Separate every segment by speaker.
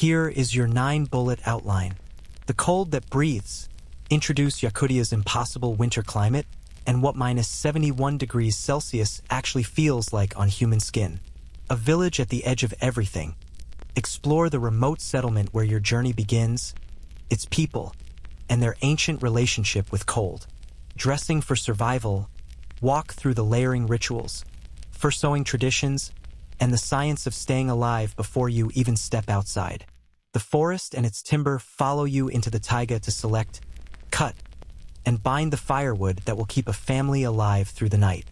Speaker 1: Here is your 9-bullet outline. The cold that breathes. Introduce Yakutia's impossible winter climate and what minus 71 degrees Celsius actually feels like on human skin. A village at the edge of everything. Explore the remote settlement where your journey begins, its people, and their ancient relationship with cold. Dressing for survival. Walk through the layering rituals, fur-sewing traditions, and the science of staying alive before you even step outside. The forest and its timber follow you into the taiga to select, cut, and bind the firewood that will keep a family alive through the night.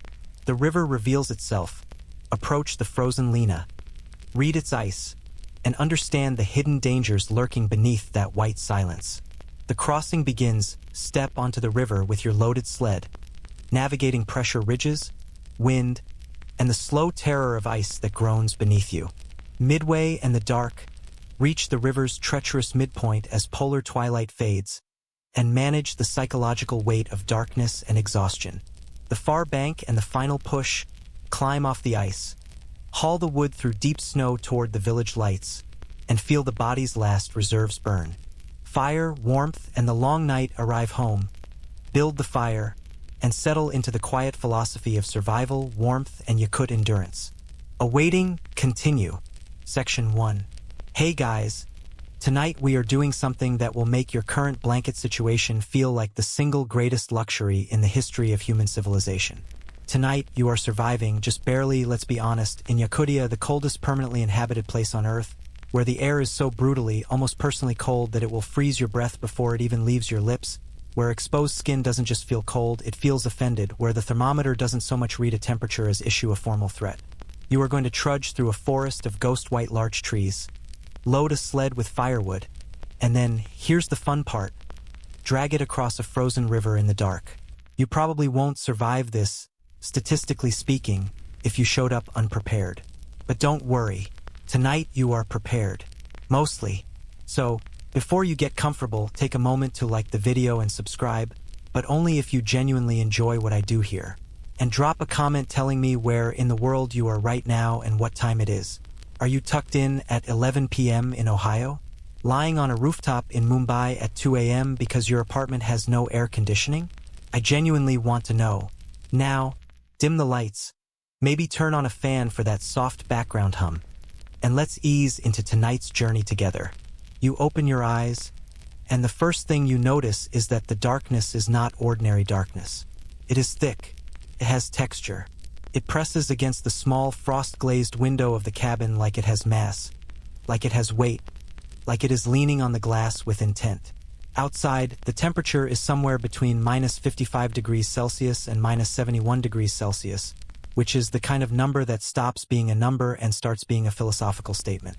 Speaker 1: The river reveals itself. Approach the frozen Lena. Read its ice, and understand the hidden dangers lurking beneath that white silence. The crossing begins. Step onto the river with your loaded sled, navigating pressure ridges, wind, and the slow terror of ice that groans beneath you. Midway and the dark. Reach the river's treacherous midpoint as polar twilight fades, and manage the psychological weight of darkness and exhaustion. The far bank and the final push. Climb off the ice. Haul the wood through deep snow toward the village lights, and feel the body's last reserves burn. Fire, warmth, and the long night arrive home. Build the fire, and settle into the quiet philosophy of survival, warmth, and Yakut endurance. Awaiting, continue. Section 1. Hey guys. Tonight we are doing something that will make your current blanket situation feel like the single greatest luxury in the history of human civilization. Tonight you are surviving, just barely, let's be honest, in Yakutia, the coldest permanently inhabited place on Earth, where the air is so brutally, almost personally cold that it will freeze your breath before it even leaves your lips, where exposed skin doesn't just feel cold, it feels offended, where the thermometer doesn't so much read a temperature as issue a formal threat. You are going to trudge through a forest of ghost white larch trees, load a sled with firewood, and then, here's the fun part, drag it across a frozen river in the dark. You probably won't survive this, statistically speaking, if you showed up unprepared. But don't worry, tonight you are prepared. Mostly. So, before you get comfortable, take a moment to like the video and subscribe, but only if you genuinely enjoy what I do here. And drop a comment telling me where in the world you are right now and what time it is. Are you tucked in at 11 p.m. in Ohio? Lying on a rooftop in Mumbai at 2 a.m. because your apartment has no air conditioning? I genuinely want to know. Now, dim the lights. Maybe turn on a fan for that soft background hum. And let's ease into tonight's journey together. You open your eyes, and the first thing you notice is that the darkness is not ordinary darkness. It is thick. It has texture. It presses against the small frost-glazed window of the cabin like it has mass, like it has weight, like it is leaning on the glass with intent. Outside, the temperature is somewhere between minus 55 degrees Celsius and minus 71 degrees Celsius, which is the kind of number that stops being a number and starts being a philosophical statement.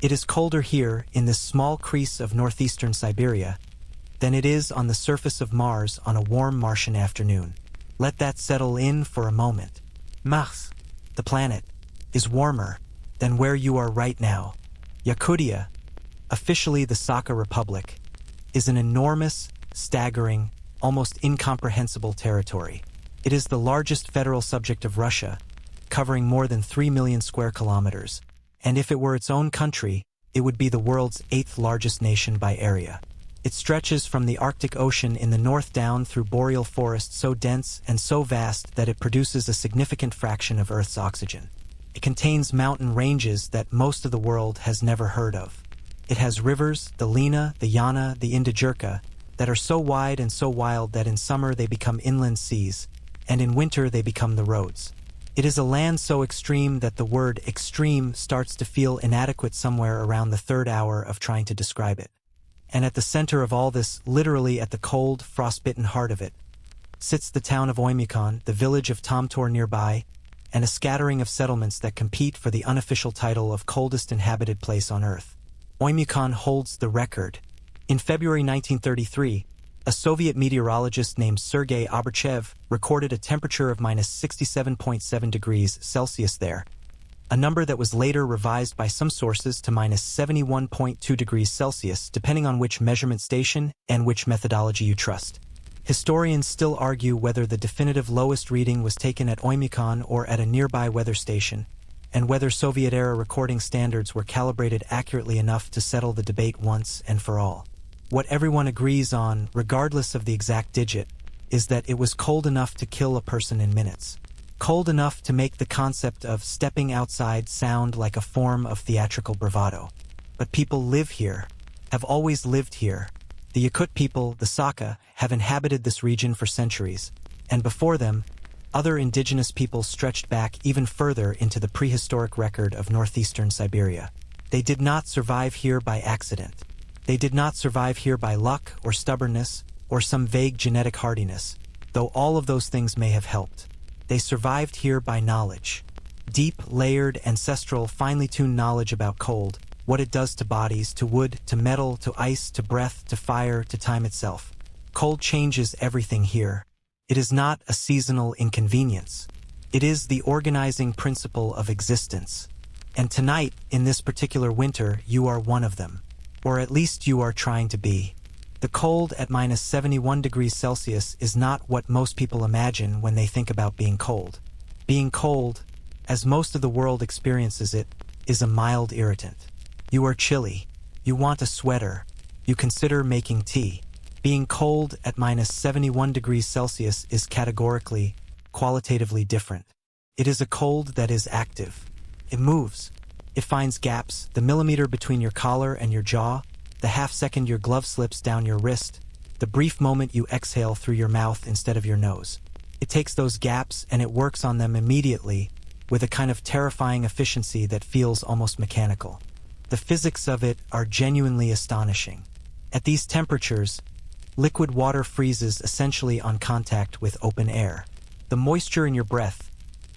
Speaker 1: It is colder here, in this small crease of northeastern Siberia, than it is on the surface of Mars on a warm Martian afternoon. Let that settle in for a moment. Mars, the planet, is warmer than where you are right now. Yakutia, officially the Sakha Republic, is an enormous, staggering, almost incomprehensible territory. It is the largest federal subject of Russia, covering more than 3 million square kilometers, and if it were its own country, it would be the world's 8th largest nation by area. It stretches from the Arctic Ocean in the north down through boreal forests so dense and so vast that it produces a significant fraction of Earth's oxygen. It contains mountain ranges that most of the world has never heard of. It has rivers, the Lena, the Yana, the Indijurka, that are so wide and so wild that in summer they become inland seas, and in winter they become the roads. It is a land so extreme that the word extreme starts to feel inadequate somewhere around the third hour of trying to describe it. And at the center of all this, literally at the cold, frostbitten heart of it, sits the town of Oymyakon, the village of Tomtor nearby, and a scattering of settlements that compete for the unofficial title of coldest inhabited place on Earth. Oymyakon holds the record. In February 1933, a Soviet meteorologist named Sergei Abrachev recorded a temperature of minus 67.7 degrees Celsius there, a number that was later revised by some sources to minus 71.2 degrees Celsius, depending on which measurement station and which methodology you trust. Historians still argue whether the definitive lowest reading was taken at Oymyakon or at a nearby weather station, and whether Soviet-era recording standards were calibrated accurately enough to settle the debate once and for all. What everyone agrees on, regardless of the exact digit, is that it was cold enough to kill a person in minutes. Cold enough to make the concept of stepping outside sound like a form of theatrical bravado. But people live here, have always lived here. The Yakut people, the Saka, have inhabited this region for centuries, and before them, other indigenous peoples stretched back even further into the prehistoric record of northeastern Siberia. They did not survive here by accident. They did not survive here by luck or stubbornness or some vague genetic hardiness, though all of those things may have helped. They survived here by knowledge. Deep, layered, ancestral, finely tuned knowledge about cold, what it does to bodies, to wood, to metal, to ice, to breath, to fire, to time itself. Cold changes everything here. It is not a seasonal inconvenience. It is the organizing principle of existence. And tonight, in this particular winter, you are one of them. Or at least you are trying to be. The cold at minus 71 degrees Celsius is not what most people imagine when they think about being cold. Being cold, as most of the world experiences it, is a mild irritant. You are chilly. You want a sweater. You consider making tea. Being cold at minus 71 degrees Celsius is categorically, qualitatively different. It is a cold that is active. It moves. It finds gaps, the millimeter between your collar and your jaw, the half-second your glove slips down your wrist, the brief moment you exhale through your mouth instead of your nose. It takes those gaps and it works on them immediately, with a kind of terrifying efficiency that feels almost mechanical. The physics of it are genuinely astonishing. At these temperatures, liquid water freezes essentially on contact with open air. The moisture in your breath,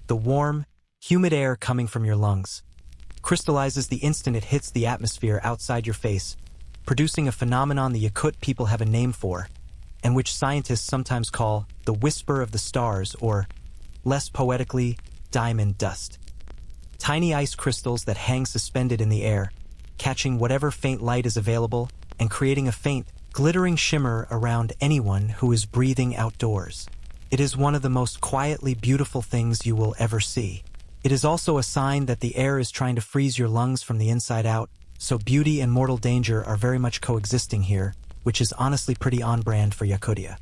Speaker 1: the warm, humid air coming from your lungs, crystallizes the instant it hits the atmosphere outside your face, producing a phenomenon the Yakut people have a name for, and which scientists sometimes call the whisper of the stars, or, less poetically, diamond dust. Tiny ice crystals that hang suspended in the air, catching whatever faint light is available and creating a faint, glittering shimmer around anyone who is breathing outdoors. It is one of the most quietly beautiful things you will ever see. It is also a sign that the air is trying to freeze your lungs from the inside out, so beauty and mortal danger are very much coexisting here, which is honestly pretty on brand for Yakutia.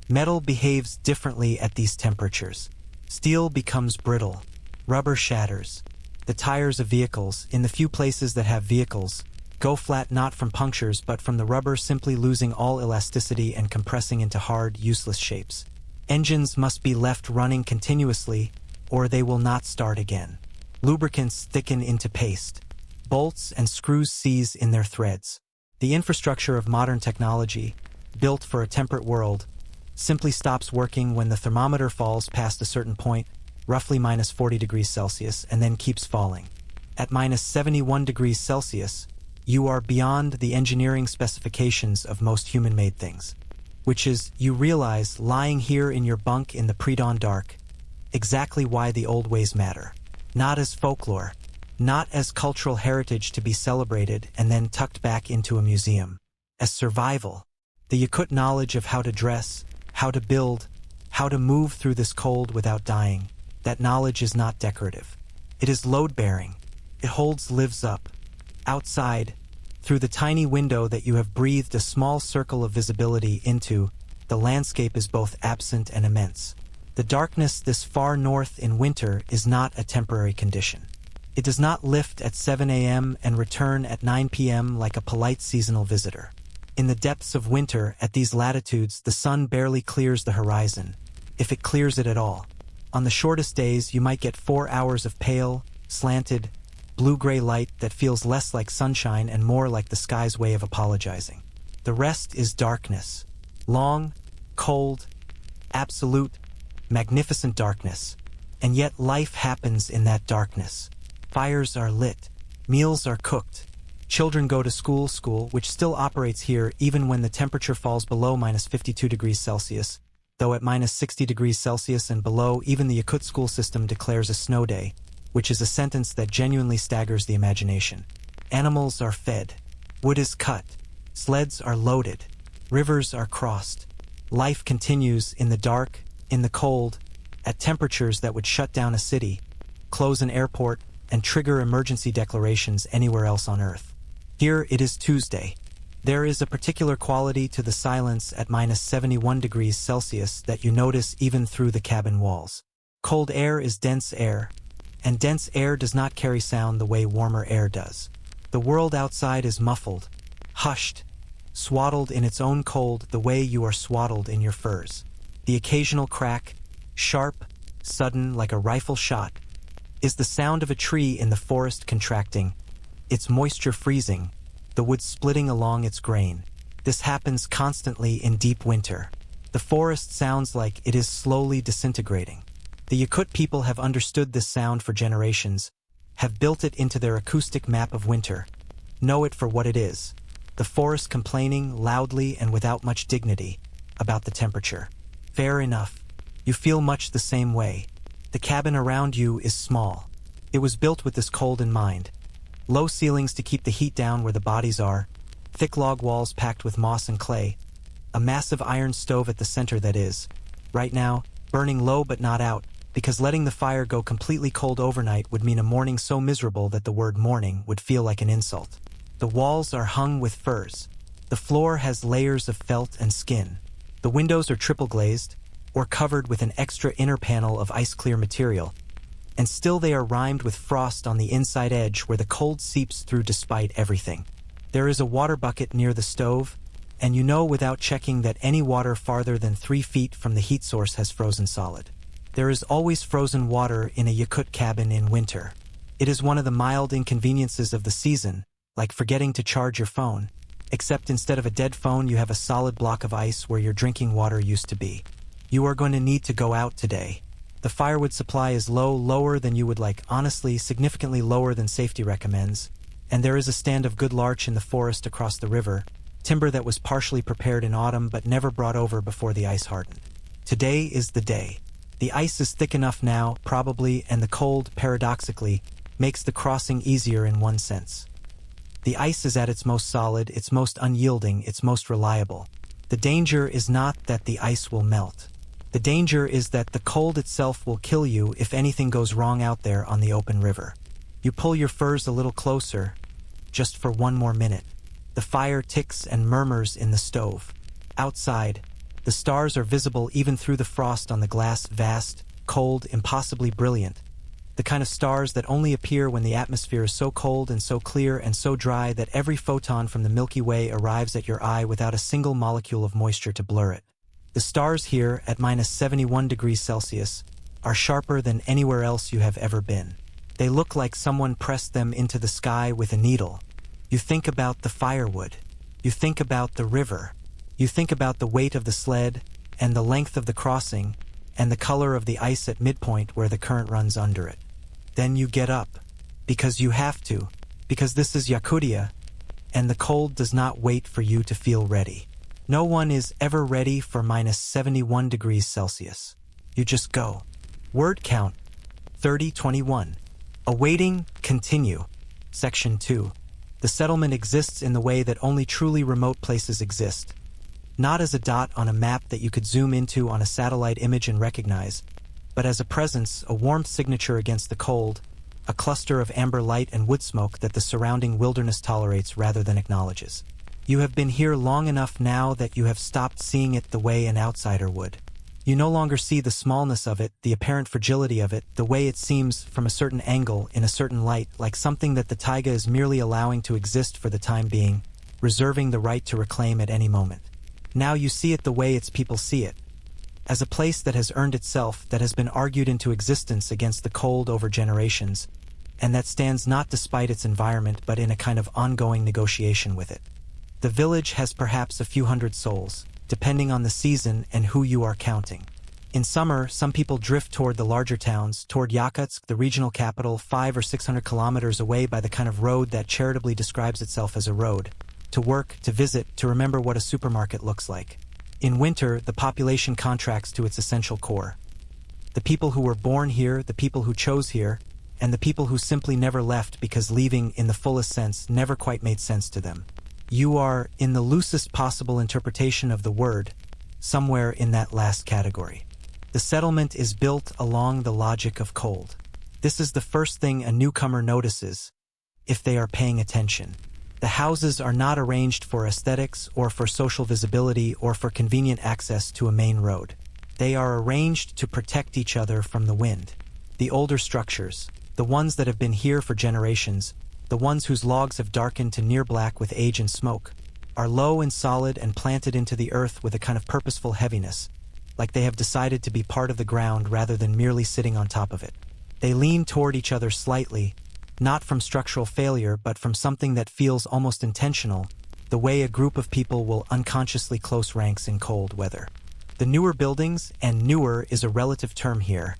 Speaker 1: Metal behaves differently at these temperatures. Steel becomes brittle. Rubber shatters. The tires of vehicles, in the few places that have vehicles, go flat not from punctures but from the rubber simply losing all elasticity and compressing into hard, useless shapes. Engines must be left running continuously, or they will not start again. Lubricants thicken into paste. Bolts and screws seize in their threads. The infrastructure of modern technology, built for a temperate world, simply stops working when the thermometer falls past a certain point, roughly minus 40 degrees Celsius, and then keeps falling. At minus 71 degrees Celsius, you are beyond the engineering specifications of most human-made things, which is, you realize, lying here in your bunk in the pre-dawn dark, exactly why the old ways matter. Not as folklore, not as cultural heritage to be celebrated and then tucked back into a museum. As survival, the Yakut knowledge of how to dress, how to build, how to move through this cold without dying, that knowledge is not decorative. It is load-bearing. It lives up. Outside, through the tiny window that you have breathed a small circle of visibility into, the landscape is both absent and immense. The darkness this far north in winter is not a temporary condition. It does not lift at 7 a.m. and return at 9 p.m. like a polite seasonal visitor. In the depths of winter, at these latitudes, the sun barely clears the horizon, if it clears it at all. On the shortest days, you might get 4 hours of pale, slanted, blue-gray light that feels less like sunshine and more like the sky's way of apologizing. The rest is darkness. Long, cold, absolute, magnificent darkness. And yet life happens in that darkness. Fires are lit. Meals are cooked. Children go to school, which still operates here even when the temperature falls below minus 52 degrees Celsius, though at minus 60 degrees Celsius and below, even the Yakut school system declares a snow day, which is a sentence that genuinely staggers the imagination. Animals are fed. Wood is cut. Sleds are loaded. Rivers are crossed. Life continues in the dark, in the cold, at temperatures that would shut down a city, close an airport, and trigger emergency declarations anywhere else on Earth. Here it is Tuesday. There is a particular quality to the silence at -71 degrees Celsius that you notice even through the cabin walls. Cold air is dense air, and dense air does not carry sound the way warmer air does. The world outside is muffled, hushed, swaddled in its own cold the way you are swaddled in your furs. The occasional crack, sharp, sudden like a rifle shot, is the sound of a tree in the forest contracting, its moisture freezing, the wood splitting along its grain. This happens constantly in deep winter. The forest sounds like it is slowly disintegrating. The Yakut people have understood this sound for generations, have built it into their acoustic map of winter, know it for what it is, the forest complaining loudly and without much dignity about the temperature. Fair enough. You feel much the same way. The cabin around you is small. It was built with this cold in mind. Low ceilings to keep the heat down where the bodies are, thick log walls packed with moss and clay, a massive iron stove at the center that is, right now, burning low but not out, because letting the fire go completely cold overnight would mean a morning so miserable that the word morning would feel like an insult. The walls are hung with furs. The floor has layers of felt and skin. The windows are triple glazed, or covered with an extra inner panel of ice-clear material, and still they are rimed with frost on the inside edge where the cold seeps through despite everything. There is a water bucket near the stove, and you know without checking that any water farther than 3 feet from the heat source has frozen solid. There is always frozen water in a Yakut cabin in winter. It is one of the mild inconveniences of the season, like forgetting to charge your phone, except instead of a dead phone you have a solid block of ice where your drinking water used to be. You are going to need to go out today. The firewood supply is low, lower than you would like, honestly, significantly lower than safety recommends, and there is a stand of good larch in the forest across the river, timber that was partially prepared in autumn but never brought over before the ice hardened. Today is the day. The ice is thick enough now, probably, and the cold, paradoxically, makes the crossing easier in one sense. The ice is at its most solid, its most unyielding, its most reliable. The danger is not that the ice will melt. The danger is that the cold itself will kill you if anything goes wrong out there on the open river. You pull your furs a little closer, just for one more minute. The fire ticks and murmurs in the stove. Outside, the stars are visible even through the frost on the glass, vast, cold, impossibly brilliant. The kind of stars that only appear when the atmosphere is so cold and so clear and so dry that every photon from the Milky Way arrives at your eye without a single molecule of moisture to blur it. The stars here, at -71 degrees Celsius, are sharper than anywhere else you have ever been. They look like someone pressed them into the sky with a needle. You think about the firewood. You think about the river. You think about the weight of the sled, and the length of the crossing, and the color of the ice at midpoint where the current runs under it. Then you get up, because you have to, because this is Yakutia, and the cold does not wait for you to feel ready. No one is ever ready for -71 degrees Celsius. You just go. Word count, 3021. Awaiting, continue. Section 2. The settlement exists in the way that only truly remote places exist. Not as a dot on a map that you could zoom into on a satellite image and recognize, but as a presence, a warmth signature against the cold, a cluster of amber light and wood smoke that the surrounding wilderness tolerates rather than acknowledges. You have been here long enough now that you have stopped seeing it the way an outsider would. You no longer see the smallness of it, the apparent fragility of it, the way it seems from a certain angle, in a certain light, like something that the taiga is merely allowing to exist for the time being, reserving the right to reclaim at any moment. Now you see it the way its people see it, as a place that has earned itself, that has been argued into existence against the cold over generations, and that stands not despite its environment but in a kind of ongoing negotiation with it. The village has perhaps a few hundred souls, depending on the season and who you are counting. In summer, some people drift toward the larger towns, toward Yakutsk, the regional capital, 500 or 600 kilometers away by the kind of road that charitably describes itself as a road, to work, to visit, to remember what a supermarket looks like. In winter, the population contracts to its essential core. The people who were born here, the people who chose here, and the people who simply never left because leaving, in the fullest sense, never quite made sense to them. You are, in the loosest possible interpretation of the word, somewhere in that last category. The settlement is built along the logic of cold. This is the first thing a newcomer notices, if they are paying attention. The houses are not arranged for aesthetics or for social visibility or for convenient access to a main road. They are arranged to protect each other from the wind. The older structures, the ones that have been here for generations, the ones whose logs have darkened to near black with age and smoke, are low and solid and planted into the earth with a kind of purposeful heaviness, like they have decided to be part of the ground rather than merely sitting on top of it. They lean toward each other slightly, not from structural failure but from something that feels almost intentional, the way a group of people will unconsciously close ranks in cold weather. The newer buildings, and newer is a relative term here,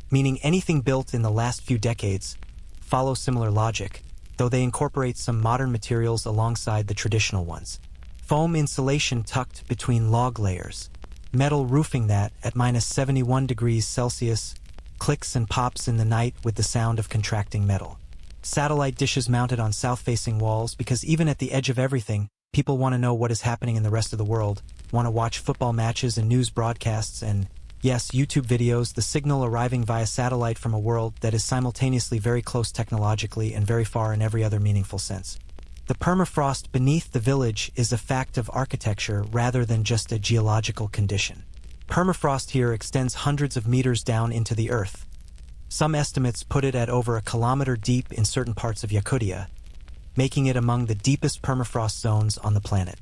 Speaker 1: meaning anything built in the last few decades, follow similar logic, though they incorporate some modern materials alongside the traditional ones. Foam insulation tucked between log layers, metal roofing that, at -71 degrees Celsius, clicks and pops in the night with the sound of contracting metal. Satellite dishes mounted on south-facing walls because even at the edge of everything, people want to know what is happening in the rest of the world, want to watch football matches and news broadcasts and, yes, YouTube videos, the signal arriving via satellite from a world that is simultaneously very close technologically and very far in every other meaningful sense. The permafrost beneath the village is a fact of architecture rather than just a geological condition. Permafrost here extends hundreds of meters down into the earth. Some estimates put it at over a kilometer deep in certain parts of Yakutia, making it among the deepest permafrost zones on the planet.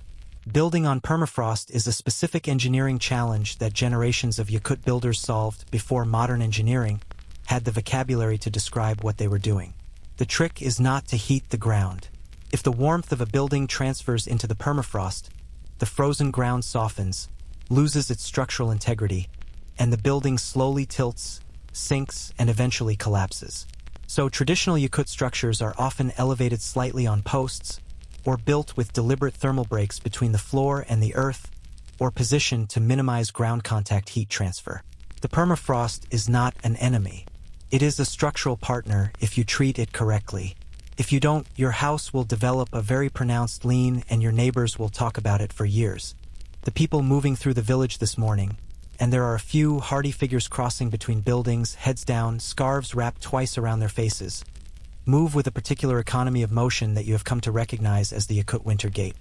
Speaker 1: Building on permafrost is a specific engineering challenge that generations of Yakut builders solved before modern engineering had the vocabulary to describe what they were doing. The trick is not to heat the ground. If the warmth of a building transfers into the permafrost, the frozen ground softens, loses its structural integrity, and the building slowly tilts, sinks, and eventually collapses. So traditional Yakut structures are often elevated slightly on posts, or built with deliberate thermal breaks between the floor and the earth, or positioned to minimize ground contact heat transfer. The permafrost is not an enemy. It is a structural partner if you treat it correctly. If you don't, your house will develop a very pronounced lean and your neighbors will talk about it for years. The people moving through the village this morning, and there are a few hardy figures crossing between buildings, heads down, scarves wrapped twice around their faces, move with a particular economy of motion that you have come to recognize as the Yakut winter gait.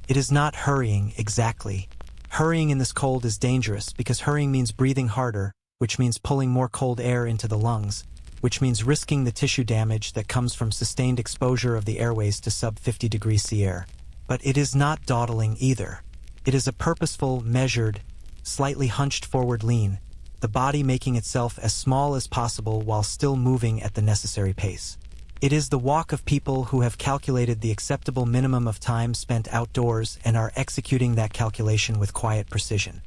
Speaker 1: It is not hurrying exactly. Hurrying in this cold is dangerous because hurrying means breathing harder, which means pulling more cold air into the lungs, which means risking the tissue damage that comes from sustained exposure of the airways to sub-50 degrees C air. But it is not dawdling either. It is a purposeful, measured, slightly hunched forward lean, the body making itself as small as possible while still moving at the necessary pace. It is the walk of people who have calculated the acceptable minimum of time spent outdoors and are executing that calculation with quiet precision.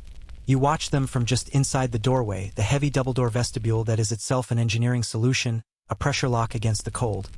Speaker 1: You watch them from just inside the doorway, the heavy double-door vestibule that is itself an engineering solution, a pressure lock against the cold,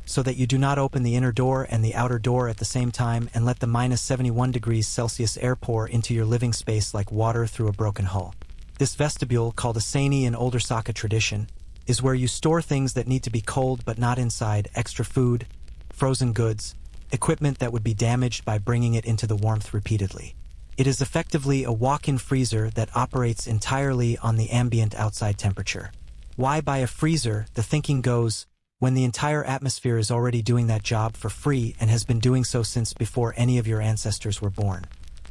Speaker 1: so that you do not open the inner door and the outer door at the same time and let the -71 degrees Celsius air pour into your living space like water through a broken hull. This vestibule, called a seini in older Saka tradition, is where you store things that need to be cold but not inside: extra food, frozen goods, equipment that would be damaged by bringing it into the warmth repeatedly. It is effectively a walk-in freezer that operates entirely on the ambient outside temperature. Why buy a freezer, the thinking goes, when the entire atmosphere is already doing that job for free and has been doing so since before any of your ancestors were born?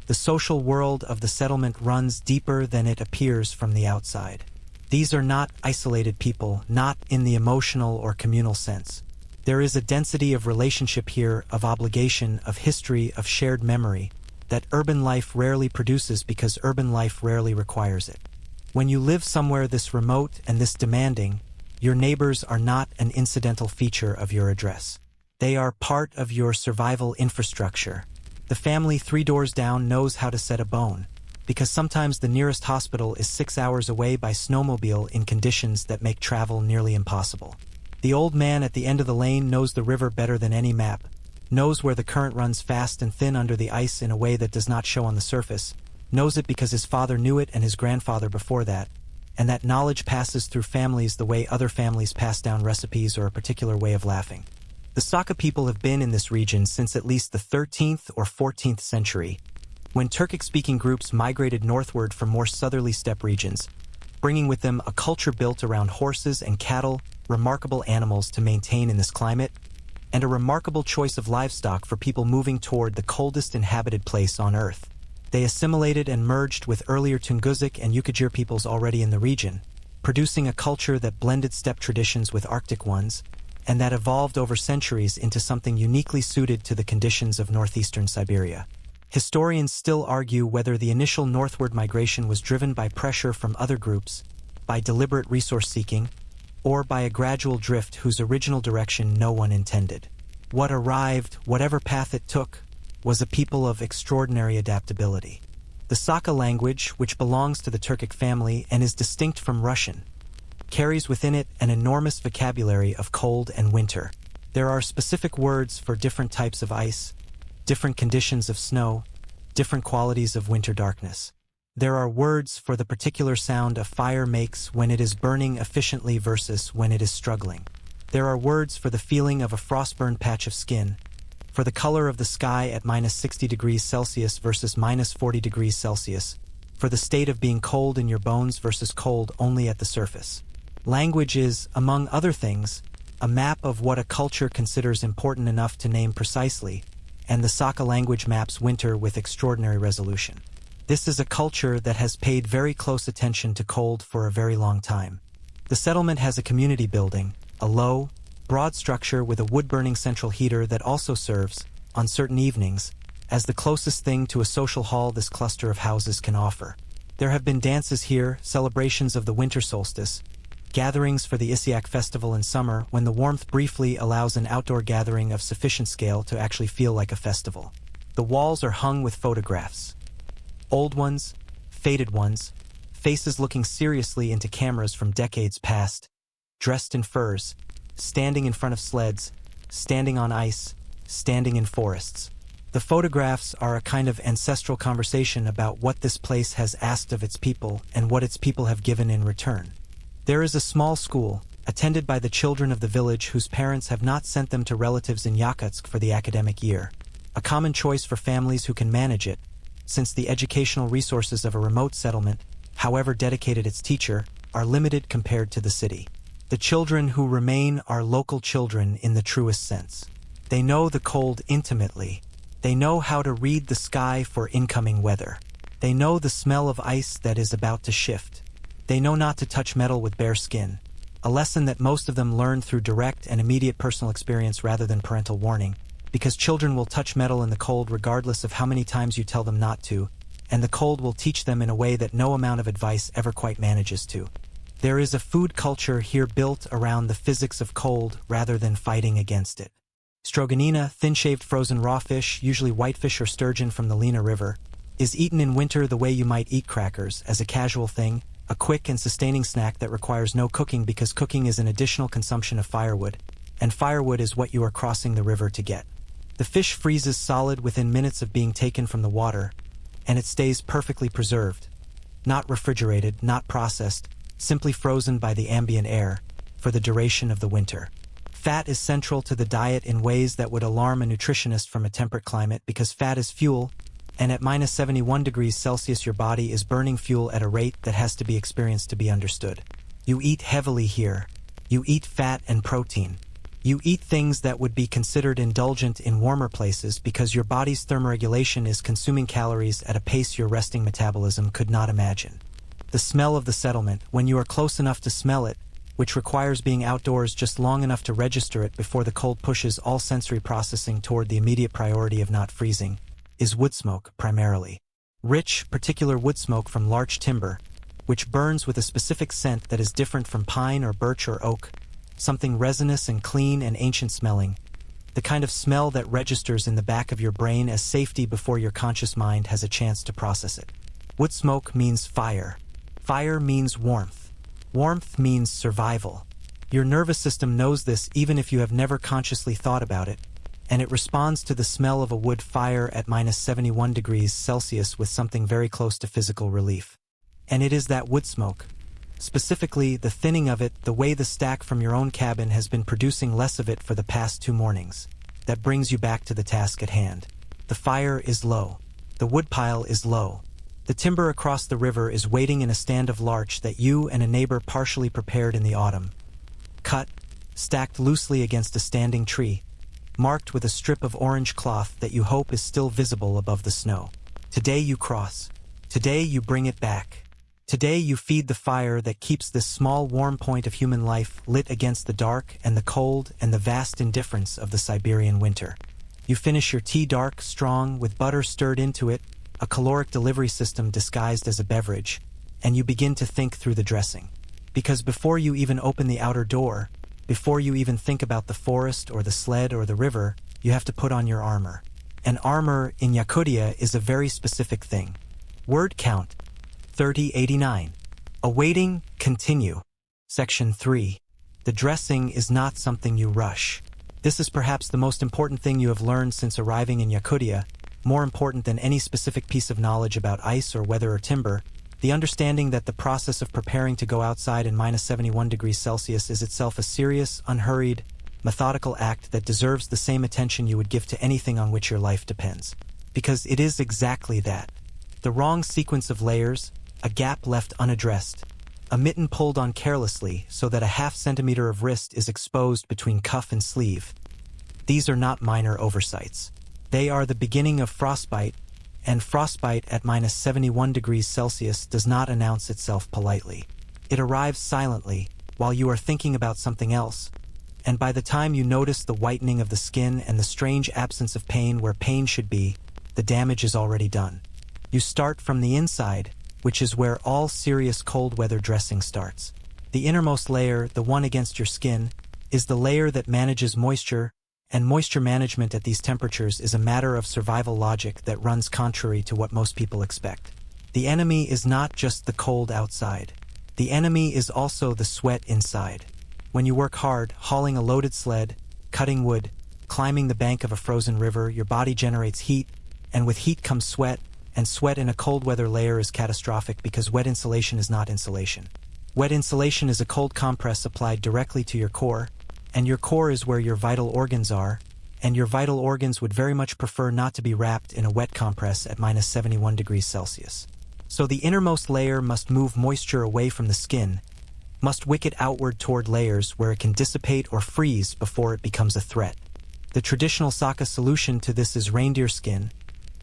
Speaker 1: The social world of the settlement runs deeper than it appears from the outside. These are not isolated people, not in the emotional or communal sense. There is a density of relationship here, of obligation, of history, of shared memory, that urban life rarely produces because urban life rarely requires it. When you live somewhere this remote and this demanding, your neighbors are not an incidental feature of your address. They are part of your survival infrastructure. The family 3 doors down knows how to set a bone, because sometimes the nearest hospital is 6 hours away by snowmobile in conditions that make travel nearly impossible. The old man at the end of the lane knows the river better than any map, knows where the current runs fast and thin under the ice in a way that does not show on the surface, knows it because his father knew it and his grandfather before that, and that knowledge passes through families the way other families pass down recipes or a particular way of laughing. The Saka people have been in this region since at least the 13th or 14th century, when Turkic-speaking groups migrated northward from more southerly steppe regions, bringing with them a culture built around horses and cattle, remarkable animals to maintain in this climate, and a remarkable choice of livestock for people moving toward the coldest inhabited place on Earth. They assimilated and merged with earlier Tungusic and Yakutia peoples already in the region, producing a culture that blended steppe traditions with Arctic ones, and that evolved over centuries into something uniquely suited to the conditions of northeastern Siberia. Historians still argue whether the initial northward migration was driven by pressure from other groups, by deliberate resource seeking, or by a gradual drift whose original direction no one intended. What arrived, whatever path it took, was a people of extraordinary adaptability. The Saka language, which belongs to the Turkic family and is distinct from Russian, carries within it an enormous vocabulary of cold and winter. There are specific words for different types of ice, different conditions of snow, different qualities of winter darkness. There are words for the particular sound a fire makes when it is burning efficiently versus when it is struggling. There are words for the feeling of a frostburned patch of skin, for the color of the sky at -60°C versus -40°C, for the state of being cold in your bones versus cold only at the surface. Language is, among other things, a map of what a culture considers important enough to name precisely, and the Saka language maps winter with extraordinary resolution. This is a culture that has paid very close attention to cold for a very long time. The settlement has a community building, a low, broad structure with a wood-burning central heater that also serves, on certain evenings, as the closest thing to a social hall this cluster of houses can offer. There have been dances here, celebrations of the winter solstice, gatherings for the Isiaq festival in summer when the warmth briefly allows an outdoor gathering of sufficient scale to actually feel like a festival. The walls are hung with photographs. Old ones, faded ones, faces looking seriously into cameras from decades past, dressed in furs, standing in front of sleds, standing on ice, standing in forests. The photographs are a kind of ancestral conversation about what this place has asked of its people and what its people have given in return. There is a small school, attended by the children of the village whose parents have not sent them to relatives in Yakutsk for the academic year, a common choice for families who can manage it, since the educational resources of a remote settlement, however dedicated its teacher, are limited compared to the city. The children who remain are local children in the truest sense. They know the cold intimately. They know how to read the sky for incoming weather. They know the smell of ice that is about to shift. They know not to touch metal with bare skin, a lesson that most of them learn through direct and immediate personal experience rather than parental warning, because children will touch metal in the cold regardless of how many times you tell them not to, and the cold will teach them in a way that no amount of advice ever quite manages to. There is a food culture here built around the physics of cold rather than fighting against it. Stroganina, thin-shaved frozen raw fish, usually whitefish or sturgeon from the Lena River, is eaten in winter the way you might eat crackers, as a casual thing, a quick and sustaining snack that requires no cooking because cooking is an additional consumption of firewood, and firewood is what you are crossing the river to get. The fish freezes solid within minutes of being taken from the water, and it stays perfectly preserved. Not refrigerated, not processed, simply frozen by the ambient air, for the duration of the winter. Fat is central to the diet in ways that would alarm a nutritionist from a temperate climate because fat is fuel, and at -71°C your body is burning fuel at a rate that has to be experienced to be understood. You eat heavily here. You eat fat and protein. You eat things that would be considered indulgent in warmer places because your body's thermoregulation is consuming calories at a pace your resting metabolism could not imagine. The smell of the settlement, when you are close enough to smell it, which requires being outdoors just long enough to register it before the cold pushes all sensory processing toward the immediate priority of not freezing, is wood smoke, primarily. Rich, particular wood smoke from larch timber, which burns with a specific scent that is different from pine or birch or oak, something resinous and clean and ancient-smelling, the kind of smell that registers in the back of your brain as safety before your conscious mind has a chance to process it. Wood smoke means fire. Fire means warmth. Warmth means survival. Your nervous system knows this even if you have never consciously thought about it, and it responds to the smell of a wood fire at -71°C with something very close to physical relief. And it is that wood smoke, specifically the thinning of it, the way the stack from your own cabin has been producing less of it for the past 2 mornings, that brings you back to the task at hand. The fire is low. The woodpile is low. The timber across the river is waiting in a stand of larch that you and a neighbor partially prepared in the autumn. cut, stacked loosely against a standing tree, marked with a strip of orange cloth that you hope is still visible above the snow. Today you cross. Today you bring it back. Today you feed the fire that keeps this small warm point of human life lit against the dark and the cold and the vast indifference of the Siberian winter. You finish your tea dark, strong, with butter stirred into it, a caloric delivery system disguised as a beverage, and you begin to think through the dressing. Because before you even open the outer door, before you even think about the forest or the sled or the river, you have to put on your armor. And armor in Yakutia is a very specific thing. Word count, 3089. Awaiting, continue. Section 3. The dressing is not something you rush. This is perhaps the most important thing you have learned since arriving in Yakutia, more important than any specific piece of knowledge about ice or weather or timber, the understanding that the process of preparing to go outside in minus 71 degrees Celsius is itself a serious, unhurried, methodical act that deserves the same attention you would give to anything on which your life depends. Because it is exactly that. The wrong sequence of layers, a gap left unaddressed, a mitten pulled on carelessly so that a half centimeter of wrist is exposed between cuff and sleeve. These are not minor oversights. They are the beginning of frostbite, and frostbite at minus 71 degrees Celsius does not announce itself politely. It arrives silently, while you are thinking about something else, and by the time you notice the whitening of the skin and the strange absence of pain where pain should be, the damage is already done. You start from the inside, which is where all serious cold weather dressing starts. The innermost layer, the one against your skin, is the layer that manages moisture, and moisture management at these temperatures is a matter of survival logic that runs contrary to what most people expect. The enemy is not just the cold outside. The enemy is also the sweat inside. When you work hard, hauling a loaded sled, cutting wood, climbing the bank of a frozen river, your body generates heat, and with heat comes sweat, and sweat in a cold weather layer is catastrophic because wet insulation is not insulation. Wet insulation is a cold compress applied directly to your core, and your core is where your vital organs are, and your vital organs would very much prefer not to be wrapped in a wet compress at minus 71 degrees Celsius. So the innermost layer must move moisture away from the skin, must wick it outward toward layers where it can dissipate or freeze before it becomes a threat. The traditional Saka solution to this is reindeer skin,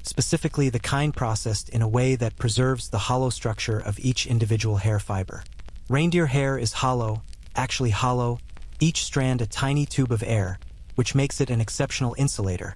Speaker 1: specifically the kind processed in a way that preserves the hollow structure of each individual hair fiber. Reindeer hair is hollow, actually hollow, each strand a tiny tube of air, which makes it an exceptional insulator,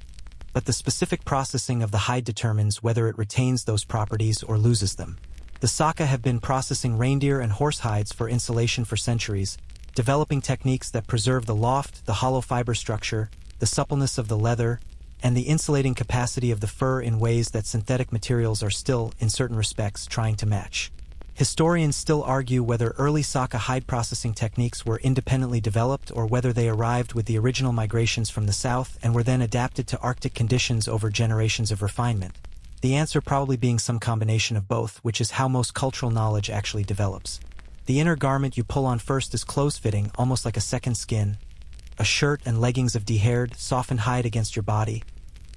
Speaker 1: but the specific processing of the hide determines whether it retains those properties or loses them. The Saka have been processing reindeer and horse hides for insulation for centuries, developing techniques that preserve the loft, the hollow fiber structure, the suppleness of the leather, and the insulating capacity of the fur in ways that synthetic materials are still, in certain respects, trying to match. Historians still argue whether early Saka hide processing techniques were independently developed or whether they arrived with the original migrations from the south and were then adapted to Arctic conditions over generations of refinement. The answer probably being some combination of both, which is how most cultural knowledge actually develops. The inner garment you pull on first is close-fitting, almost like a second skin, a shirt and leggings of dehaired, softened hide against your body.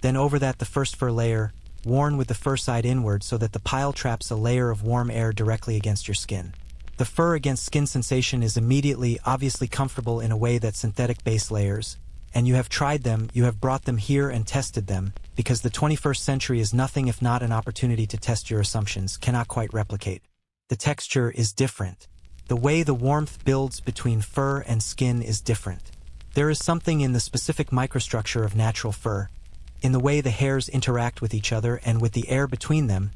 Speaker 1: Then over that the first fur layer, worn with the fur side inward so that the pile traps a layer of warm air directly against your skin. The fur against skin sensation is immediately, obviously comfortable in a way that synthetic base layers, and you have tried them, you have brought them here and tested them, because the 21st century is nothing if not an opportunity to test your assumptions, cannot quite replicate. The texture is different. The way the warmth builds between fur and skin is different. There is something in the specific microstructure of natural fur, in the way the hairs interact with each other and with the air between them,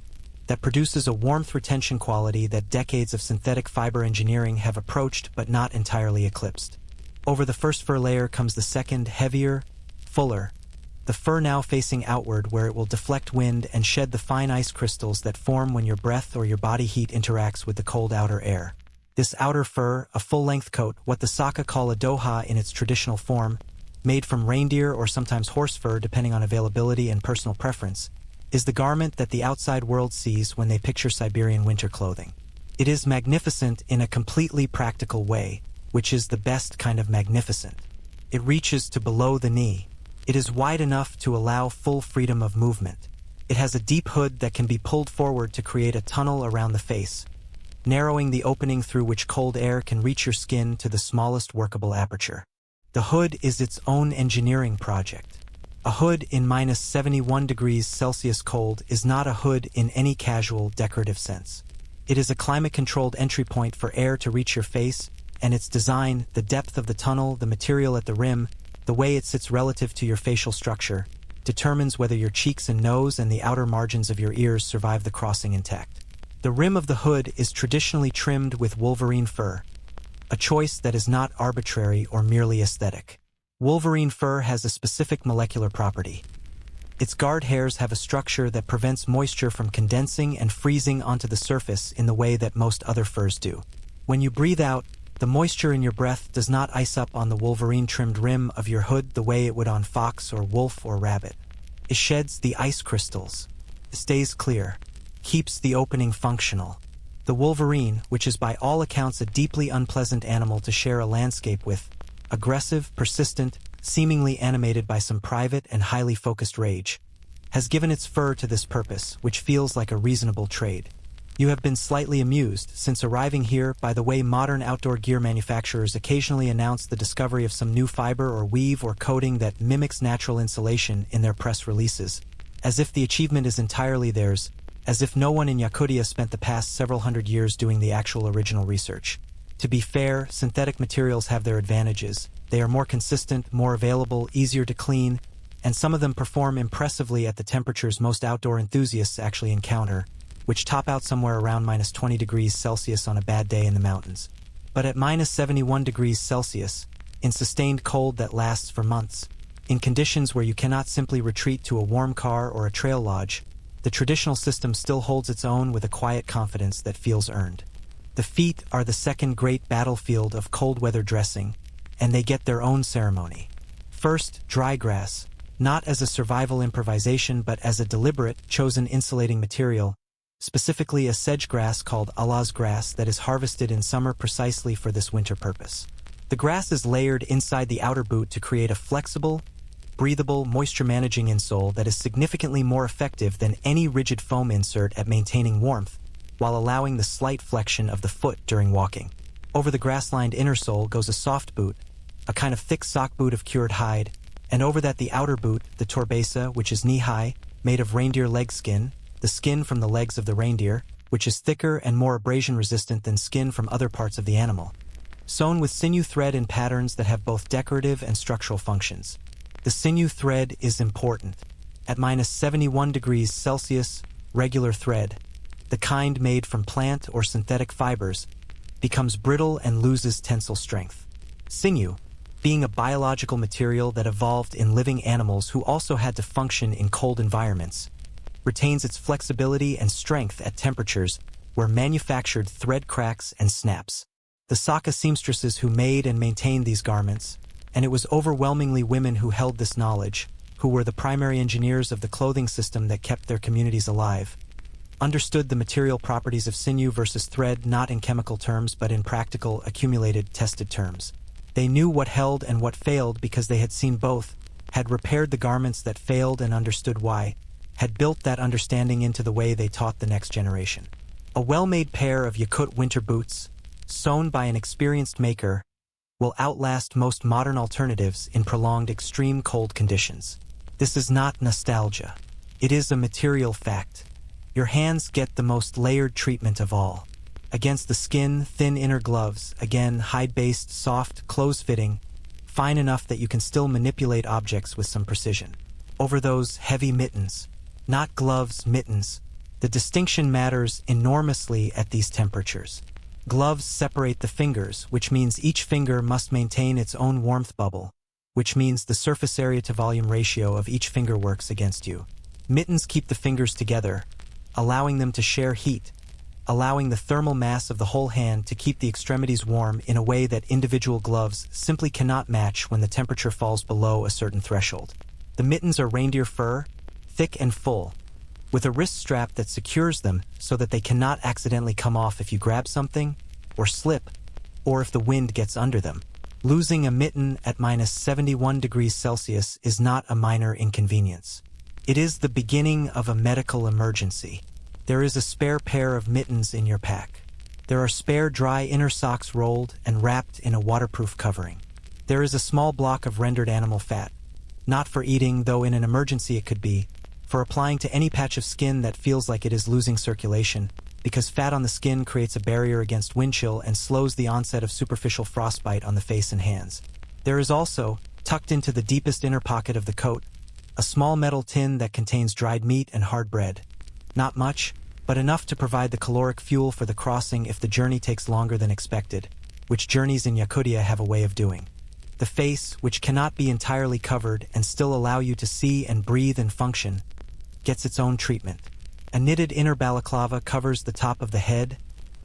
Speaker 1: that produces a warmth retention quality that decades of synthetic fiber engineering have approached but not entirely eclipsed. Over the first fur layer comes the second, heavier, fuller, the fur now facing outward where it will deflect wind and shed the fine ice crystals that form when your breath or your body heat interacts with the cold outer air. This outer fur, a full-length coat, what the Saka call a doha in its traditional form, made from reindeer or sometimes horse fur depending on availability and personal preference, is the garment that the outside world sees when they picture Siberian winter clothing. It is magnificent in a completely practical way, which is the best kind of magnificent. It reaches to below the knee. It is wide enough to allow full freedom of movement. It has a deep hood that can be pulled forward to create a tunnel around the face. narrowing the opening through which cold air can reach your skin to the smallest workable aperture. The hood is its own engineering project. A hood in minus 71 degrees Celsius cold is not a hood in any casual, decorative sense. It is a climate-controlled entry point for air to reach your face, and its design, the depth of the tunnel, the material at the rim, the way it sits relative to your facial structure, determines whether your cheeks and nose and the outer margins of your ears survive the crossing intact. The rim of the hood is traditionally trimmed with wolverine fur, a choice that is not arbitrary or merely aesthetic. Wolverine fur has a specific molecular property. Its guard hairs have a structure that prevents moisture from condensing and freezing onto the surface in the way that most other furs do. When you breathe out, the moisture in your breath does not ice up on the wolverine-trimmed rim of your hood the way it would on fox or wolf or rabbit. It sheds the ice crystals, stays clear, keeps the opening functional. The wolverine, which is by all accounts a deeply unpleasant animal to share a landscape with, aggressive, persistent, seemingly animated by some private and highly focused rage, has given its fur to this purpose, which feels like a reasonable trade. You have been slightly amused, since arriving here, by the way modern outdoor gear manufacturers occasionally announce the discovery of some new fiber or weave or coating that mimics natural insulation in their press releases, as if the achievement is entirely theirs, as if no one in Yakutia spent the past several hundred years doing the actual original research. To be fair, synthetic materials have their advantages. They are more consistent, more available, easier to clean, and some of them perform impressively at the temperatures most outdoor enthusiasts actually encounter, which top out somewhere around minus 20 degrees Celsius on a bad day in the mountains. But at minus 71 degrees Celsius, in sustained cold that lasts for months, in conditions where you cannot simply retreat to a warm car or a trail lodge, the traditional system still holds its own with a quiet confidence that feels earned. The feet are the second great battlefield of cold weather dressing, and they get their own ceremony. First, dry grass, not as a survival improvisation but as a deliberate, chosen insulating material, specifically a sedge grass called Allah's grass that is harvested in summer precisely for this winter purpose. The grass is layered inside the outer boot to create a flexible, breathable, moisture-managing insole that is significantly more effective than any rigid foam insert at maintaining warmth, while allowing the slight flexion of the foot during walking. Over the grass-lined inner sole goes a soft boot, a kind of thick sock boot of cured hide, and over that the outer boot, the torbesa, which is knee-high, made of reindeer leg skin, the skin from the legs of the reindeer, which is thicker and more abrasion-resistant than skin from other parts of the animal, sewn with sinew thread in patterns that have both decorative and structural functions. The sinew thread is important. At minus 71 degrees Celsius, regular thread, the kind made from plant or synthetic fibers, becomes brittle and loses tensile strength. Sinew, being a biological material that evolved in living animals who also had to function in cold environments, retains its flexibility and strength at temperatures where manufactured thread cracks and snaps. The Saka seamstresses who made and maintained these garments, and it was overwhelmingly women who held this knowledge, who were the primary engineers of the clothing system that kept their communities alive, understood the material properties of sinew versus thread not in chemical terms but in practical, accumulated, tested terms. They knew what held and what failed because they had seen both, had repaired the garments that failed and understood why, had built that understanding into the way they taught the next generation. A well-made pair of Yakut winter boots, sewn by an experienced maker, will outlast most modern alternatives in prolonged extreme cold conditions. This is not nostalgia. It is a material fact. Your hands get the most layered treatment of all. Against the skin, thin inner gloves, again hide-based, soft, close-fitting, fine enough that you can still manipulate objects with some precision. Over those heavy mittens, not gloves, mittens, the distinction matters enormously at these temperatures. Gloves separate the fingers, which means each finger must maintain its own warmth bubble, which means the surface area to volume ratio of each finger works against you. Mittens keep the fingers together, allowing them to share heat, allowing the thermal mass of the whole hand to keep the extremities warm in a way that individual gloves simply cannot match when the temperature falls below a certain threshold. The mittens are reindeer fur, thick and full, with a wrist strap that secures them so that they cannot accidentally come off if you grab something, or slip, or if the wind gets under them. Losing a mitten at minus 71 degrees Celsius is not a minor inconvenience. It is the beginning of a medical emergency. There is a spare pair of mittens in your pack. There are spare dry inner socks rolled and wrapped in a waterproof covering. There is a small block of rendered animal fat. Not for eating, though in an emergency it could be, for applying to any patch of skin that feels like it is losing circulation, because fat on the skin creates a barrier against wind chill and slows the onset of superficial frostbite on the face and hands. There is also, tucked into the deepest inner pocket of the coat, a small metal tin that contains dried meat and hard bread. Not much, but enough to provide the caloric fuel for the crossing if the journey takes longer than expected, which journeys in Yakutia have a way of doing. The face, which cannot be entirely covered and still allow you to see and breathe and function, gets its own treatment. A knitted inner balaclava covers the top of the head,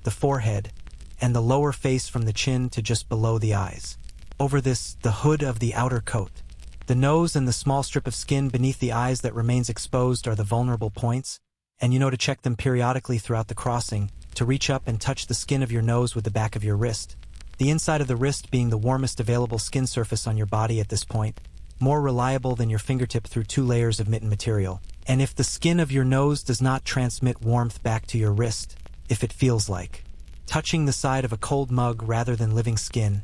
Speaker 1: the forehead, and the lower face from the chin to just below the eyes. Over this, the hood of the outer coat. The nose and the small strip of skin beneath the eyes that remains exposed are the vulnerable points, and you know to check them periodically throughout the crossing, to reach up and touch the skin of your nose with the back of your wrist. The inside of the wrist being the warmest available skin surface on your body at this point, more reliable than your fingertip through 2 layers of mitten material. And if the skin of your nose does not transmit warmth back to your wrist, if it feels like touching the side of a cold mug rather than living skin,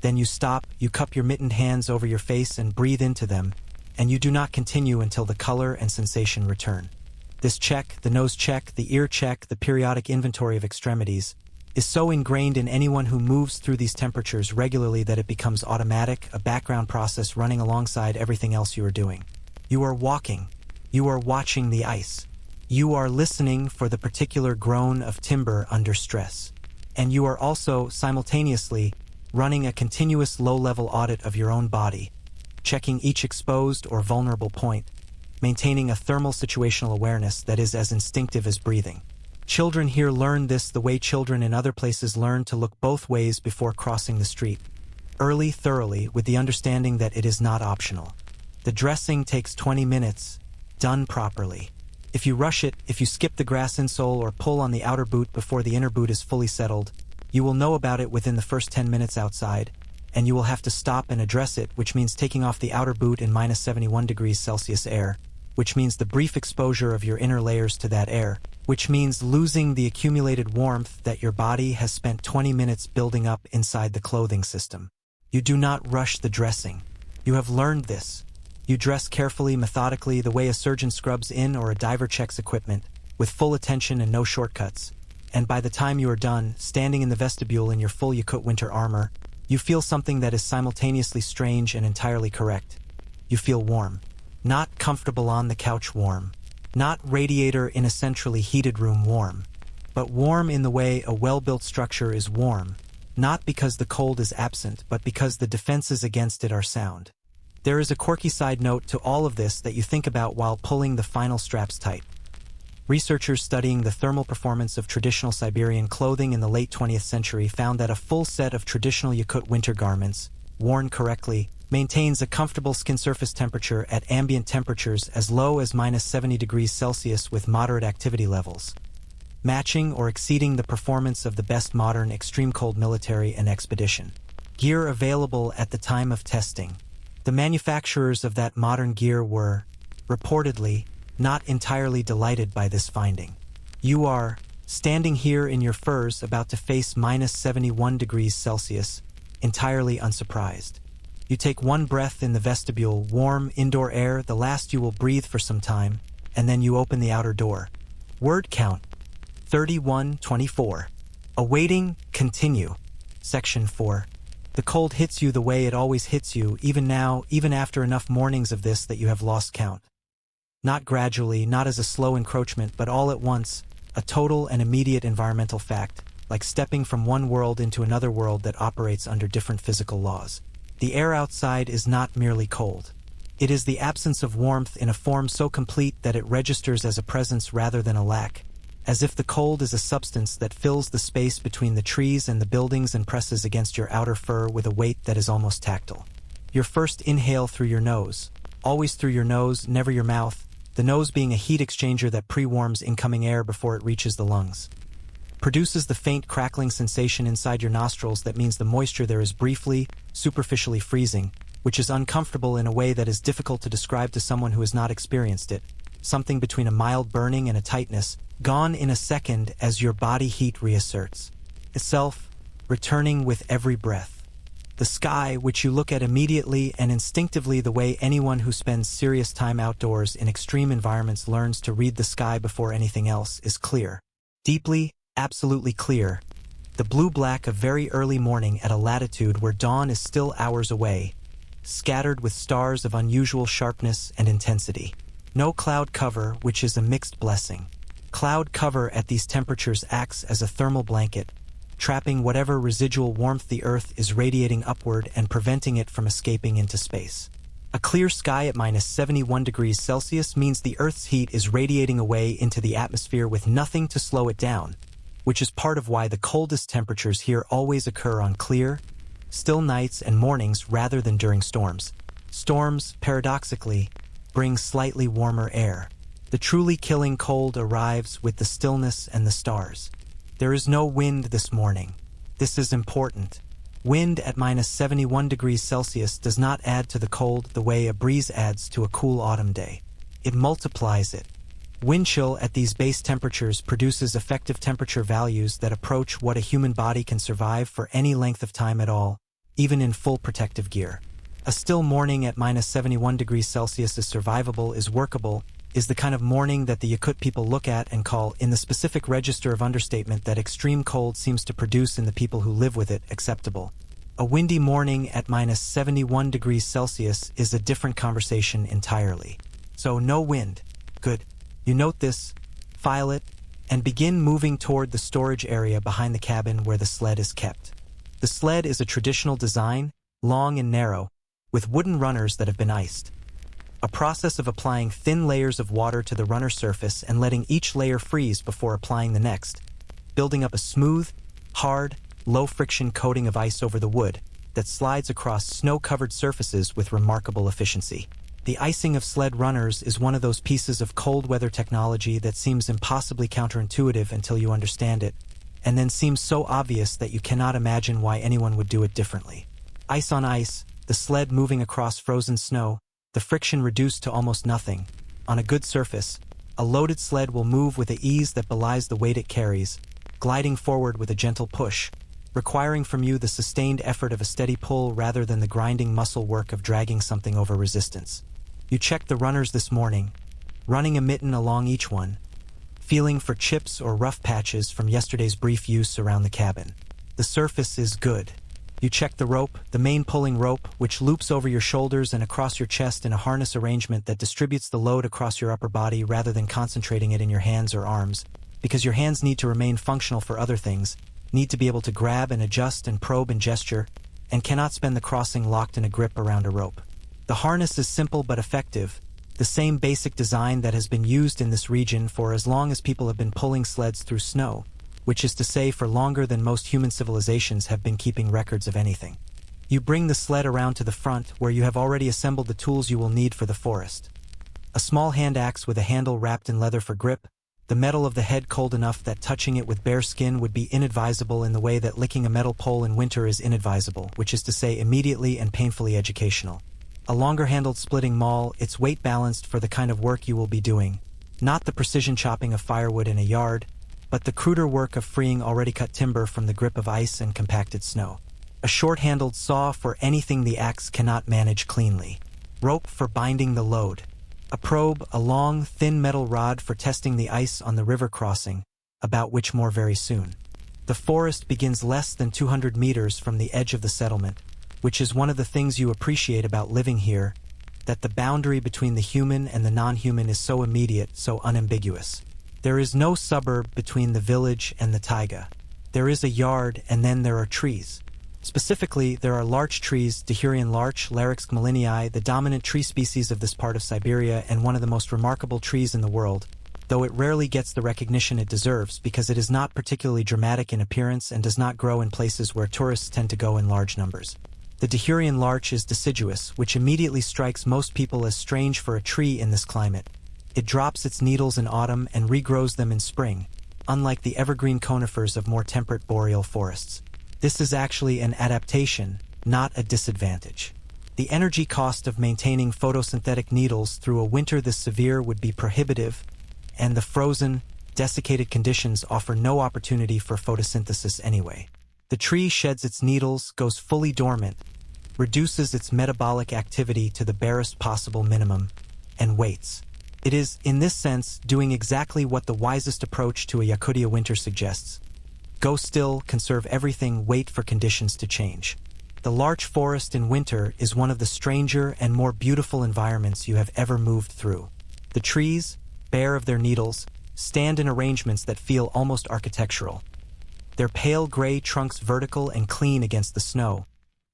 Speaker 1: then you stop, you cup your mittened hands over your face and breathe into them, and you do not continue until the color and sensation return. This check, the nose check, the ear check, the periodic inventory of extremities, is so ingrained in anyone who moves through these temperatures regularly that it becomes automatic, a background process running alongside everything else you are doing. You are walking. You are watching the ice. You are listening for the particular groan of timber under stress. And you are also, simultaneously, running a continuous low-level audit of your own body, checking each exposed or vulnerable point, maintaining a thermal situational awareness that is as instinctive as breathing. Children here learn this the way children in other places learn to look both ways before crossing the street. Early, thoroughly, with the understanding that it is not optional. The dressing takes 20 minutes, done properly. If you rush it, if you skip the grass insole or pull on the outer boot before the inner boot is fully settled, you will know about it within the first 10 minutes outside, and you will have to stop and address it, which means taking off the outer boot in minus 71 degrees Celsius air, which means the brief exposure of your inner layers to that air, which means losing the accumulated warmth that your body has spent 20 minutes building up inside the clothing system. You do not rush the dressing. You have learned this. You dress carefully, methodically, the way a surgeon scrubs in or a diver checks equipment, with full attention and no shortcuts. And by the time you are done, standing in the vestibule in your full Yakut winter armor, you feel something that is simultaneously strange and entirely correct. You feel warm. Not comfortable on the couch warm. Not radiator in a centrally heated room warm. But warm in the way a well-built structure is warm, not because the cold is absent, but because the defenses against it are sound. There is a quirky side note to all of this that you think about while pulling the final straps tight. Researchers studying the thermal performance of traditional Siberian clothing in the late 20th century found that a full set of traditional Yakut winter garments, worn correctly, maintains a comfortable skin surface temperature at ambient temperatures as low as minus 70 degrees Celsius with moderate activity levels, matching or exceeding the performance of the best modern extreme cold military and expedition gear available at the time of testing. The manufacturers of that modern gear were, reportedly, not entirely delighted by this finding. You are, standing here in your furs about to face minus 71 degrees Celsius, entirely unsurprised. You take one breath in the vestibule, warm indoor air, the last you will breathe for some time, and then you open the outer door. Word count, 3124. Awaiting, continue. Section 4. The cold hits you the way it always hits you, even now, even after enough mornings of this that you have lost count. Not gradually, not as a slow encroachment, but all at once, a total and immediate environmental fact, like stepping from one world into another world that operates under different physical laws. The air outside is not merely cold. It is the absence of warmth in a form so complete that it registers as a presence rather than a lack, as if the cold is a substance that fills the space between the trees and the buildings and presses against your outer fur with a weight that is almost tactile. Your first inhale through your nose, always through your nose, never your mouth, the nose being a heat exchanger that pre-warms incoming air before it reaches the lungs, produces the faint crackling sensation inside your nostrils that means the moisture there is briefly, superficially freezing, which is uncomfortable in a way that is difficult to describe to someone who has not experienced it, something between a mild burning and a tightness, gone in a second as your body heat reasserts. itself, returning with every breath. The sky, which you look at immediately and instinctively the way anyone who spends serious time outdoors in extreme environments learns to read the sky before anything else, is clear. Deeply, absolutely clear. The blue-black of very early morning at a latitude where dawn is still hours away, scattered with stars of unusual sharpness and intensity. No cloud cover, which is a mixed blessing. Cloud cover at these temperatures acts as a thermal blanket, trapping whatever residual warmth the Earth is radiating upward and preventing it from escaping into space. A clear sky at minus 71 degrees Celsius means the Earth's heat is radiating away into the atmosphere with nothing to slow it down, which is part of why the coldest temperatures here always occur on clear, still nights and mornings rather than during storms. Storms, paradoxically, bring slightly warmer air. The truly killing cold arrives with the stillness and the stars. There is no wind this morning. This is important. Wind at minus 71 degrees Celsius does not add to the cold the way a breeze adds to a cool autumn day. It multiplies it. Wind chill at these base temperatures produces effective temperature values that approach what a human body can survive for any length of time at all, even in full protective gear. A still morning at minus 71 degrees Celsius is survivable, is workable, is the kind of morning that the Yakut people look at and call, in the specific register of understatement that extreme cold seems to produce in the people who live with it, acceptable. A windy morning at minus 71 degrees Celsius is a different conversation entirely. So no wind. Good. You note this, file it, and begin moving toward the storage area behind the cabin where the sled is kept. The sled is a traditional design, long and narrow, with wooden runners that have been iced. A process of applying thin layers of water to the runner surface and letting each layer freeze before applying the next, building up a smooth, hard, low-friction coating of ice over the wood that slides across snow-covered surfaces with remarkable efficiency. The icing of sled runners is one of those pieces of cold-weather technology that seems impossibly counterintuitive until you understand it, and then seems so obvious that you cannot imagine why anyone would do it differently. Ice on ice, the sled moving across frozen snow, the friction reduced to almost nothing. On a good surface, a loaded sled will move with an ease that belies the weight it carries, gliding forward with a gentle push, requiring from you the sustained effort of a steady pull rather than the grinding muscle work of dragging something over resistance. You checked the runners this morning, running a mitten along each one, feeling for chips or rough patches from yesterday's brief use around the cabin. The surface is good. You check the rope, the main pulling rope, which loops over your shoulders and across your chest in a harness arrangement that distributes the load across your upper body rather than concentrating it in your hands or arms, because your hands need to remain functional for other things, need to be able to grab and adjust and probe and gesture, and cannot spend the crossing locked in a grip around a rope. The harness is simple but effective, the same basic design that has been used in this region for as long as people have been pulling sleds through snow, which is to say for longer than most human civilizations have been keeping records of anything. You bring the sled around to the front where you have already assembled the tools you will need for the forest. A small hand axe with a handle wrapped in leather for grip, the metal of the head cold enough that touching it with bare skin would be inadvisable in the way that licking a metal pole in winter is inadvisable, which is to say immediately and painfully educational. A longer-handled splitting maul, its weight balanced for the kind of work you will be doing, not the precision chopping of firewood in a yard, but the cruder work of freeing already cut timber from the grip of ice and compacted snow. A short-handled saw for anything the axe cannot manage cleanly. Rope for binding the load. A probe, a long, thin metal rod for testing the ice on the river crossing, about which more very soon. The forest begins less than 200 meters from the edge of the settlement, which is one of the things you appreciate about living here, that the boundary between the human and the non-human is so immediate, so unambiguous. There is no suburb between the village and the taiga. There is a yard and then there are trees. Specifically, there are larch trees, Dahurian larch, Larix gmelinii, the dominant tree species of this part of Siberia and one of the most remarkable trees in the world, though it rarely gets the recognition it deserves because it is not particularly dramatic in appearance and does not grow in places where tourists tend to go in large numbers. The Dahurian larch is deciduous, which immediately strikes most people as strange for a tree in this climate. It drops its needles in autumn and regrows them in spring, unlike the evergreen conifers of more temperate boreal forests. This is actually an adaptation, not a disadvantage. The energy cost of maintaining photosynthetic needles through a winter this severe would be prohibitive, and the frozen, desiccated conditions offer no opportunity for photosynthesis anyway. The tree sheds its needles, goes fully dormant, reduces its metabolic activity to the barest possible minimum, and waits. It is, in this sense, doing exactly what the wisest approach to a Yakutia winter suggests. Go still, conserve everything, wait for conditions to change. The larch forest in winter is one of the stranger and more beautiful environments you have ever moved through. The trees, bare of their needles, stand in arrangements that feel almost architectural. Their pale gray trunks vertical and clean against the snow,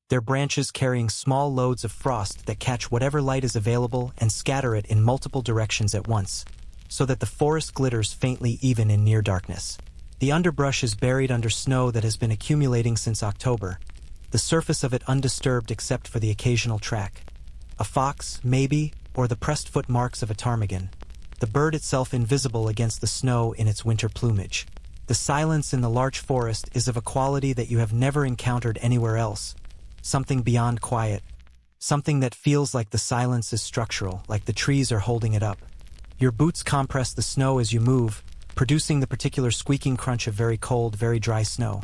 Speaker 1: their branches carrying small loads of frost that catch whatever light is available and scatter it in multiple directions at once, so that the forest glitters faintly even in near darkness. The underbrush is buried under snow that has been accumulating since October, the surface of it undisturbed except for the occasional track. A fox, maybe, or the pressed foot marks of a ptarmigan. The bird itself invisible against the snow in its winter plumage. The silence in the larch forest is of a quality that you have never encountered anywhere else. Something beyond quiet. Something that feels like the silence is structural, like the trees are holding it up. Your boots compress the snow as you move, producing the particular squeaking crunch of very cold, very dry snow.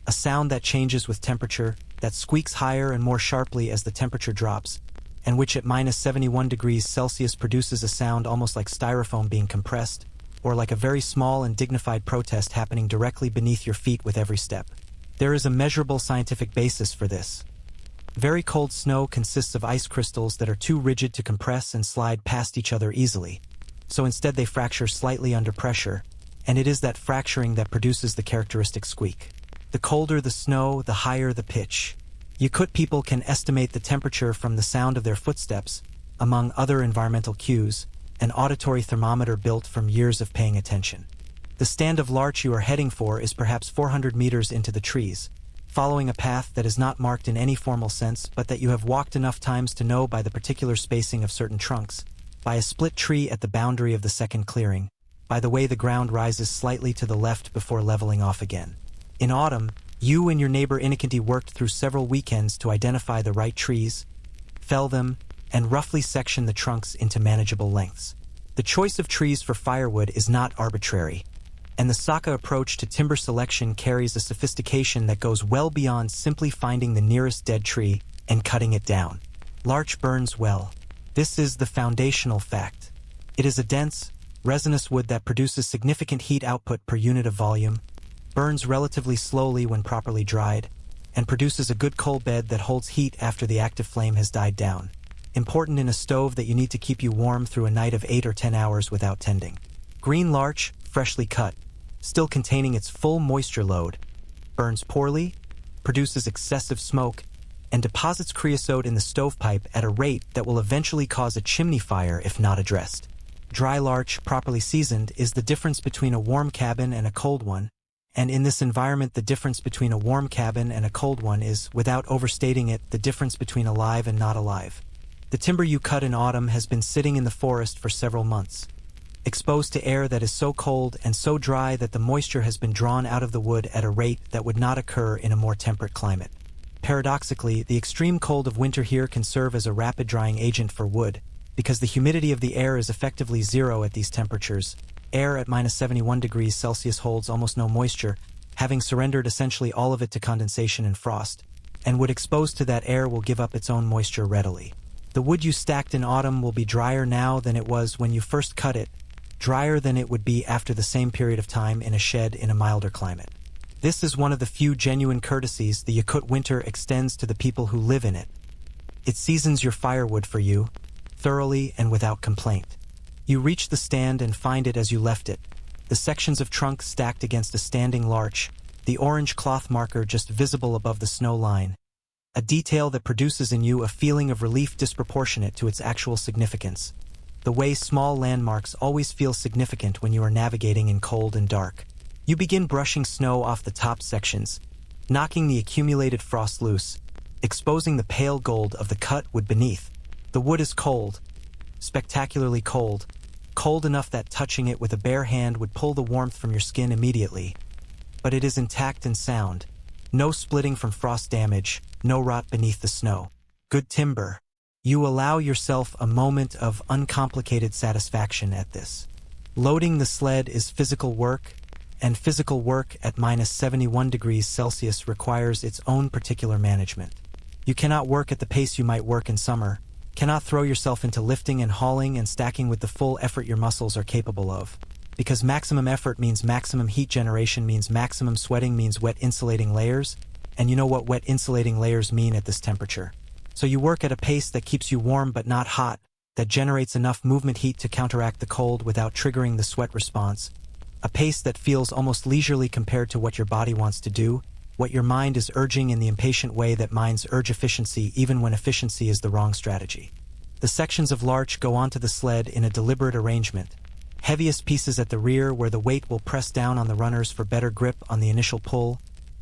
Speaker 1: A sound that changes with temperature, that squeaks higher and more sharply as the temperature drops, and which at minus 71 degrees Celsius produces a sound almost like styrofoam being compressed, or like a very small and dignified protest happening directly beneath your feet with every step. There is a measurable scientific basis for this. Very cold snow consists of ice crystals that are too rigid to compress and slide past each other easily, so instead they fracture slightly under pressure, and it is that fracturing that produces the characteristic squeak. The colder the snow, the higher the pitch. Yakut people can estimate the temperature from the sound of their footsteps, among other environmental cues, an auditory thermometer built from years of paying attention. The stand of larch you are heading for is perhaps 400 meters into the trees, following a path that is not marked in any formal sense but that you have walked enough times to know by the particular spacing of certain trunks, by a split tree at the boundary of the second clearing, by the way the ground rises slightly to the left before leveling off again. In autumn, you and your neighbor Inikinti worked through several weekends to identify the right trees, fell them, and roughly section the trunks into manageable lengths. The choice of trees for firewood is not arbitrary, and the Saka approach to timber selection carries a sophistication that goes well beyond simply finding the nearest dead tree and cutting it down. Larch burns well. This is the foundational fact. It is a dense, resinous wood that produces significant heat output per unit of volume, burns relatively slowly when properly dried, and produces a good coal bed that holds heat after the active flame has died down. Important in a stove that you need to keep you warm through a night of 8 or 10 hours without tending. Green larch, freshly cut, still containing its full moisture load, burns poorly, produces excessive smoke, and deposits creosote in the stovepipe at a rate that will eventually cause a chimney fire if not addressed. Dry larch, properly seasoned, is the difference between a warm cabin and a cold one, and in this environment the difference between a warm cabin and a cold one is, without overstating it, the difference between alive and not alive. The timber you cut in autumn has been sitting in the forest for several months, exposed to air that is so cold and so dry that the moisture has been drawn out of the wood at a rate that would not occur in a more temperate climate. Paradoxically, the extreme cold of winter here can serve as a rapid drying agent for wood, because the humidity of the air is effectively zero at these temperatures. Air at minus 71 degrees Celsius holds almost no moisture, having surrendered essentially all of it to condensation and frost, and wood exposed to that air will give up its own moisture readily. The wood you stacked in autumn will be drier now than it was when you first cut it, drier than it would be after the same period of time in a shed in a milder climate. This is one of the few genuine courtesies the Yakut winter extends to the people who live in it. It seasons your firewood for you, thoroughly and without complaint. You reach the stand and find it as you left it, the sections of trunk stacked against a standing larch, the orange cloth marker just visible above the snow line, a detail that produces in you a feeling of relief disproportionate to its actual significance, the way small landmarks always feel significant when you are navigating in cold and dark. You begin brushing snow off the top sections, knocking the accumulated frost loose, exposing the pale gold of the cut wood beneath. The wood is cold, spectacularly cold, cold enough that touching it with a bare hand would pull the warmth from your skin immediately. But it is intact and sound. No splitting from frost damage, no rot beneath the snow. Good timber. You allow yourself a moment of uncomplicated satisfaction at this. Loading the sled is physical work, and physical work at -71 degrees Celsius requires its own particular management. You cannot work at the pace you might work in summer, cannot throw yourself into lifting and hauling and stacking with the full effort your muscles are capable of. Because maximum effort means maximum heat generation means maximum sweating means wet insulating layers, and you know what wet insulating layers mean at this temperature. So you work at a pace that keeps you warm but not hot, that generates enough movement heat to counteract the cold without triggering the sweat response, a pace that feels almost leisurely compared to what your body wants to do, what your mind is urging in the impatient way that minds urge efficiency even when efficiency is the wrong strategy. The sections of larch go onto the sled in a deliberate arrangement. Heaviest pieces at the rear where the weight will press down on the runners for better grip on the initial pull,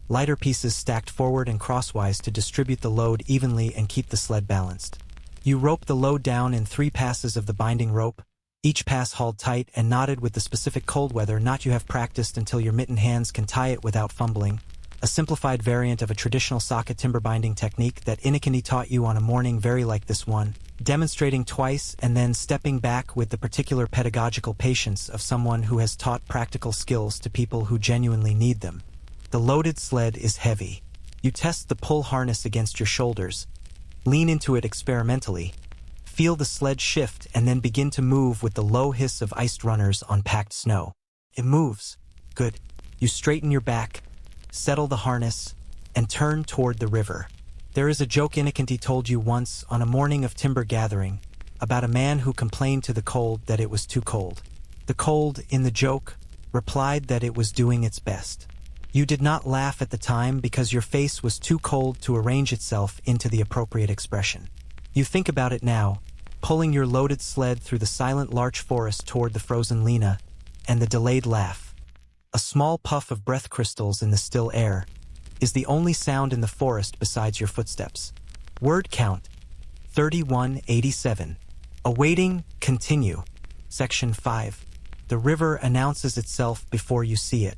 Speaker 1: lighter pieces stacked forward and crosswise to distribute the load evenly and keep the sled balanced. You rope the load down in 3 passes of the binding rope, each pass hauled tight and knotted with the specific cold weather knot you have practiced until your mittened hands can tie it without fumbling, a simplified variant of a traditional socket timber binding technique that Inikini taught you on a morning very like this one, demonstrating twice and then stepping back with the particular pedagogical patience of someone who has taught practical skills to people who genuinely need them. The loaded sled is heavy. You test the pull harness against your shoulders, lean into it experimentally, feel the sled shift and then begin to move with the low hiss of iced runners on packed snow. It moves. Good. You straighten your back, settle the harness, and turn toward the river. There is a joke Inikinti told you once on a morning of timber gathering about a man who complained to the cold that it was too cold. The cold, in the joke, replied that it was doing its best. You did not laugh at the time because your face was too cold to arrange itself into the appropriate expression. You think about it now, pulling your loaded sled through the silent larch forest toward the frozen Lena, and the delayed laugh. A small puff of breath crystals in the still air is the only sound in the forest besides your footsteps. Word count 3187. Awaiting, continue. Section 5. The river announces itself before you see it.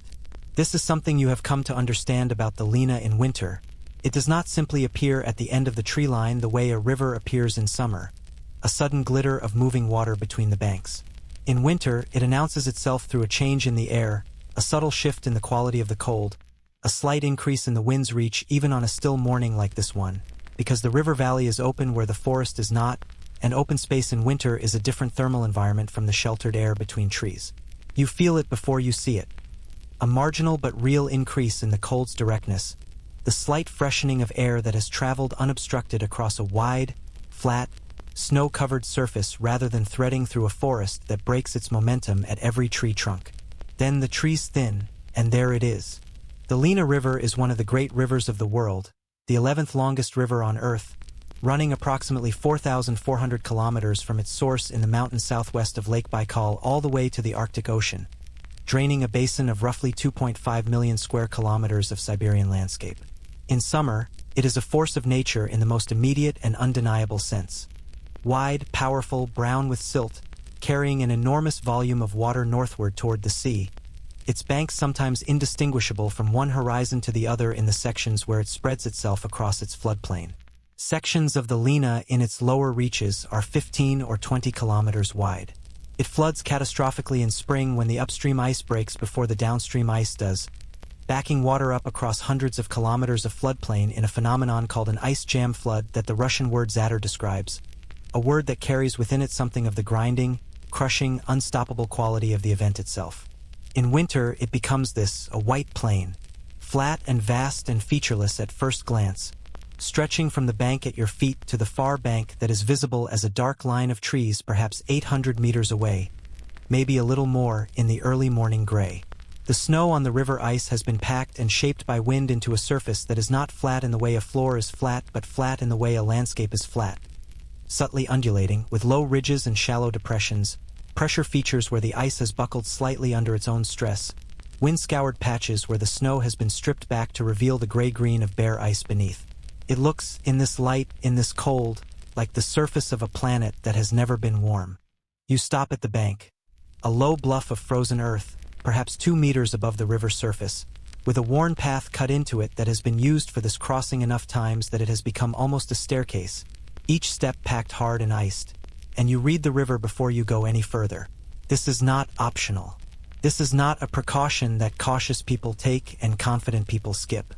Speaker 1: This is something you have come to understand about the Lena in winter. It does not simply appear at the end of the tree line the way a river appears in summer, a sudden glitter of moving water between the banks. In winter, it announces itself through a change in the air, a subtle shift in the quality of the cold, a slight increase in the wind's reach even on a still morning like this one, because the river valley is open where the forest is not, and open space in winter is a different thermal environment from the sheltered air between trees. You feel it before you see it. A marginal but real increase in the cold's directness, the slight freshening of air that has traveled unobstructed across a wide, flat, snow-covered surface rather than threading through a forest that breaks its momentum at every tree trunk. Then the trees thin, and there it is. The Lena River is one of the great rivers of the world, the 11th longest river on Earth, running approximately 4,400 kilometers from its source in the mountains southwest of Lake Baikal all the way to the Arctic Ocean, draining a basin of roughly 2.5 million square kilometers of Siberian landscape. In summer, it is a force of nature in the most immediate and undeniable sense. Wide, powerful, brown with silt, carrying an enormous volume of water northward toward the sea, its banks sometimes indistinguishable from one horizon to the other in the sections where it spreads itself across its floodplain. Sections of the Lena in its lower reaches are 15 or 20 kilometers wide. It floods catastrophically in spring when the upstream ice breaks before the downstream ice does, backing water up across hundreds of kilometers of floodplain in a phenomenon called an ice jam flood that the Russian word zatter describes, a word that carries within it something of the grinding, crushing, unstoppable quality of the event itself. In winter, it becomes this, a white plain, flat and vast and featureless at first glance, stretching from the bank at your feet to the far bank that is visible as a dark line of trees perhaps 800 meters away, maybe a little more in the early morning gray. The snow on the river ice has been packed and shaped by wind into a surface that is not flat in the way a floor is flat but flat in the way a landscape is flat, subtly undulating, with low ridges and shallow depressions, pressure features where the ice has buckled slightly under its own stress, wind-scoured patches where the snow has been stripped back to reveal the gray-green of bare ice beneath. It looks, in this light, in this cold, like the surface of a planet that has never been warm. You stop at the bank, a low bluff of frozen earth, perhaps 2 meters above the river surface, with a worn path cut into it that has been used for this crossing enough times that it has become almost a staircase, each step packed hard and iced, and you read the river before you go any further. This is not optional. This is not a precaution that cautious people take and confident people skip.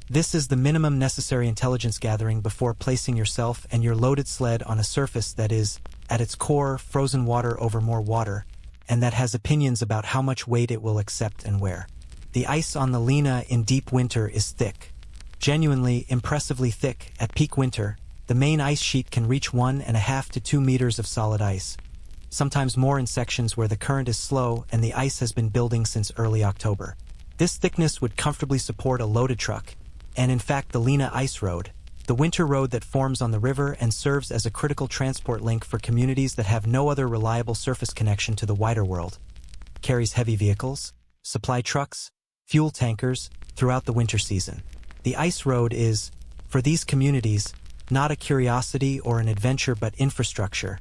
Speaker 1: This is the minimum necessary intelligence gathering before placing yourself and your loaded sled on a surface that is, at its core, frozen water over more water, and that has opinions about how much weight it will accept and where. The ice on the Lena in deep winter is thick. Genuinely, impressively thick. At peak winter, the main ice sheet can reach 1.5 to 2 meters of solid ice, sometimes more in sections where the current is slow and the ice has been building since early October. This thickness would comfortably support a loaded truck, and in fact the Lena Ice Road, the winter road that forms on the river and serves as a critical transport link for communities that have no other reliable surface connection to the wider world, carries heavy vehicles, supply trucks, fuel tankers, throughout the winter season. The ice road is, for these communities, not a curiosity or an adventure but infrastructure,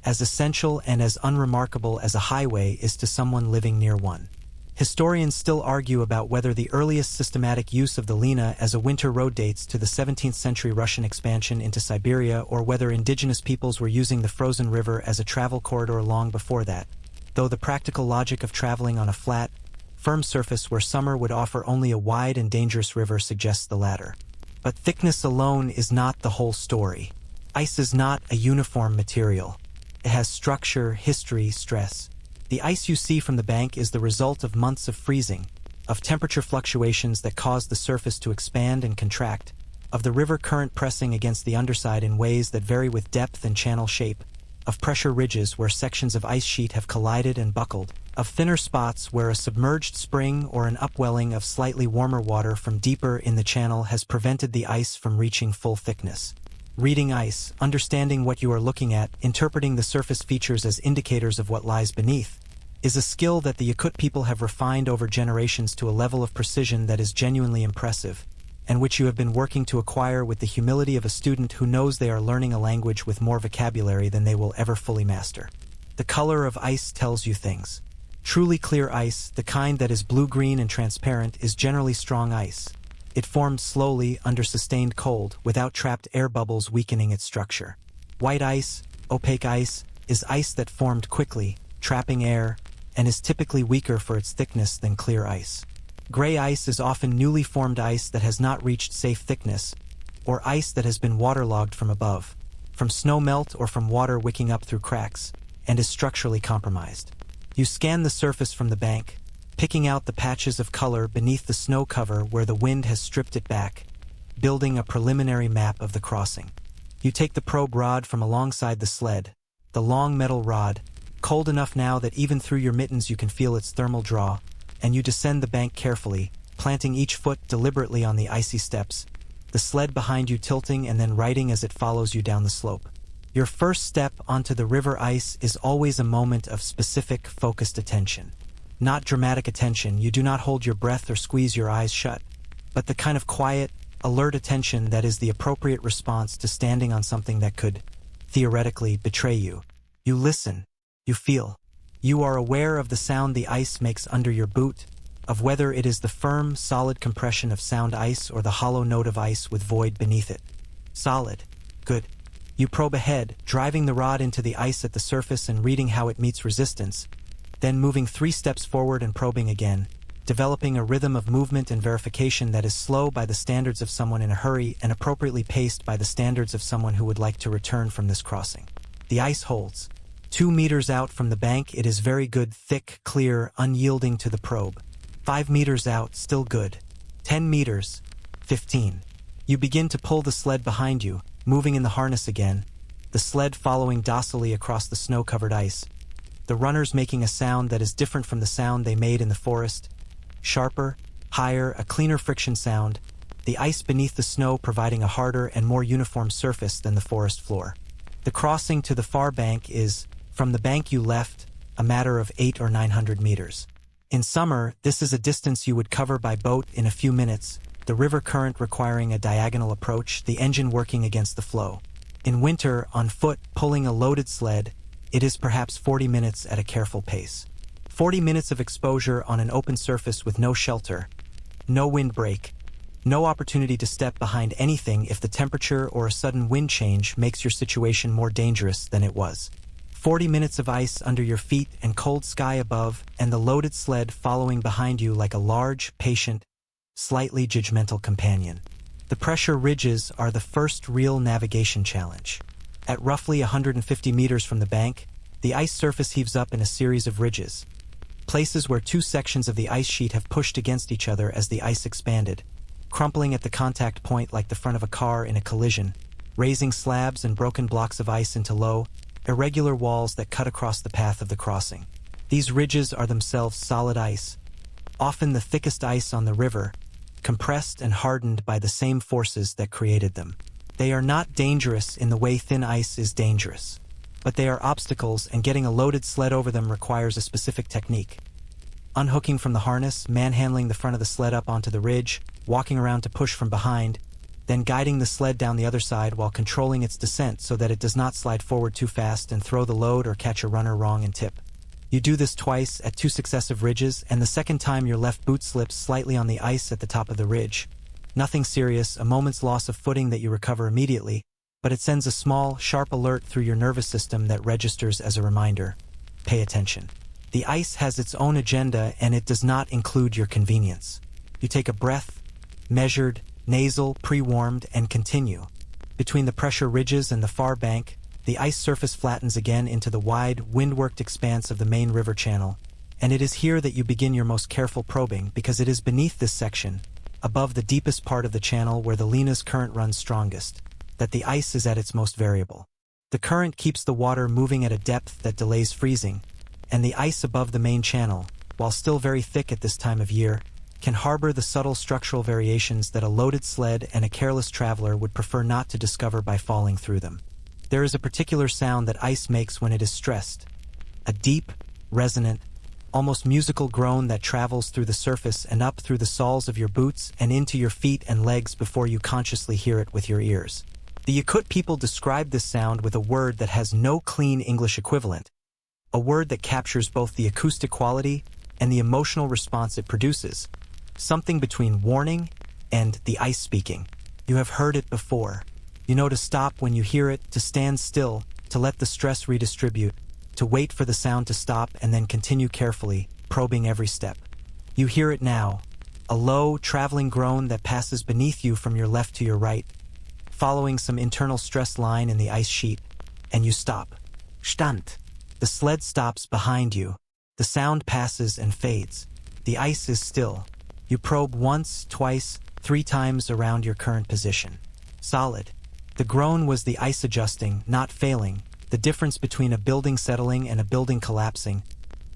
Speaker 1: as essential and as unremarkable as a highway is to someone living near one. Historians still argue about whether the earliest systematic use of the Lena as a winter road dates to the 17th century Russian expansion into Siberia or whether indigenous peoples were using the frozen river as a travel corridor long before that, though the practical logic of traveling on a flat, firm surface where summer would offer only a wide and dangerous river suggests the latter. But thickness alone is not the whole story. Ice is not a uniform material. It has structure, history, stress. The ice you see from the bank is the result of months of freezing, of temperature fluctuations that cause the surface to expand and contract, of the river current pressing against the underside in ways that vary with depth and channel shape, of pressure ridges where sections of ice sheet have collided and buckled, of thinner spots where a submerged spring or an upwelling of slightly warmer water from deeper in the channel has prevented the ice from reaching full thickness. Reading ice, understanding what you are looking at, interpreting the surface features as indicators of what lies beneath, is a skill that the Yakut people have refined over generations to a level of precision that is genuinely impressive, and which you have been working to acquire with the humility of a student who knows they are learning a language with more vocabulary than they will ever fully master. The color of ice tells you things. Truly clear ice, the kind that is blue-green and transparent, is generally strong ice. It formed slowly under sustained cold, without trapped air bubbles weakening its structure. White ice, opaque ice, is ice that formed quickly, trapping air, and is typically weaker for its thickness than clear ice. Gray ice is often newly formed ice that has not reached safe thickness, or ice that has been waterlogged from above, from snow melt or from water wicking up through cracks, and is structurally compromised. You scan the surface from the bank, picking out the patches of color beneath the snow cover where the wind has stripped it back, building a preliminary map of the crossing. You take the probe rod from alongside the sled, the long metal rod, cold enough now that even through your mittens you can feel its thermal draw, and you descend the bank carefully, planting each foot deliberately on the icy steps, the sled behind you tilting and then righting as it follows you down the slope. Your first step onto the river ice is always a moment of specific, focused attention. Not dramatic attention, you do not hold your breath or squeeze your eyes shut, but the kind of quiet, alert attention that is the appropriate response to standing on something that could, theoretically, betray you. You listen. You feel. You are aware of the sound the ice makes under your boot, of whether it is the firm, solid compression of sound ice or the hollow note of ice with void beneath it. Solid. Good. You probe ahead, driving the rod into the ice at the surface and reading how it meets resistance, then moving 3 steps forward and probing again, developing a rhythm of movement and verification that is slow by the standards of someone in a hurry and appropriately paced by the standards of someone who would like to return from this crossing. The ice holds. 2 meters out from the bank it is very good, thick, clear, unyielding to the probe. 5 meters out, still good. 10 meters. 15. You begin to pull the sled behind you, moving in the harness again, the sled following docilely across the snow-covered ice, the runners making a sound that is different from the sound they made in the forest, sharper, higher, a cleaner friction sound, the ice beneath the snow providing a harder and more uniform surface than the forest floor. The crossing to the far bank is, from the bank you left, a matter of 800 or 900 meters. In summer, this is a distance you would cover by boat in a few minutes, the river current requiring a diagonal approach, the engine working against the flow. In winter, on foot, pulling a loaded sled, it is perhaps 40 minutes at a careful pace. 40 minutes of exposure on an open surface with no shelter, no windbreak, no opportunity to step behind anything if the temperature or a sudden wind change makes your situation more dangerous than it was. 40 minutes of ice under your feet and cold sky above, and the loaded sled following behind you like a large, patient, slightly judgmental companion. The pressure ridges are the first real navigation challenge. At roughly 150 meters from the bank, the ice surface heaves up in a series of ridges, places where two sections of the ice sheet have pushed against each other as the ice expanded, crumpling at the contact point like the front of a car in a collision, raising slabs and broken blocks of ice into low, irregular walls that cut across the path of the crossing. These ridges are themselves solid ice, often the thickest ice on the river, compressed and hardened by the same forces that created them. They are not dangerous in the way thin ice is dangerous, but they are obstacles, and getting a loaded sled over them requires a specific technique. Unhooking from the harness, manhandling the front of the sled up onto the ridge, walking around to push from behind, then guiding the sled down the other side while controlling its descent so that it does not slide forward too fast and throw the load or catch a runner wrong and tip. You do this twice at two successive ridges, and the second time your left boot slips slightly on the ice at the top of the ridge. Nothing serious, a moment's loss of footing that you recover immediately, but it sends a small, sharp alert through your nervous system that registers as a reminder. Pay attention. The ice has its own agenda, and it does not include your convenience. You take a breath, measured, nasal, pre-warmed, and continue. Between the pressure ridges and the far bank, the ice surface flattens again into the wide, wind-worked expanse of the main river channel, and it is here that you begin your most careful probing, because it is beneath this section, above the deepest part of the channel where the Lena's current runs strongest, that the ice is at its most variable. The current keeps the water moving at a depth that delays freezing, and the ice above the main channel, while still very thick at this time of year, can harbor the subtle structural variations that a loaded sled and a careless traveler would prefer not to discover by falling through them. There is a particular sound that ice makes when it is stressed, a deep, resonant, almost musical groan that travels through the surface and up through the soles of your boots and into your feet and legs before you consciously hear it with your ears. The Yakut people describe this sound with a word that has no clean English equivalent, a word that captures both the acoustic quality and the emotional response it produces, something between warning and the ice speaking. You have heard it before. You know to stop when you hear it, to stand still, to let the stress redistribute, to wait for the sound to stop and then continue carefully, probing every step. You hear it now, a low, traveling groan that passes beneath you from your left to your right, following some internal stress line in the ice sheet, and you stop. Stand. The sled stops behind you. The sound passes and fades. The ice is still. You probe once, twice, 3 times around your current position. Solid. The groan was the ice adjusting, not failing, the difference between a building settling and a building collapsing,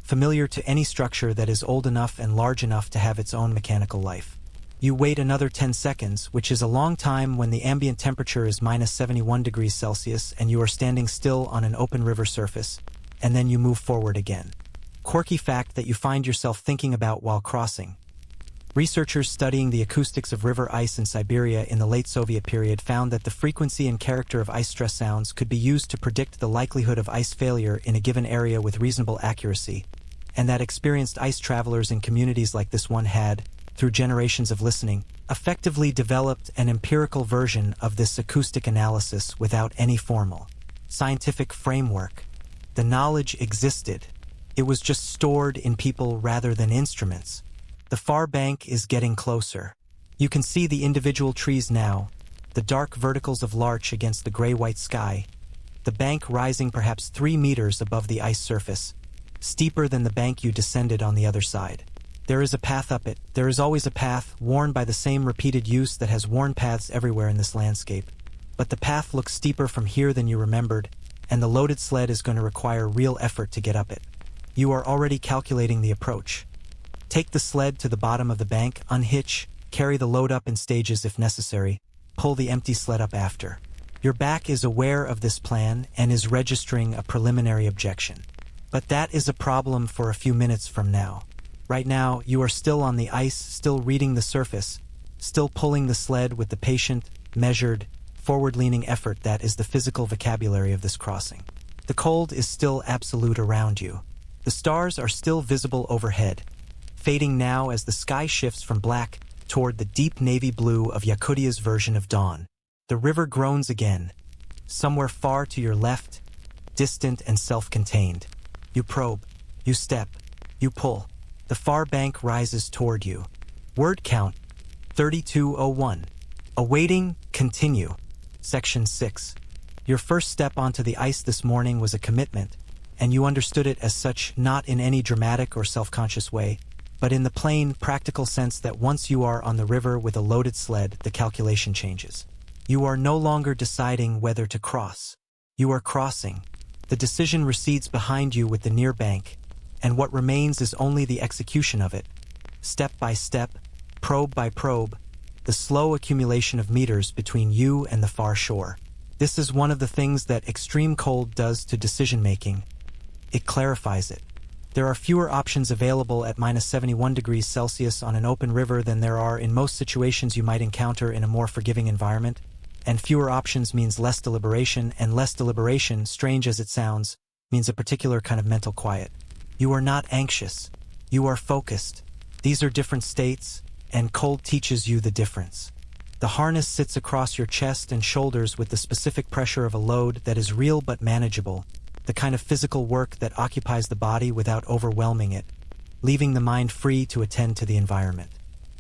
Speaker 1: familiar to any structure that is old enough and large enough to have its own mechanical life. You wait another 10 seconds, which is a long time when the ambient temperature is minus 71 degrees Celsius and you are standing still on an open river surface, and then you move forward again. Quirky fact that you find yourself thinking about while crossing. Researchers studying the acoustics of river ice in Siberia in the late Soviet period found that the frequency and character of ice stress sounds could be used to predict the likelihood of ice failure in a given area with reasonable accuracy, and that experienced ice travelers in communities like this one had, through generations of listening, effectively developed an empirical version of this acoustic analysis without any formal, scientific framework. The knowledge existed. It was just stored in people rather than instruments. The far bank is getting closer. You can see the individual trees now, the dark verticals of larch against the gray-white sky, the bank rising perhaps 3 meters above the ice surface, steeper than the bank you descended on the other side. There is a path up it. There is always a path, worn by the same repeated use that has worn paths everywhere in this landscape. But the path looks steeper from here than you remembered, and the loaded sled is going to require real effort to get up it. You are already calculating the approach. Take the sled to the bottom of the bank, unhitch, carry the load up in stages if necessary, pull the empty sled up after. Your back is aware of this plan and is registering a preliminary objection. But that is a problem for a few minutes from now. Right now, you are still on the ice, still reading the surface, still pulling the sled with the patient, measured, forward-leaning effort that is the physical vocabulary of this crossing. The cold is still absolute around you. The stars are still visible overhead, fading now as the sky shifts from black toward the deep navy blue of Yakutia's version of dawn. The river groans again, somewhere far to your left, distant and self-contained. You probe, you step, you pull. The far bank rises toward you. Word count, 3201. Awaiting, continue. Section 6. Your first step onto the ice this morning was a commitment, and you understood it as such not in any dramatic or self-conscious way, but in the plain, practical sense that once you are on the river with a loaded sled, the calculation changes. You are no longer deciding whether to cross. You are crossing. The decision recedes behind you with the near bank, and what remains is only the execution of it. Step by step, probe by probe, the slow accumulation of meters between you and the far shore. This is one of the things that extreme cold does to decision-making. It clarifies it. There are fewer options available at minus 71 degrees Celsius on an open river than there are in most situations you might encounter in a more forgiving environment, and fewer options means less deliberation, and less deliberation, strange as it sounds, means a particular kind of mental quiet. You are not anxious. You are focused. These are different states, and cold teaches you the difference. The harness sits across your chest and shoulders with the specific pressure of a load that is real but manageable, the kind of physical work that occupies the body without overwhelming it, leaving the mind free to attend to the environment.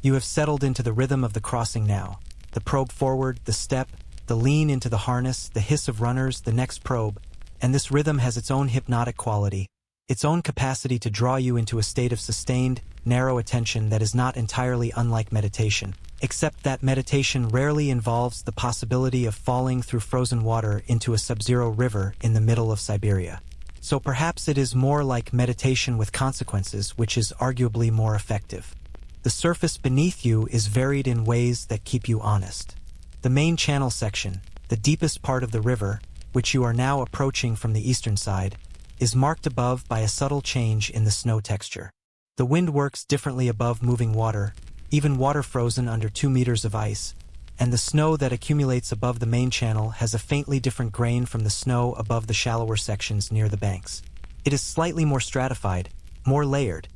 Speaker 1: You have settled into the rhythm of the crossing now. The probe forward, the step, the lean into the harness, the hiss of runners, the next probe, and this rhythm has its own hypnotic quality, its own capacity to draw you into a state of sustained, narrow attention that is not entirely unlike meditation, except that meditation rarely involves the possibility of falling through frozen water into a sub-zero river in the middle of Siberia. So perhaps it is more like meditation with consequences, which is arguably more effective. The surface beneath you is varied in ways that keep you honest. The main channel section, the deepest part of the river, which you are now approaching from the eastern side, is marked above by a subtle change in the snow texture. The wind works differently above moving water, even water frozen under 2 meters of ice, and the snow that accumulates above the main channel has a faintly different grain from the snow above the shallower sections near the banks. It is slightly more stratified, more layered,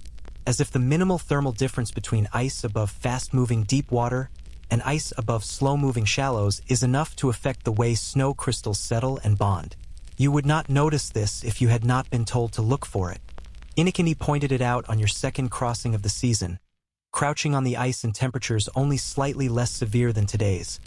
Speaker 1: as if the minimal thermal difference between ice above fast-moving deep water and ice above slow-moving shallows is enough to affect the way snow crystals settle and bond. You would not notice this if you had not been told to look for it. Inikini pointed it out on your second crossing of the season, crouching on the ice in temperatures only slightly less severe than today's,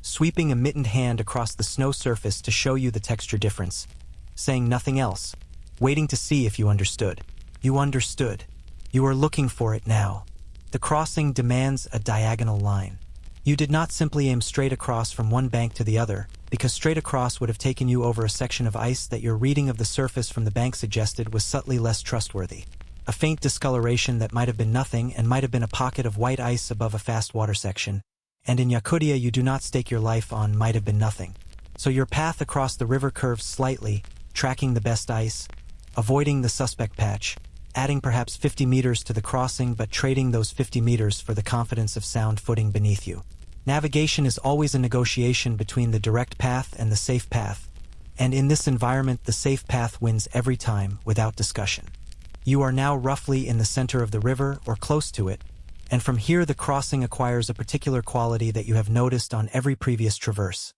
Speaker 1: sweeping a mittened hand across the snow surface to show you the texture difference, saying nothing else, waiting to see if you understood. You understood. You are looking for it now. The crossing demands a diagonal line. You did not simply aim straight across from one bank to the other, because straight across would have taken you over a section of ice that your reading of the surface from the bank suggested was subtly less trustworthy. A faint discoloration that might have been nothing and might have been a pocket of white ice above a fast water section, and in Yakutia you do not stake your life on might have been nothing. So your path across the river curves slightly, tracking the best ice, avoiding the suspect patch, adding perhaps 50 meters to the crossing but trading those 50 meters for the confidence of sound footing beneath you. Navigation is always a negotiation between the direct path and the safe path, and in this environment the safe path wins every time without discussion. You are now roughly in the center of the river or close to it, and from here the crossing acquires a particular quality that you have noticed on every previous traverse.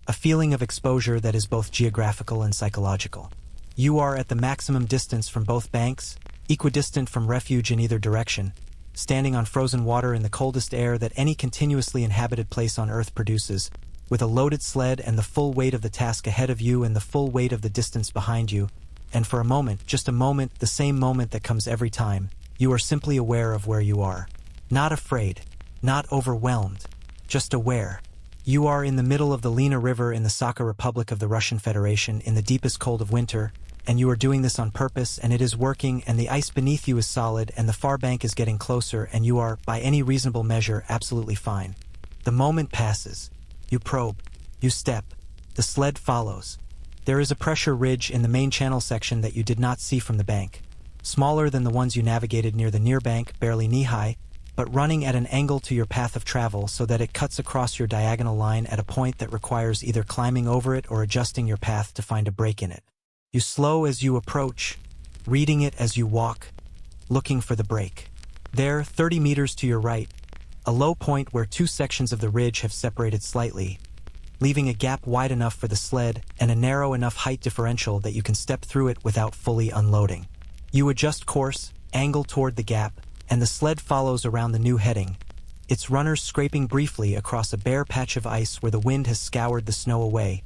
Speaker 1: A feeling of exposure that is both geographical and psychological. You are at the maximum distance from both banks, equidistant from refuge in either direction, standing on frozen water in the coldest air that any continuously inhabited place on Earth produces, with a loaded sled and the full weight of the task ahead of you and the full weight of the distance behind you, and for a moment, just a moment, the same moment that comes every time, you are simply aware of where you are. Not afraid, not overwhelmed, just aware. You are in the middle of the Lena River in the Sakha Republic of the Russian Federation in the deepest cold of winter, and you are doing this on purpose, and it is working, and the ice beneath you is solid, and the far bank is getting closer, and you are, by any reasonable measure, absolutely fine. The moment passes. You probe. You step. The sled follows. There is a pressure ridge in the main channel section that you did not see from the bank. Smaller than the ones you navigated near the near bank, barely knee-high, but running at an angle to your path of travel so that it cuts across your diagonal line at a point that requires either climbing over it or adjusting your path to find a break in it. You slow as you approach, reading it as you walk, looking for the break. There, 30 meters to your right, a low point where two sections of the ridge have separated slightly. leaving a gap wide enough for the sled and a narrow enough height differential that you can step through it without fully unloading. You adjust course, angle toward the gap, and the sled follows around the new heading, its runners scraping briefly across a bare patch of ice where the wind has scoured the snow away,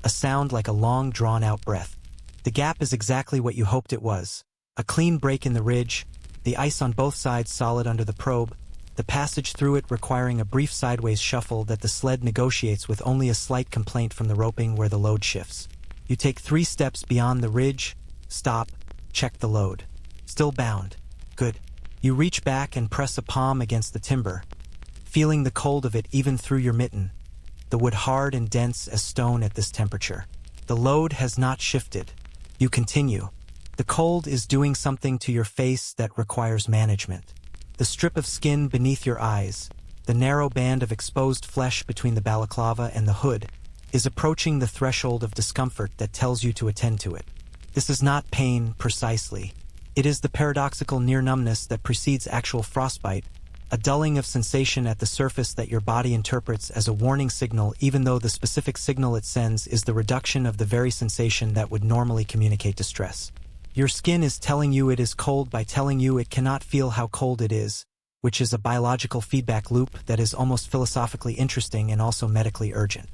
Speaker 1: a sound like a long, drawn-out breath. The gap is exactly what you hoped it was. A clean break in the ridge, the ice on both sides solid under the probe, the passage through it requiring a brief sideways shuffle that the sled negotiates with only a slight complaint from the roping where the load shifts. You take 3 steps beyond the ridge, stop, check the load. Still bound. Good. You reach back and press a palm against the timber, feeling the cold of it even through your mitten, the wood hard and dense as stone at this temperature. The load has not shifted. You continue. The cold is doing something to your face that requires management. The strip of skin beneath your eyes, the narrow band of exposed flesh between the balaclava and the hood, is approaching the threshold of discomfort that tells you to attend to it. This is not pain, precisely. It is the paradoxical near-numbness that precedes actual frostbite, a dulling of sensation at the surface that your body interprets as a warning signal even though the specific signal it sends is the reduction of the very sensation that would normally communicate distress. Your skin is telling you it is cold by telling you it cannot feel how cold it is, which is a biological feedback loop that is almost philosophically interesting and also medically urgent.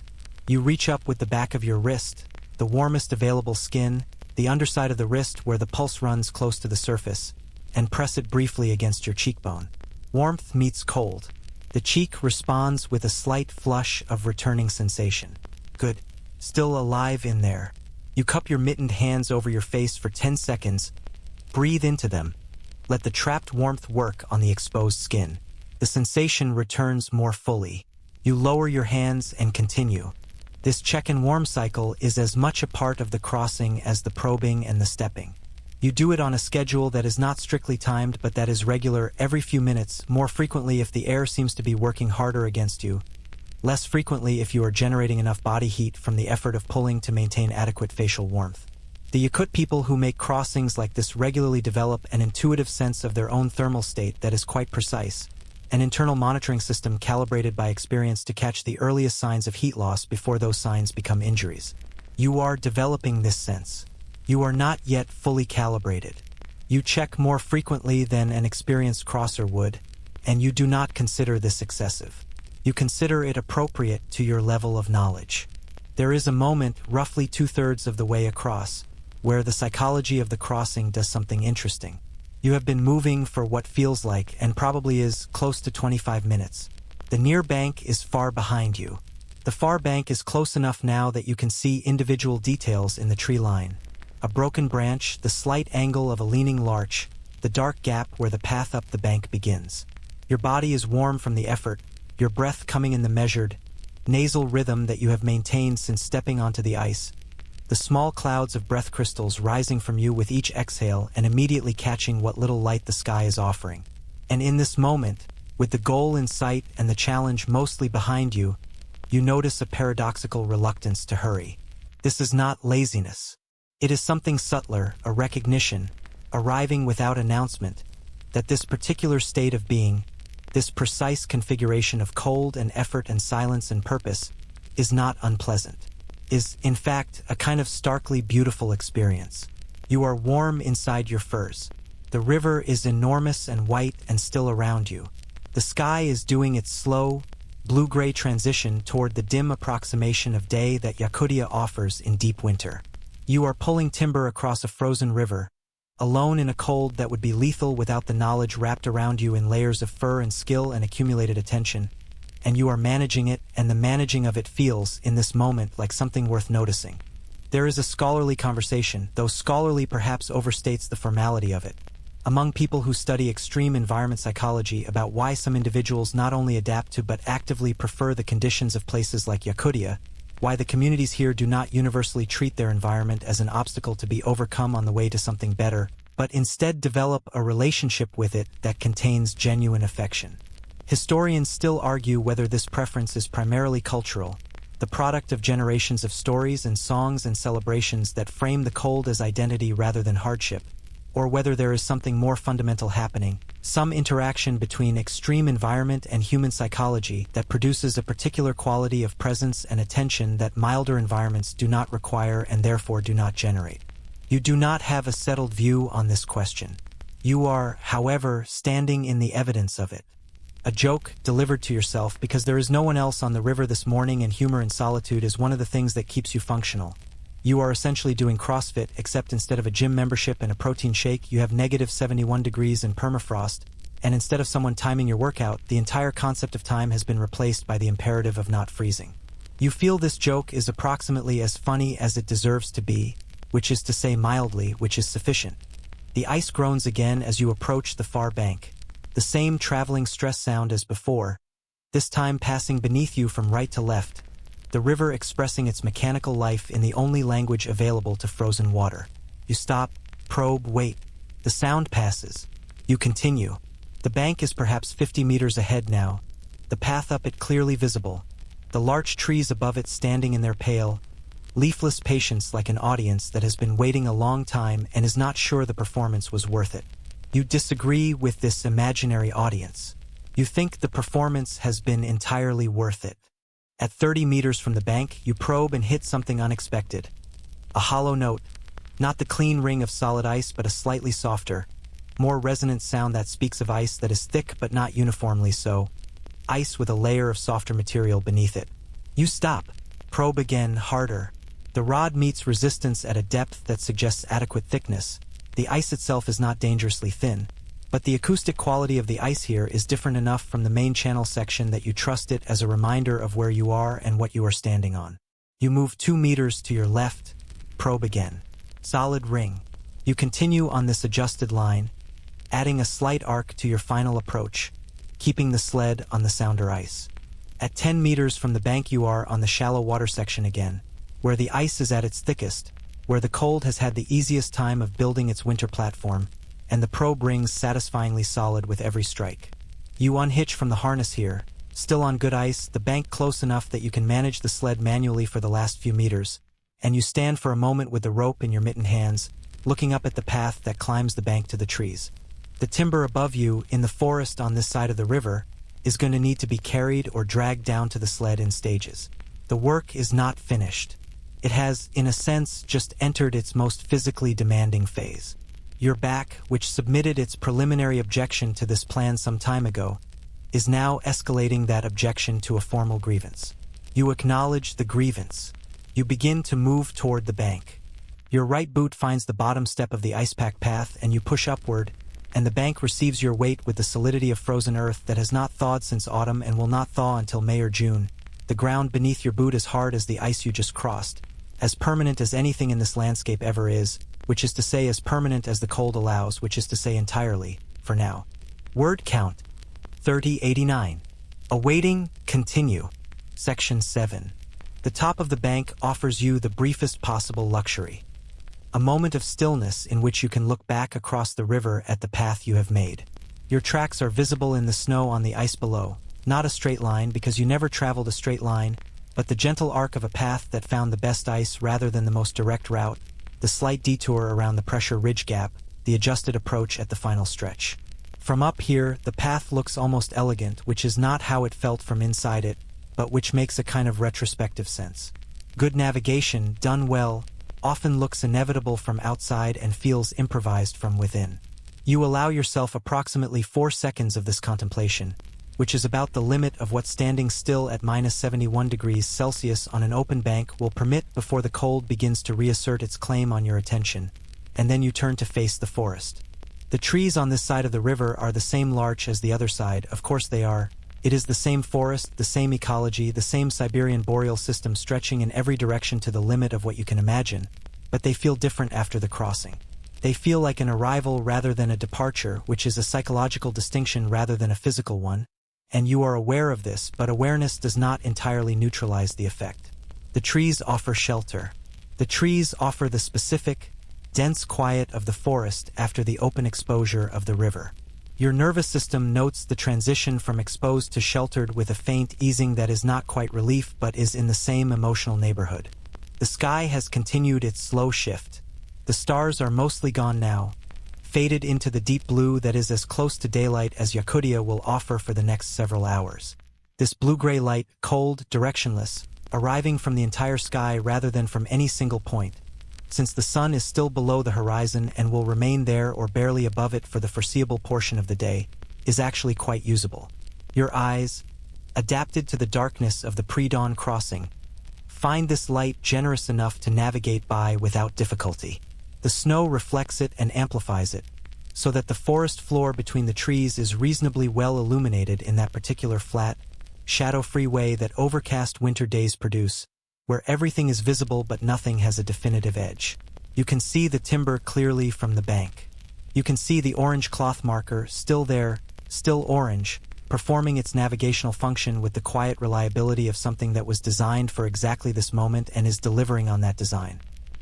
Speaker 1: You reach up with the back of your wrist, the warmest available skin, the underside of the wrist where the pulse runs close to the surface, and press it briefly against your cheekbone. Warmth meets cold. The cheek responds with a slight flush of returning sensation. Good. Still alive in there. You cup your mittened hands over your face for 10 seconds. Breathe into them. Let the trapped warmth work on the exposed skin. The sensation returns more fully. You lower your hands and continue. This check and warm cycle is as much a part of the crossing as the probing and the stepping. You do it on a schedule that is not strictly timed but that is regular every few minutes, more frequently if the air seems to be working harder against you, less frequently if you are generating enough body heat from the effort of pulling to maintain adequate facial warmth. The Yakut people who make crossings like this regularly develop an intuitive sense of their own thermal state that is quite precise, an internal monitoring system calibrated by experience to catch the earliest signs of heat loss before those signs become injuries. You are developing this sense. You are not yet fully calibrated. You check more frequently than an experienced crosser would, and you do not consider this excessive. You consider it appropriate to your level of knowledge. There is a moment, roughly 2/3 of the way across, where the psychology of the crossing does something interesting. You have been moving for what feels like, and probably is, close to 25 minutes. The near bank is far behind you. The far bank is close enough now that you can see individual details in the tree line. A broken branch, the slight angle of a leaning larch, the dark gap where the path up the bank begins. Your body is warm from the effort, your breath coming in the measured, nasal rhythm that you have maintained since stepping onto the ice, the small clouds of breath crystals rising from you with each exhale and immediately catching what little light the sky is offering. And in this moment, with the goal in sight and the challenge mostly behind you, you notice a paradoxical reluctance to hurry. This is not laziness. It is something subtler, a recognition, arriving without announcement, that this particular state of being, this precise configuration of cold and effort and silence and purpose, is not unpleasant, is, in fact, a kind of starkly beautiful experience. You are warm inside your furs. The river is enormous and white and still around you. The sky is doing its slow, blue-gray transition toward the dim approximation of day that Yakutia offers in deep winter. You are pulling timber across a frozen river, alone in a cold that would be lethal without the knowledge wrapped around you in layers of fur and skill and accumulated attention, and you are managing it, and the managing of it feels, in this moment, like something worth noticing. There is a scholarly conversation, though scholarly perhaps overstates the formality of it, among people who study extreme environment psychology about why some individuals not only adapt to but actively prefer the conditions of places like Yakutia, why the communities here do not universally treat their environment as an obstacle to be overcome on the way to something better, but instead develop a relationship with it that contains genuine affection. Historians still argue whether this preference is primarily cultural, the product of generations of stories and songs and celebrations that frame the cold as identity rather than hardship, or whether there is something more fundamental happening, some interaction between extreme environment and human psychology that produces a particular quality of presence and attention that milder environments do not require and therefore do not generate. You do not have a settled view on this question. You are, however, standing in the evidence of it. A joke delivered to yourself because there is no one else on the river this morning, and humor in solitude is one of the things that keeps you functional. You are essentially doing CrossFit, except instead of a gym membership and a protein shake, you have negative 71 degrees in permafrost, and instead of someone timing your workout, the entire concept of time has been replaced by the imperative of not freezing. You feel this joke is approximately as funny as it deserves to be, which is to say mildly, which is sufficient. The ice groans again as you approach the far bank. The same traveling stress sound as before, this time passing beneath you from right to left, the river expressing its mechanical life in the only language available to frozen water. You stop, probe, wait. The sound passes. You continue. The bank is perhaps 50 meters ahead now, the path up it clearly visible, the larch trees above it standing in their pale, leafless patience like an audience that has been waiting a long time and is not sure the performance was worth it. You disagree with this imaginary audience. You think the performance has been entirely worth it. At 30 meters from the bank, you probe and hit something unexpected. A hollow note, not the clean ring of solid ice, but a slightly softer, more resonant sound that speaks of ice that is thick but not uniformly so, ice with a layer of softer material beneath it. You stop, probe again, harder. The rod meets resistance at a depth that suggests adequate thickness. The ice itself is not dangerously thin, but the acoustic quality of the ice here is different enough from the main channel section that you trust it as a reminder of where you are and what you are standing on. You move 2 meters to your left, probe again. Solid ring. You continue on this adjusted line, adding a slight arc to your final approach, keeping the sled on the sounder ice. At 10 meters from the bank you are on the shallow water section again, where the ice is at its thickest, where the cold has had the easiest time of building its winter platform, and the probe rings satisfyingly solid with every strike. You unhitch from the harness here, still on good ice, the bank close enough that you can manage the sled manually for the last few meters, and you stand for a moment with the rope in your mittened hands, looking up at the path that climbs the bank to the trees. The timber above you, in the forest on this side of the river, is going to need to be carried or dragged down to the sled in stages. The work is not finished. It has, in a sense, just entered its most physically demanding phase. Your back, which submitted its preliminary objection to this plan some time ago, is now escalating that objection to a formal grievance. You acknowledge the grievance. You begin to move toward the bank. Your right boot finds the bottom step of the ice pack path and you push upward, and the bank receives your weight with the solidity of frozen earth that has not thawed since autumn and will not thaw until May or June. The ground beneath your boot is hard as the ice you just crossed, as permanent as anything in this landscape ever is, which is to say as permanent as the cold allows, which is to say entirely, for now. Word count, 3089. Awaiting, continue. Section 7. The top of the bank offers you the briefest possible luxury. A moment of stillness in which you can look back across the river at the path you have made. Your tracks are visible in the snow on the ice below, not a straight line because you never traveled a straight line, but the gentle arc of a path that found the best ice rather than the most direct route, the slight detour around the pressure ridge gap, the adjusted approach at the final stretch. From up here, the path looks almost elegant, which is not how it felt from inside it, but which makes a kind of retrospective sense. Good navigation, done well, often looks inevitable from outside and feels improvised from within. You allow yourself approximately 4 seconds of this contemplation, which is about the limit of what standing still at minus 71 degrees Celsius on an open bank will permit before the cold begins to reassert its claim on your attention, and then you turn to face the forest. The trees on this side of the river are the same larch as the other side, of course they are. It is the same forest, the same ecology, the same Siberian boreal system stretching in every direction to the limit of what you can imagine, but they feel different after the crossing. They feel like an arrival rather than a departure, which is a psychological distinction rather than a physical one, and you are aware of this, but awareness does not entirely neutralize the effect. The trees offer shelter. The trees offer the specific, dense quiet of the forest after the open exposure of the river. Your nervous system notes the transition from exposed to sheltered with a faint easing that is not quite relief but is in the same emotional neighborhood. The sky has continued its slow shift. The stars are mostly gone now, faded into the deep blue that is as close to daylight as Yakutia will offer for the next several hours. This blue-gray light, cold, directionless, arriving from the entire sky rather than from any single point, since the sun is still below the horizon and will remain there or barely above it for the foreseeable portion of the day, is actually quite usable. Your eyes, adapted to the darkness of the pre-dawn crossing, find this light generous enough to navigate by without difficulty. The snow reflects it and amplifies it, so that the forest floor between the trees is reasonably well illuminated in that particular flat, shadow-free way that overcast winter days produce, where everything is visible but nothing has a definitive edge. You can see the timber clearly from the bank. You can see the orange cloth marker, still there, still orange, performing its navigational function with the quiet reliability of something that was designed for exactly this moment and is delivering on that design.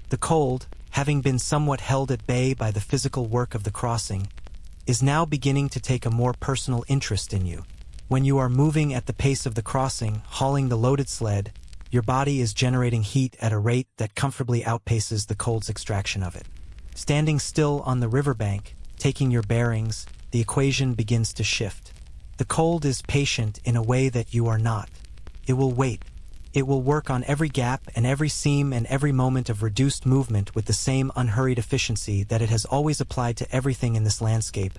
Speaker 1: The cold, having been somewhat held at bay by the physical work of the crossing, is now beginning to take a more personal interest in you. When you are moving at the pace of the crossing, hauling the loaded sled, your body is generating heat at a rate that comfortably outpaces the cold's extraction of it. Standing still on the riverbank, taking your bearings, the equation begins to shift. The cold is patient in a way that you are not. It will wait. It will work on every gap and every seam and every moment of reduced movement with the same unhurried efficiency that it has always applied to everything in this landscape,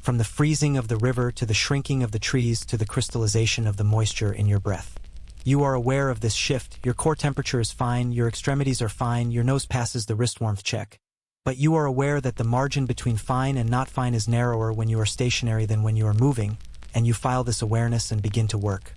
Speaker 1: from the freezing of the river to the shrinking of the trees to the crystallization of the moisture in your breath. You are aware of this shift, your core temperature is fine, your extremities are fine, your nose passes the wrist warmth check. But you are aware that the margin between fine and not fine is narrower when you are stationary than when you are moving, and you file this awareness and begin to work.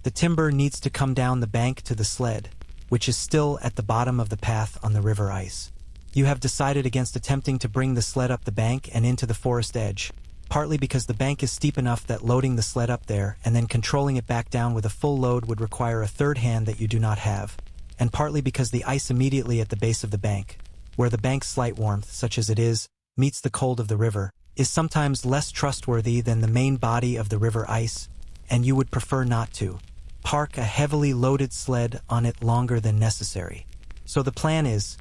Speaker 1: The timber needs to come down the bank to the sled, which is still at the bottom of the path on the river ice. You have decided against attempting to bring the sled up the bank and into the forest edge, partly because the bank is steep enough that loading the sled up there and then controlling it back down with a full load would require a third hand that you do not have, and partly because the ice immediately at the base of the bank, where the bank's slight warmth, such as it is, meets the cold of the river, is sometimes less trustworthy than the main body of the river ice, and you would prefer not to park a heavily loaded sled on it longer than necessary. So the plan is,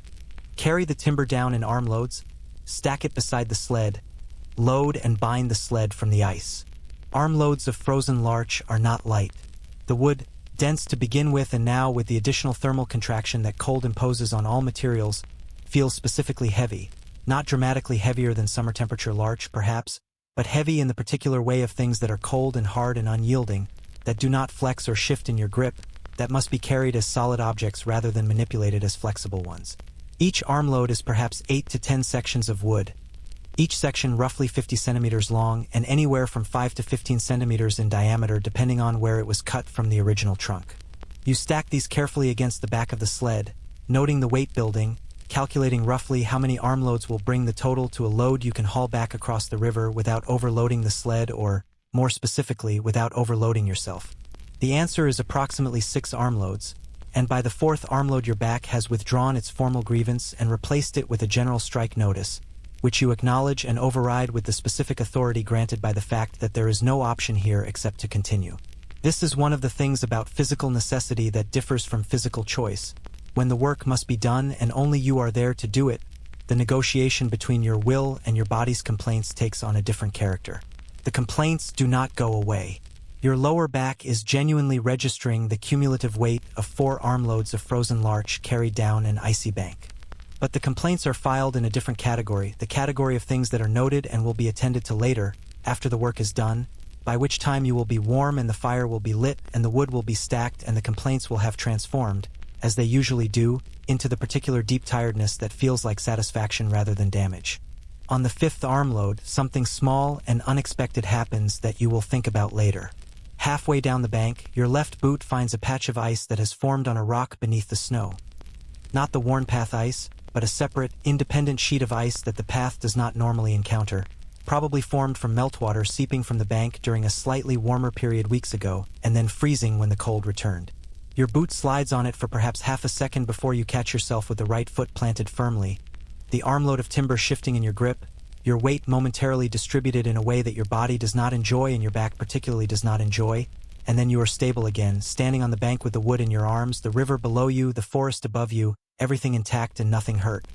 Speaker 1: carry the timber down in armloads, stack it beside the sled, load and bind the sled from the ice. Armloads of frozen larch are not light. The wood, dense to begin with and now with the additional thermal contraction that cold imposes on all materials, feels specifically heavy, not dramatically heavier than summer temperature larch, perhaps, but heavy in the particular way of things that are cold and hard and unyielding, that do not flex or shift in your grip, that must be carried as solid objects rather than manipulated as flexible ones. Each armload is perhaps 8 to 10 sections of wood, each section roughly 50 centimeters long and anywhere from 5 to 15 centimeters in diameter depending on where it was cut from the original trunk. You stack these carefully against the back of the sled, noting the weight building, calculating roughly how many armloads will bring the total to a load you can haul back across the river without overloading the sled or, more specifically, without overloading yourself. The answer is approximately 6 armloads, and by the 4th armload your back has withdrawn its formal grievance and replaced it with a general strike notice, which you acknowledge and override with the specific authority granted by the fact that there is no option here except to continue. This is one of the things about physical necessity that differs from physical choice. When the work must be done and only you are there to do it, the negotiation between your will and your body's complaints takes on a different character. The complaints do not go away. Your lower back is genuinely registering the cumulative weight of 4 armloads of frozen larch carried down an icy bank. But the complaints are filed in a different category, the category of things that are noted and will be attended to later, after the work is done, by which time you will be warm and the fire will be lit and the wood will be stacked and the complaints will have transformed, as they usually do, into the particular deep tiredness that feels like satisfaction rather than damage. On the 5th armload, something small and unexpected happens that you will think about later. Halfway down the bank, your left boot finds a patch of ice that has formed on a rock beneath the snow. Not the worn path ice, but a separate, independent sheet of ice that the path does not normally encounter, probably formed from meltwater seeping from the bank during a slightly warmer period weeks ago, and then freezing when the cold returned. Your boot slides on it for perhaps half a second before you catch yourself with the right foot planted firmly, the armload of timber shifting in your grip, your weight momentarily distributed in a way that your body does not enjoy and your back particularly does not enjoy, and then you are stable again, standing on the bank with the wood in your arms, the river below you, the forest above you, everything intact and nothing hurt.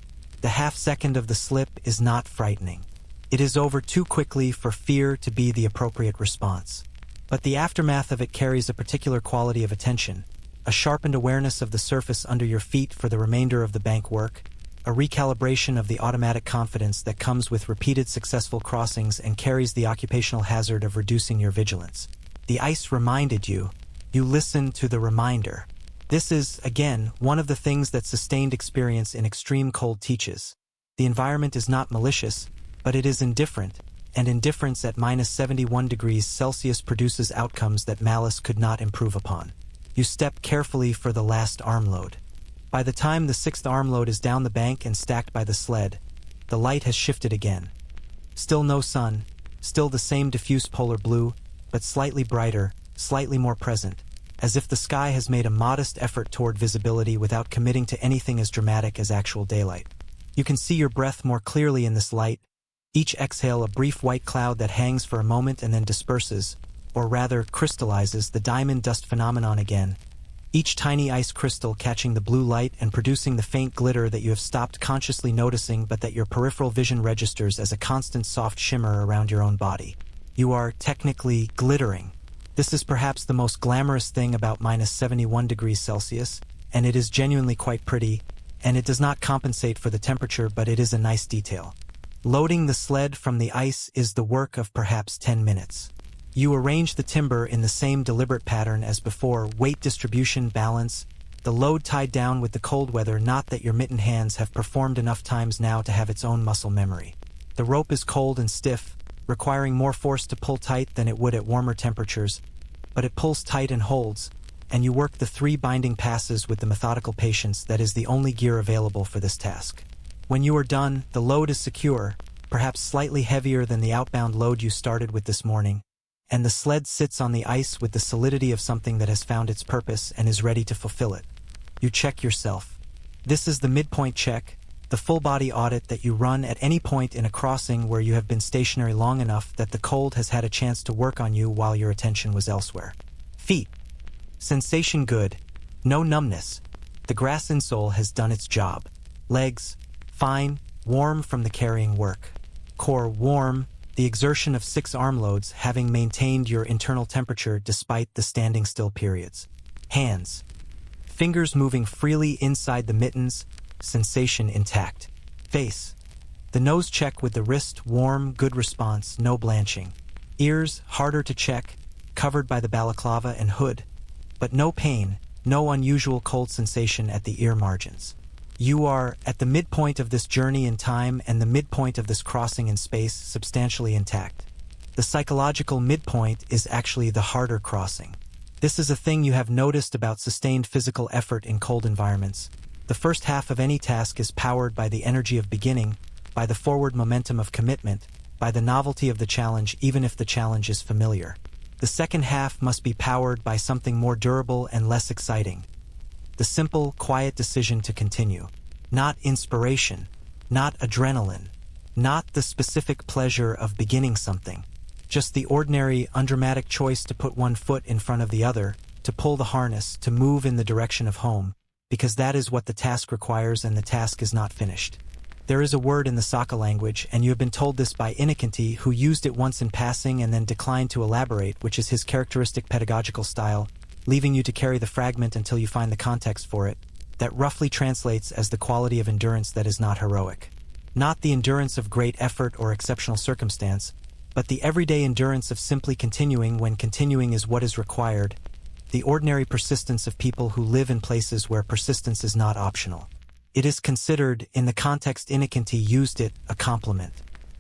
Speaker 1: The half second of the slip is not frightening. It is over too quickly for fear to be the appropriate response. But the aftermath of it carries a particular quality of attention, a sharpened awareness of the surface under your feet for the remainder of the bank work, a recalibration of the automatic confidence that comes with repeated successful crossings and carries the occupational hazard of reducing your vigilance. The ice reminded you. You listened to the reminder. This is, again, one of the things that sustained experience in extreme cold teaches. The environment is not malicious, but it is indifferent, and indifference at -71 degrees Celsius produces outcomes that malice could not improve upon. You step carefully for the last armload. By the time the sixth armload is down the bank and stacked by the sled, the light has shifted again. Still no sun, still the same diffuse polar blue, but slightly brighter, slightly more present, as if the sky has made a modest effort toward visibility without committing to anything as dramatic as actual daylight. You can see your breath more clearly in this light, each exhale a brief white cloud that hangs for a moment and then disperses, or rather crystallizes, the diamond dust phenomenon again, each tiny ice crystal catching the blue light and producing the faint glitter that you have stopped consciously noticing but that your peripheral vision registers as a constant soft shimmer around your own body. You are technically glittering. This is perhaps the most glamorous thing about -71 degrees Celsius, and it is genuinely quite pretty, and it does not compensate for the temperature, but it is a nice detail. Loading the sled from the ice is the work of perhaps 10 minutes. You arrange the timber in the same deliberate pattern as before, weight distribution, balance, the load tied down with the cold weather, not that your mittened hands have performed enough times now to have its own muscle memory. The rope is cold and stiff, requiring more force to pull tight than it would at warmer temperatures, but it pulls tight and holds, and you work the 3 binding passes with the methodical patience that is the only gear available for this task. When you are done, the load is secure, perhaps slightly heavier than the outbound load you started with this morning, and the sled sits on the ice with the solidity of something that has found its purpose and is ready to fulfill it. You check yourself. This is the midpoint check, the full-body audit that you run at any point in a crossing where you have been stationary long enough that the cold has had a chance to work on you while your attention was elsewhere. Feet. Sensation good. No numbness. The grass insole has done its job. Legs. Fine. Warm from the carrying work. Core warm. The exertion of 6 armloads having maintained your internal temperature despite the standing still periods. Hands. Fingers moving freely inside the mittens, sensation intact. Face. The nose check with the wrist warm, good response, no blanching. Ears harder to check, covered by the balaclava and hood, but no pain, no unusual cold sensation at the ear margins. You are at the midpoint of this journey in time and the midpoint of this crossing in space, substantially intact. The psychological midpoint is actually the harder crossing. This is a thing you have noticed about sustained physical effort in cold environments. The first half of any task is powered by the energy of beginning, by the forward momentum of commitment, by the novelty of the challenge even if the challenge is familiar. The second half must be powered by something more durable and less exciting. The simple, quiet decision to continue. Not inspiration, not adrenaline, not the specific pleasure of beginning something. Just the ordinary, undramatic choice to put one foot in front of the other, to pull the harness, to move in the direction of home, because that is what the task requires and the task is not finished. There is a word in the Saka language, and you have been told this by Inikinti, who used it once in passing and then declined to elaborate, which is his characteristic pedagogical style, leaving you to carry the fragment until you find the context for it, that roughly translates as the quality of endurance that is not heroic. Not the endurance of great effort or exceptional circumstance, but the everyday endurance of simply continuing when continuing is what is required, the ordinary persistence of people who live in places where persistence is not optional. It is considered, in the context Inikinti used it, a compliment.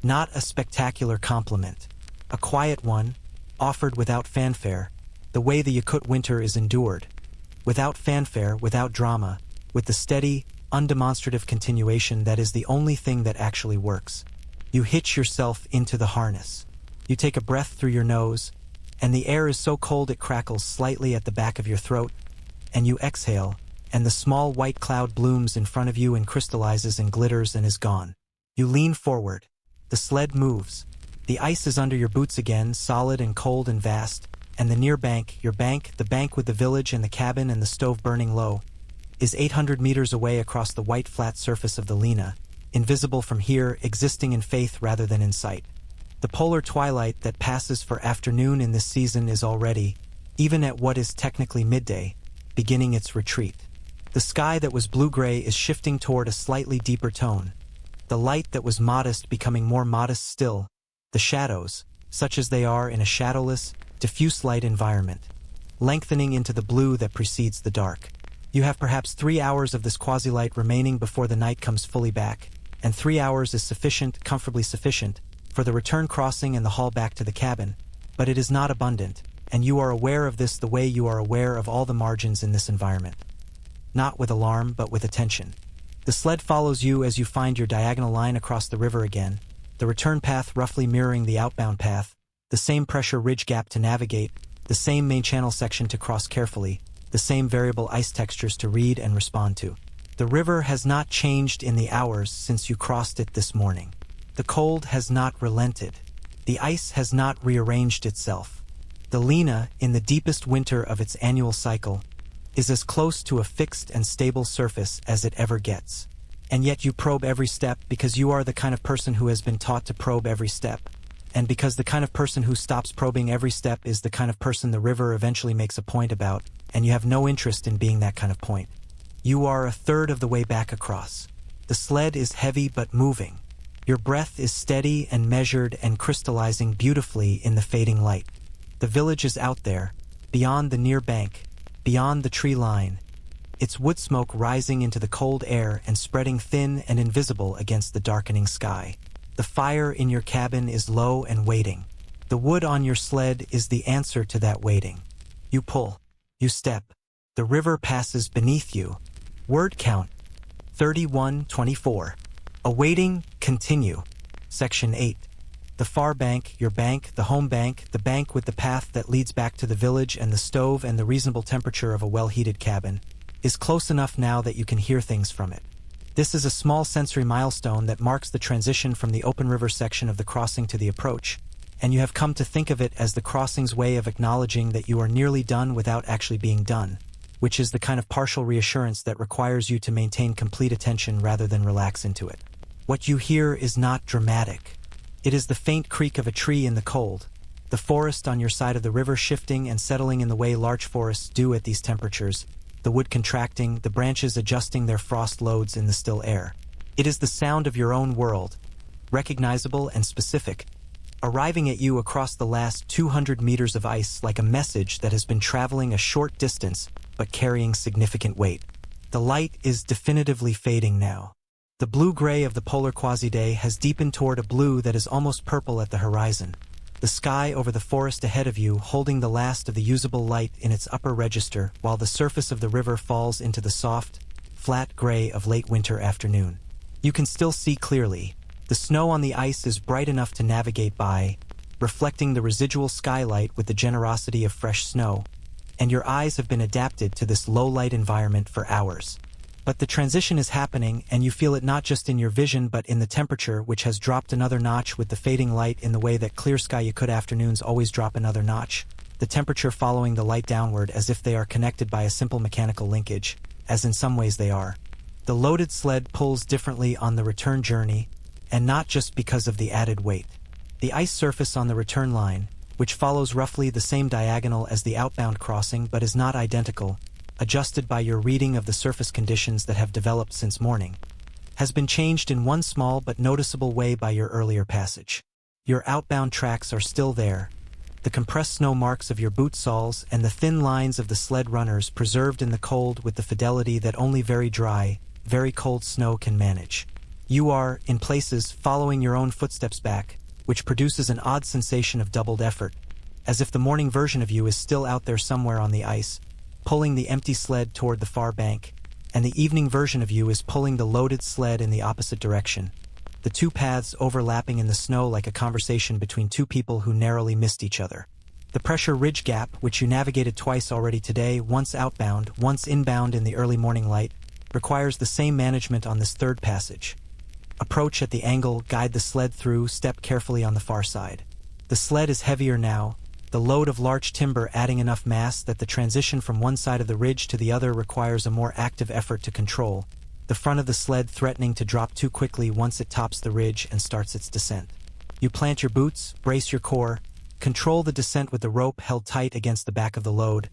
Speaker 1: Not a spectacular compliment. A quiet one, offered without fanfare, the way the Yakut winter is endured, without fanfare, without drama, with the steady, undemonstrative continuation that is the only thing that actually works. You hitch yourself into the harness. You take a breath through your nose, and the air is so cold it crackles slightly at the back of your throat, and you exhale, and the small white cloud blooms in front of you and crystallizes and glitters and is gone. You lean forward. The sled moves. The ice is under your boots again, solid and cold and vast, and the near bank, your bank, the bank with the village and the cabin and the stove burning low, is 800 meters away across the white flat surface of the Lena, invisible from here, existing in faith rather than in sight. The polar twilight that passes for afternoon in this season is already, even at what is technically midday, beginning its retreat. The sky that was blue-gray is shifting toward a slightly deeper tone. The light that was modest becoming more modest still. The shadows, such as they are in a shadowless, diffuse light environment, lengthening into the blue that precedes the dark. You have perhaps 3 hours of this quasi-light remaining before the night comes fully back, and 3 hours is sufficient, comfortably sufficient, for the return crossing and the haul back to the cabin, but it is not abundant, and you are aware of this the way you are aware of all the margins in this environment. Not with alarm, but with attention. The sled follows you as you find your diagonal line across the river again, the return path roughly mirroring the outbound path, the same pressure ridge gap to navigate, the same main channel section to cross carefully, the same variable ice textures to read and respond to. The river has not changed in the hours since you crossed it this morning. The cold has not relented. The ice has not rearranged itself. The Lena, in the deepest winter of its annual cycle, is as close to a fixed and stable surface as it ever gets. And yet you probe every step because you are the kind of person who has been taught to probe every step. And because the kind of person who stops probing every step is the kind of person the river eventually makes a point about, and you have no interest in being that kind of point. You are a third of the way back across. The sled is heavy but moving. Your breath is steady and measured and crystallizing beautifully in the fading light. The village is out there, beyond the near bank, beyond the tree line, its wood smoke rising into the cold air and spreading thin and invisible against the darkening sky. The fire in your cabin is low and waiting. The wood on your sled is the answer to that waiting. You pull. You step. The river passes beneath you. Word count 3124. Awaiting, continue. Section 8. The far bank, your bank, the home bank, the bank with the path that leads back to the village and the stove and the reasonable temperature of a well-heated cabin, is close enough now that you can hear things from it. This is a small sensory milestone that marks the transition from the open river section of the crossing to the approach, and you have come to think of it as the crossing's way of acknowledging that you are nearly done without actually being done, which is the kind of partial reassurance that requires you to maintain complete attention rather than relax into it. What you hear is not dramatic. It is the faint creak of a tree in the cold, the forest on your side of the river shifting and settling in the way large forests do at these temperatures, the wood contracting, the branches adjusting their frost loads in the still air. It is the sound of your own world, recognizable and specific, arriving at you across the last 200 meters of ice like a message that has been traveling a short distance but carrying significant weight. The light is definitively fading now. The blue-gray of the polar quasi-day has deepened toward a blue that is almost purple at the horizon. The sky over the forest ahead of you holding the last of the usable light in its upper register while the surface of the river falls into the soft, flat gray of late winter afternoon. You can still see clearly. The snow on the ice is bright enough to navigate by, reflecting the residual skylight with the generosity of fresh snow, and your eyes have been adapted to this low-light environment for hours. But the transition is happening, and you feel it not just in your vision but in the temperature, which has dropped another notch with the fading light in the way that clear sky Yakutia afternoons always drop another notch, the temperature following the light downward as if they are connected by a simple mechanical linkage, as in some ways they are. The loaded sled pulls differently on the return journey, and not just because of the added weight. The ice surface on the return line, which follows roughly the same diagonal as the outbound crossing but is not identical, adjusted by your reading of the surface conditions that have developed since morning, has been changed in one small but noticeable way by your earlier passage. Your outbound tracks are still there, the compressed snow marks of your boot soles and the thin lines of the sled runners preserved in the cold with the fidelity that only very dry, very cold snow can manage. You are, in places, following your own footsteps back, which produces an odd sensation of doubled effort, as if the morning version of you is still out there somewhere on the ice, pulling the empty sled toward the far bank, and the evening version of you is pulling the loaded sled in the opposite direction, the two paths overlapping in the snow like a conversation between two people who narrowly missed each other. The pressure ridge gap, which you navigated twice already today, once outbound, once inbound in the early morning light, requires the same management on this third passage. Approach at the angle, guide the sled through, step carefully on the far side. The sled is heavier now, the load of large timber adding enough mass that the transition from one side of the ridge to the other requires a more active effort to control, the front of the sled threatening to drop too quickly once it tops the ridge and starts its descent. You plant your boots, brace your core, control the descent with the rope held tight against the back of the load,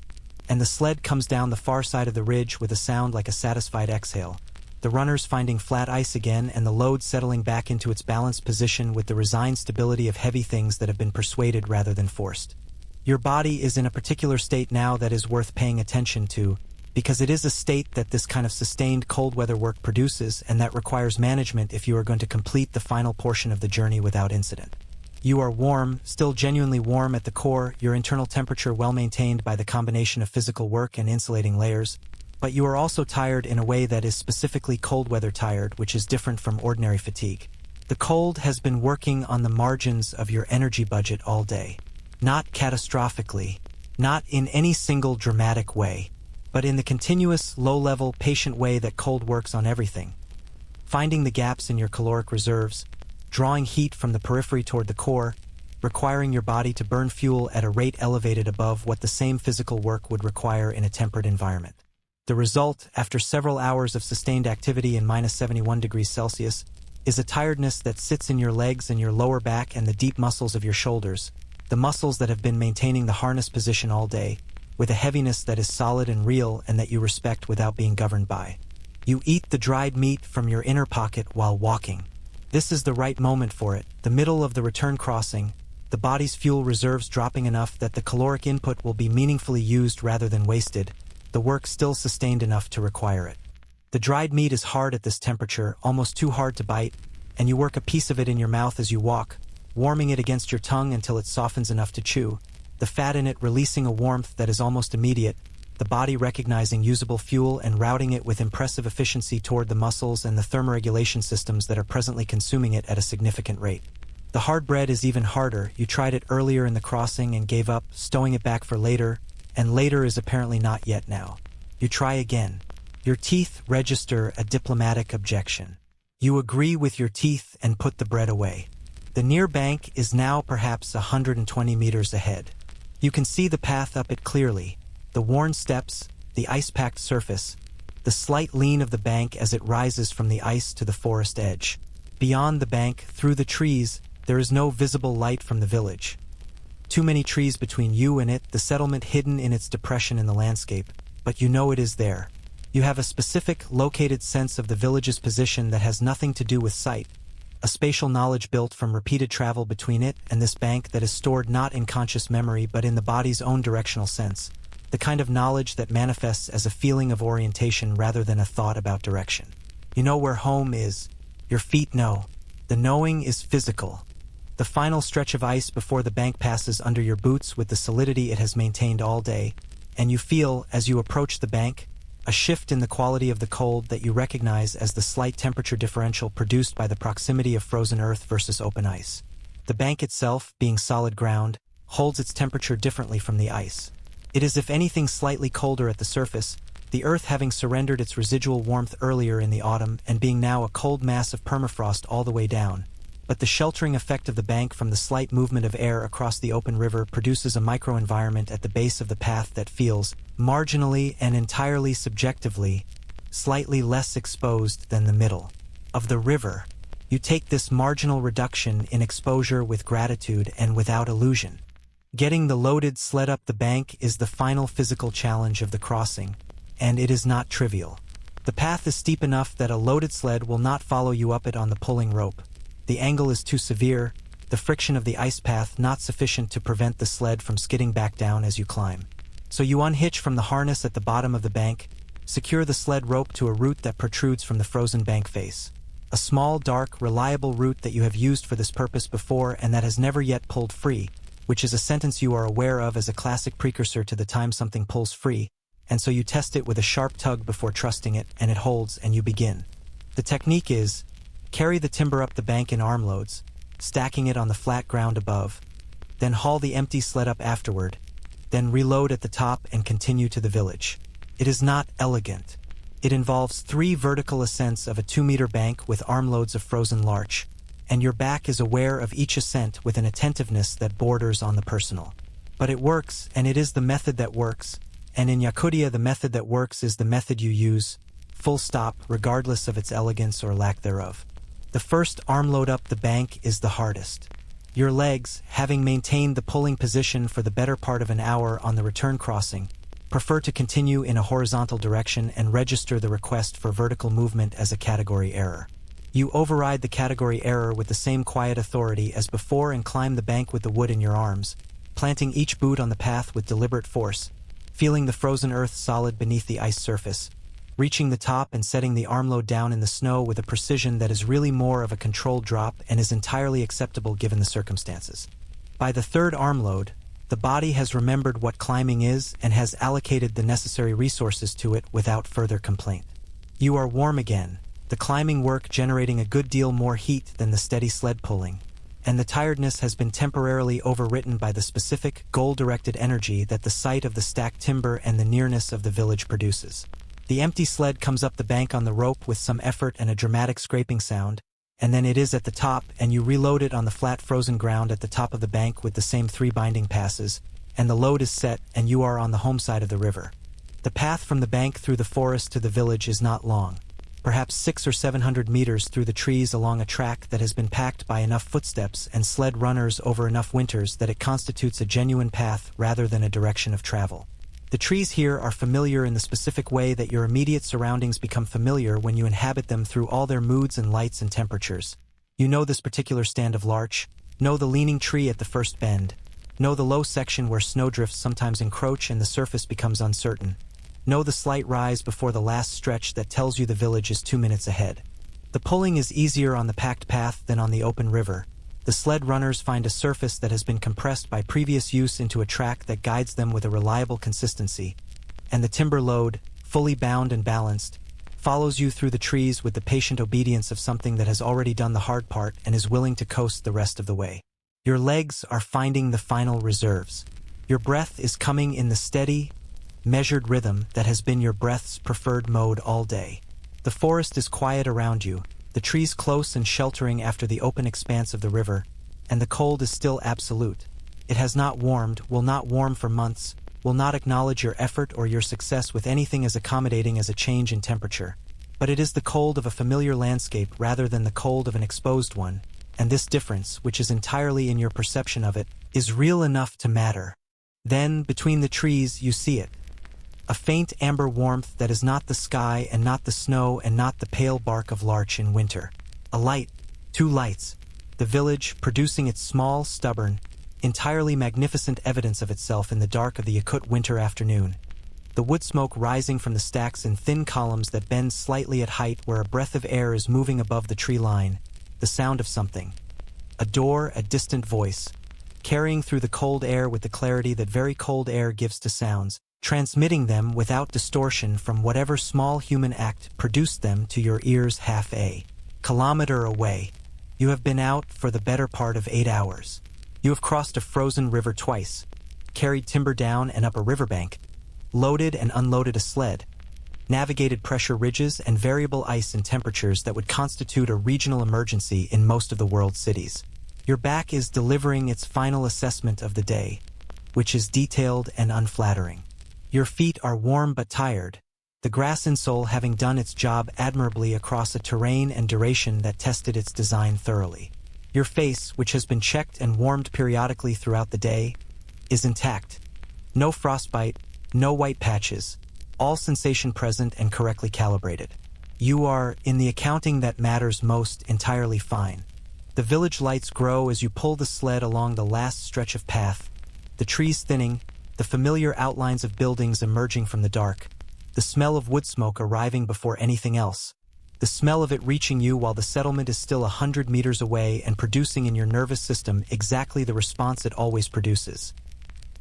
Speaker 1: and the sled comes down the far side of the ridge with a sound like a satisfied exhale, the runners finding flat ice again and the load settling back into its balanced position with the resigned stability of heavy things that have been persuaded rather than forced. Your body is in a particular state now that is worth paying attention to, because it is a state that this kind of sustained cold weather work produces and that requires management if you are going to complete the final portion of the journey without incident. You are warm, still genuinely warm at the core, your internal temperature well maintained by the combination of physical work and insulating layers, but you are also tired in a way that is specifically cold weather tired, which is different from ordinary fatigue. The cold has been working on the margins of your energy budget all day. Not catastrophically, not in any single dramatic way, but in the continuous, low-level, patient way that cold works on everything. Finding the gaps in your caloric reserves, drawing heat from the periphery toward the core, requiring your body to burn fuel at a rate elevated above what the same physical work would require in a temperate environment. The result, after several hours of sustained activity in -71 degrees Celsius, is a tiredness that sits in your legs and your lower back and the deep muscles of your shoulders, the muscles that have been maintaining the harness position all day, with a heaviness that is solid and real and that you respect without being governed by. You eat the dried meat from your inner pocket while walking. This is the right moment for it, the middle of the return crossing, the body's fuel reserves dropping enough that the caloric input will be meaningfully used rather than wasted, the work still sustained enough to require it. The dried meat is hard at this temperature, almost too hard to bite, and you work a piece of it in your mouth as you walk, warming it against your tongue until it softens enough to chew, the fat in it releasing a warmth that is almost immediate, the body recognizing usable fuel and routing it with impressive efficiency toward the muscles and the thermoregulation systems that are presently consuming it at a significant rate. The hard bread is even harder. You tried it earlier in the crossing and gave up, stowing it back for later, and later is apparently not yet now. You try again. Your teeth register a diplomatic objection. You agree with your teeth and put the bread away. The near bank is now perhaps 120 meters ahead. You can see the path up it clearly, the worn steps, the ice-packed surface, the slight lean of the bank as it rises from the ice to the forest edge. Beyond the bank, through the trees, there is no visible light from the village. Too many trees between you and it, the settlement hidden in its depression in the landscape, but you know it is there. You have a specific, located sense of the village's position that has nothing to do with sight, a spatial knowledge built from repeated travel between it and this bank that is stored not in conscious memory but in the body's own directional sense, the kind of knowledge that manifests as a feeling of orientation rather than a thought about direction. You know where home is. Your feet know. The knowing is physical. The final stretch of ice before the bank passes under your boots with the solidity it has maintained all day, and you feel, as you approach the bank, a shift in the quality of the cold that you recognize as the slight temperature differential produced by the proximity of frozen earth versus open ice. The bank itself, being solid ground, holds its temperature differently from the ice. It is if anything slightly colder at the surface, the earth having surrendered its residual warmth earlier in the autumn and being now a cold mass of permafrost all the way down. But the sheltering effect of the bank from the slight movement of air across the open river produces a microenvironment at the base of the path that feels, marginally and entirely subjectively, slightly less exposed than the middle of the river. You take this marginal reduction in exposure with gratitude and without illusion. Getting the loaded sled up the bank is the final physical challenge of the crossing, and it is not trivial. The path is steep enough that a loaded sled will not follow you up it on the pulling rope. The angle is too severe, the friction of the ice path not sufficient to prevent the sled from skidding back down as you climb. So you unhitch from the harness at the bottom of the bank, secure the sled rope to a root that protrudes from the frozen bank face. A small, dark, reliable root that you have used for this purpose before and that has never yet pulled free, which is a sentence you are aware of as a classic precursor to the time something pulls free, and so you test it with a sharp tug before trusting it, and it holds, and you begin. The technique is, carry the timber up the bank in armloads, stacking it on the flat ground above, then haul the empty sled up afterward, then reload at the top and continue to the village. It is not elegant. It involves 3 vertical ascents of a 2-meter bank with armloads of frozen larch, and your back is aware of each ascent with an attentiveness that borders on the personal. But it works, and it is the method that works, and in Yakutia the method that works is the method you use, full stop, regardless of its elegance or lack thereof. The first armload up the bank is the hardest. Your legs, having maintained the pulling position for the better part of an hour on the return crossing, prefer to continue in a horizontal direction and register the request for vertical movement as a category error. You override the category error with the same quiet authority as before and climb the bank with the wood in your arms, planting each boot on the path with deliberate force, feeling the frozen earth solid beneath the ice surface, reaching the top and setting the armload down in the snow with a precision that is really more of a controlled drop and is entirely acceptable given the circumstances. By the third armload, the body has remembered what climbing is and has allocated the necessary resources to it without further complaint. You are warm again, the climbing work generating a good deal more heat than the steady sled pulling, and the tiredness has been temporarily overwritten by the specific, goal-directed energy that the sight of the stacked timber and the nearness of the village produces. The empty sled comes up the bank on the rope with some effort and a dramatic scraping sound, and then it is at the top, and you reload it on the flat frozen ground at the top of the bank with the same 3 binding passes, and the load is set and you are on the home side of the river. The path from the bank through the forest to the village is not long, perhaps 600 or 700 meters through the trees along a track that has been packed by enough footsteps and sled runners over enough winters that it constitutes a genuine path rather than a direction of travel. The trees here are familiar in the specific way that your immediate surroundings become familiar when you inhabit them through all their moods and lights and temperatures. You know this particular stand of larch, know the leaning tree at the first bend, know the low section where snowdrifts sometimes encroach and the surface becomes uncertain, know the slight rise before the last stretch that tells you the village is 2 minutes ahead. The pulling is easier on the packed path than on the open river. The sled runners find a surface that has been compressed by previous use into a track that guides them with a reliable consistency, and the timber load, fully bound and balanced, follows you through the trees with the patient obedience of something that has already done the hard part and is willing to coast the rest of the way. Your legs are finding the final reserves. Your breath is coming in the steady, measured rhythm that has been your breath's preferred mode all day. The forest is quiet around you, the trees close and sheltering after the open expanse of the river, and the cold is still absolute. It has not warmed, will not warm for months, will not acknowledge your effort or your success with anything as accommodating as a change in temperature. But it is the cold of a familiar landscape rather than the cold of an exposed one, and this difference, which is entirely in your perception of it, is real enough to matter. Then, between the trees, you see it. A faint amber warmth that is not the sky and not the snow and not the pale bark of larch in winter. A light, 2 lights, the village producing its small, stubborn, entirely magnificent evidence of itself in the dark of the Yakut winter afternoon. The wood smoke rising from the stacks in thin columns that bend slightly at height where a breath of air is moving above the tree line, the sound of something. A door, a distant voice, carrying through the cold air with the clarity that very cold air gives to sounds, transmitting them without distortion from whatever small human act produced them to your ears half a kilometer away. You have been out for the better part of 8 hours. You have crossed a frozen river twice, carried timber down and up a riverbank, loaded and unloaded a sled, navigated pressure ridges and variable ice and temperatures that would constitute a regional emergency in most of the world's cities. Your back is delivering its final assessment of the day, which is detailed and unflattering. Your feet are warm but tired, the grass insole having done its job admirably across a terrain and duration that tested its design thoroughly. Your face, which has been checked and warmed periodically throughout the day, is intact. No frostbite, no white patches, all sensation present and correctly calibrated. You are, in the accounting that matters most, entirely fine. The village lights grow as you pull the sled along the last stretch of path, the trees thinning, the familiar outlines of buildings emerging from the dark, the smell of wood smoke arriving before anything else, the smell of it reaching you while the settlement is still 100 meters away and producing in your nervous system exactly the response it always produces.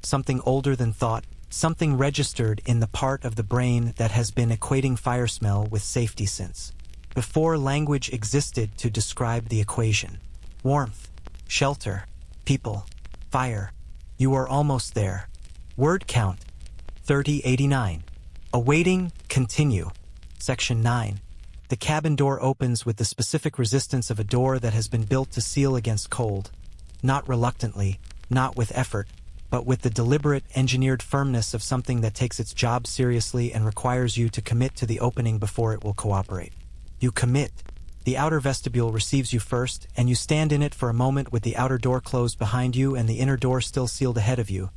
Speaker 1: Something older than thought, something registered in the part of the brain that has been equating fire smell with safety since before language existed to describe the equation. Warmth, shelter, people, fire. You are almost there. Word count, 3089. Awaiting, continue. Section 9. The cabin door opens with the specific resistance of a door that has been built to seal against cold. Not reluctantly, not with effort, but with the deliberate, engineered firmness of something that takes its job seriously and requires you to commit to the opening before it will cooperate. You commit. The outer vestibule receives you first, and you stand in it for a moment with the outer door closed behind you and the inner door still sealed ahead of you.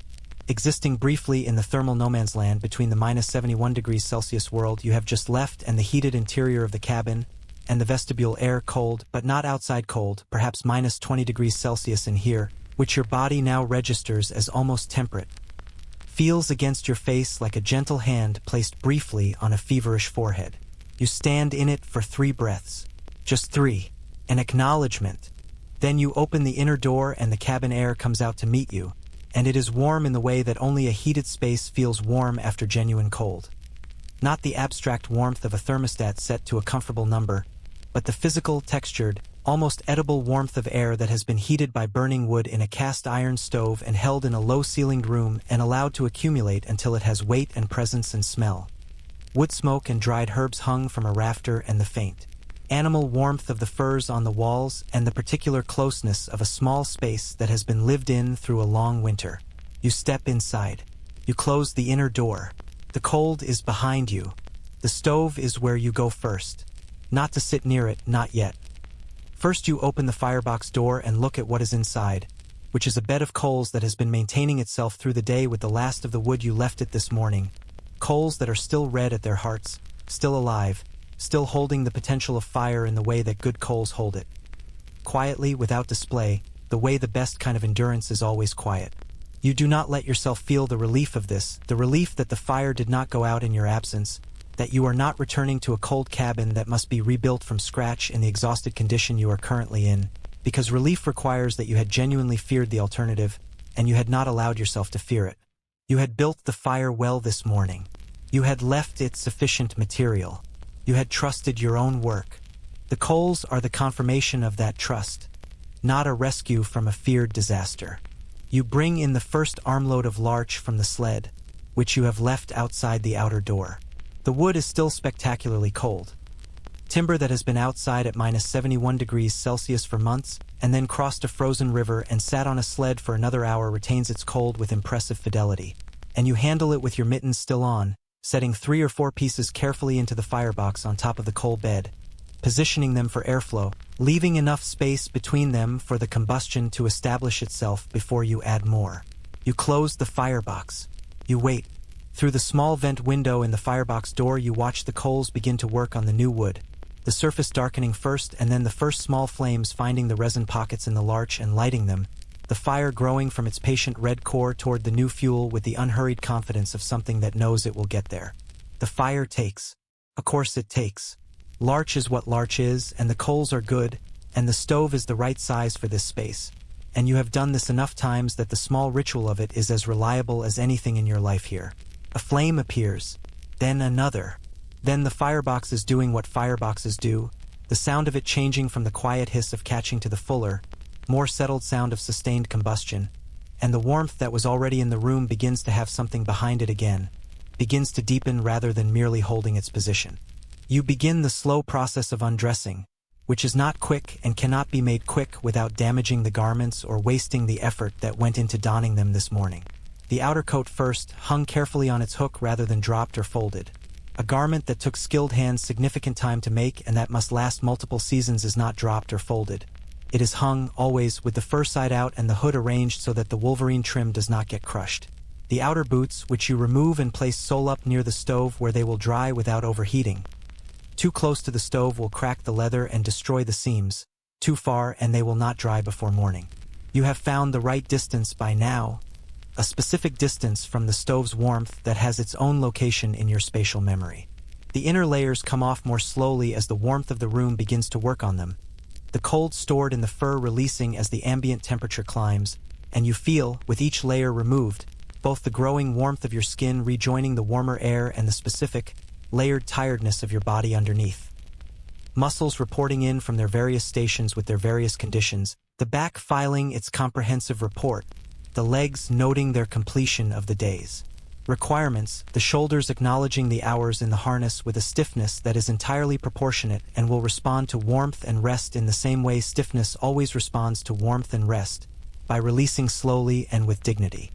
Speaker 1: Existing briefly in the thermal no man's land between the minus 71 degrees Celsius world you have just left and the heated interior of the cabin, and the vestibule air cold, but not outside cold, perhaps minus 20 degrees Celsius in here, which your body now registers as almost temperate, feels against your face like a gentle hand placed briefly on a feverish forehead. You stand in it for 3 breaths. Just 3. An acknowledgement. Then you open the inner door and the cabin air comes out to meet you, and it is warm in the way that only a heated space feels warm after genuine cold. Not the abstract warmth of a thermostat set to a comfortable number, but the physical, textured, almost edible warmth of air that has been heated by burning wood in a cast iron stove and held in a low-ceilinged room and allowed to accumulate until it has weight and presence and smell. Wood smoke and dried herbs hung from a rafter and the faint animal warmth of the furs on the walls and the particular closeness of a small space that has been lived in through a long winter. You step inside. You close the inner door. The cold is behind you. The stove is where you go first. Not to sit near it, not yet. First you open the firebox door and look at what is inside, which is a bed of coals that has been maintaining itself through the day with the last of the wood you left it this morning. Coals that are still red at their hearts, still alive, still holding the potential of fire in the way that good coals hold it. Quietly, without display, the way the best kind of endurance is always quiet. You do not let yourself feel the relief of this, the relief that the fire did not go out in your absence, that you are not returning to a cold cabin that must be rebuilt from scratch in the exhausted condition you are currently in, because relief requires that you had genuinely feared the alternative, and you had not allowed yourself to fear it. You had built the fire well this morning. You had left it sufficient material. You had trusted your own work. The coals are the confirmation of that trust, not a rescue from a feared disaster. You bring in the first armload of larch from the sled, which you have left outside the outer door. The wood is still spectacularly cold. Timber that has been outside at minus 71 degrees Celsius for months, and then crossed a frozen river and sat on a sled for another hour retains its cold with impressive fidelity. And you handle it with your mittens still on, setting 3 or 4 pieces carefully into the firebox on top of the coal bed, positioning them for airflow, leaving enough space between them for the combustion to establish itself before you add more. You close the firebox. You wait. Through the small vent window in the firebox door you watch the coals begin to work on the new wood, the surface darkening first and then the first small flames finding the resin pockets in the larch and lighting them, the fire growing from its patient red core toward the new fuel with the unhurried confidence of something that knows it will get there. The fire takes. Of course it takes. Larch is what larch is, and the coals are good, and the stove is the right size for this space. And you have done this enough times that the small ritual of it is as reliable as anything in your life here. A flame appears. Then another. Then the firebox is doing what fireboxes do, the sound of it changing from the quiet hiss of catching to the fuller, more settled sound of sustained combustion, and the warmth that was already in the room begins to have something behind it again, begins to deepen rather than merely holding its position. You begin the slow process of undressing, which is not quick and cannot be made quick without damaging the garments or wasting the effort that went into donning them this morning. The outer coat first, hung carefully on its hook rather than dropped or folded. A garment that took skilled hands significant time to make and that must last multiple seasons is not dropped or folded. It is hung, always, with the fur side out and the hood arranged so that the wolverine trim does not get crushed. The outer boots, which you remove and place sole up near the stove where they will dry without overheating. Too close to the stove will crack the leather and destroy the seams. Too far and they will not dry before morning. You have found the right distance by now, a specific distance from the stove's warmth that has its own location in your spatial memory. The inner layers come off more slowly as the warmth of the room begins to work on them, the cold stored in the fur releasing as the ambient temperature climbs, and you feel, with each layer removed, both the growing warmth of your skin rejoining the warmer air and the specific, layered tiredness of your body underneath. Muscles reporting in from their various stations with their various conditions, the back filing its comprehensive report, the legs noting their completion of the days. Requirements, the shoulders acknowledging the hours in the harness with a stiffness that is entirely proportionate and will respond to warmth and rest in the same way stiffness always responds to warmth and rest, by releasing slowly and with dignity.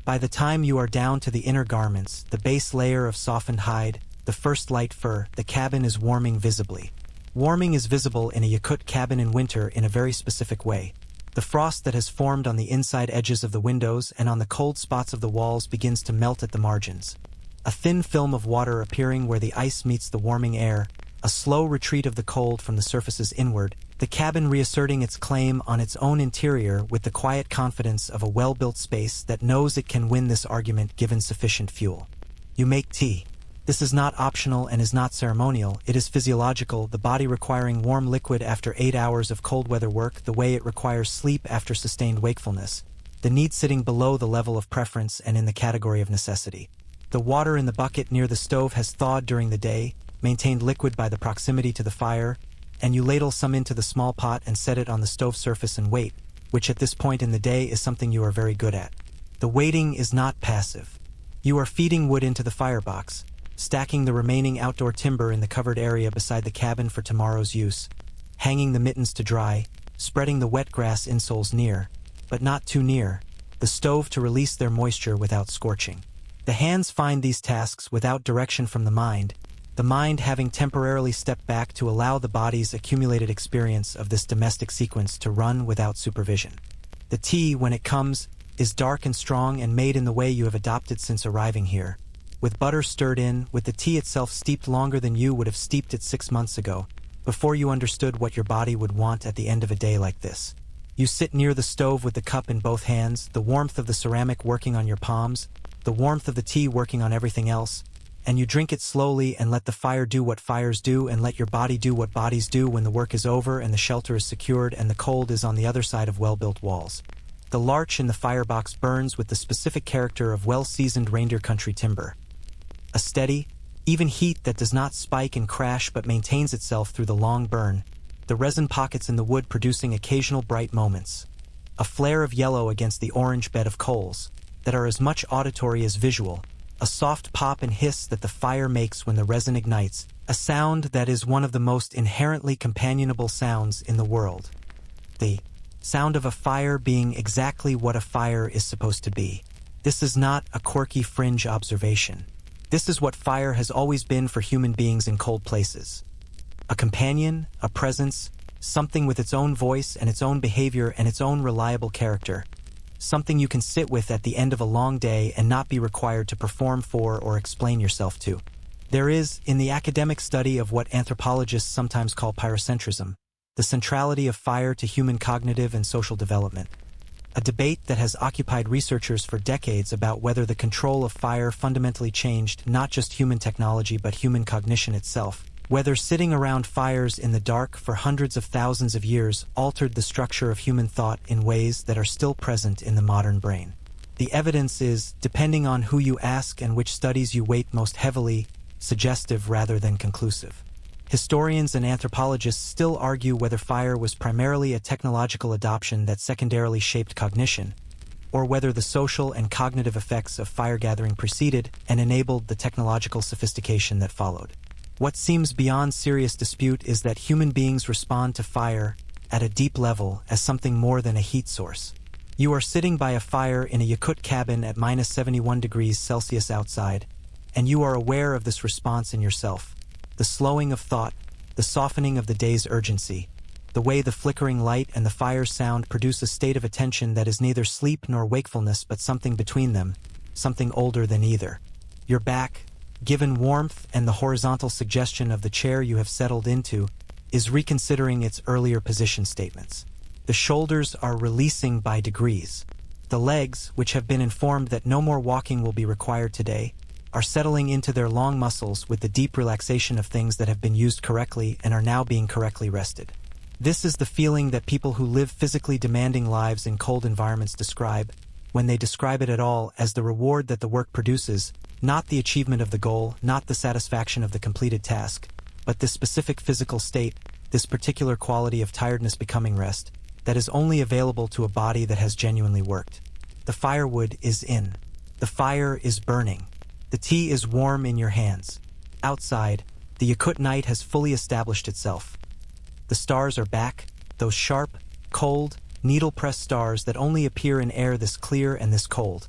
Speaker 1: By the time you are down to the inner garments, the base layer of softened hide, the first light fur, the cabin is warming visibly. Warming is visible in a Yakut cabin in winter in a very specific way. The frost that has formed on the inside edges of the windows and on the cold spots of the walls begins to melt at the margins. A thin film of water appearing where the ice meets the warming air, a slow retreat of the cold from the surfaces inward, the cabin reasserting its claim on its own interior with the quiet confidence of a well-built space that knows it can win this argument given sufficient fuel. You make tea. This is not optional and is not ceremonial, it is physiological, the body requiring warm liquid after 8 hours of cold weather work the way it requires sleep after sustained wakefulness, the need sitting below the level of preference and in the category of necessity. The water in the bucket near the stove has thawed during the day, maintained liquid by the proximity to the fire, and you ladle some into the small pot and set it on the stove surface and wait, which at this point in the day is something you are very good at. The waiting is not passive. You are feeding wood into the firebox, stacking the remaining outdoor timber in the covered area beside the cabin for tomorrow's use, hanging the mittens to dry, spreading the wet grass insoles near, but not too near, the stove to release their moisture without scorching. The hands find these tasks without direction from the mind having temporarily stepped back to allow the body's accumulated experience of this domestic sequence to run without supervision. The tea, when it comes, is dark and strong and made in the way you have adopted since arriving here, with butter stirred in, with the tea itself steeped longer than you would have steeped it 6 months ago, before you understood what your body would want at the end of a day like this. You sit near the stove with the cup in both hands, the warmth of the ceramic working on your palms, the warmth of the tea working on everything else, and you drink it slowly and let the fire do what fires do and let your body do what bodies do when the work is over and the shelter is secured and the cold is on the other side of well-built walls. The larch in the firebox burns with the specific character of well-seasoned reindeer country timber. A steady, even heat that does not spike and crash but maintains itself through the long burn, the resin pockets in the wood producing occasional bright moments. A flare of yellow against the orange bed of coals, that are as much auditory as visual, a soft pop and hiss that the fire makes when the resin ignites, a sound that is one of the most inherently companionable sounds in the world. The sound of a fire being exactly what a fire is supposed to be. This is not a quirky fringe observation. This is what fire has always been for human beings in cold places. A companion, a presence, something with its own voice and its own behavior and its own reliable character. Something you can sit with at the end of a long day and not be required to perform for or explain yourself to. There is, in the academic study of what anthropologists sometimes call pyrocentrism, the centrality of fire to human cognitive and social development. A debate that has occupied researchers for decades about whether the control of fire fundamentally changed not just human technology but human cognition itself, whether sitting around fires in the dark for hundreds of thousands of years altered the structure of human thought in ways that are still present in the modern brain. The evidence is, depending on who you ask and which studies you weight most heavily, suggestive rather than conclusive. Historians and anthropologists still argue whether fire was primarily a technological adoption that secondarily shaped cognition, or whether the social and cognitive effects of fire gathering preceded and enabled the technological sophistication that followed. What seems beyond serious dispute is that human beings respond to fire, at a deep level, as something more than a heat source. You are sitting by a fire in a Yakut cabin at minus 71 degrees Celsius outside, and you are aware of this response in yourself. The slowing of thought, the softening of the day's urgency, the way the flickering light and the fire's sound produce a state of attention that is neither sleep nor wakefulness but something between them, something older than either. Your back, given warmth and the horizontal suggestion of the chair you have settled into, is reconsidering its earlier position statements. The shoulders are releasing by degrees. The legs, which have been informed that no more walking will be required today, are settling into their long muscles with the deep relaxation of things that have been used correctly and are now being correctly rested. This is the feeling that people who live physically demanding lives in cold environments describe, when they describe it at all, as the reward that the work produces, not the achievement of the goal, not the satisfaction of the completed task, but this specific physical state, this particular quality of tiredness becoming rest, that is only available to a body that has genuinely worked. The firewood is in. The fire is burning. The tea is warm in your hands. Outside, the Yakut night has fully established itself. The stars are back, those sharp, cold, needle-pressed stars that only appear in air this clear and this cold.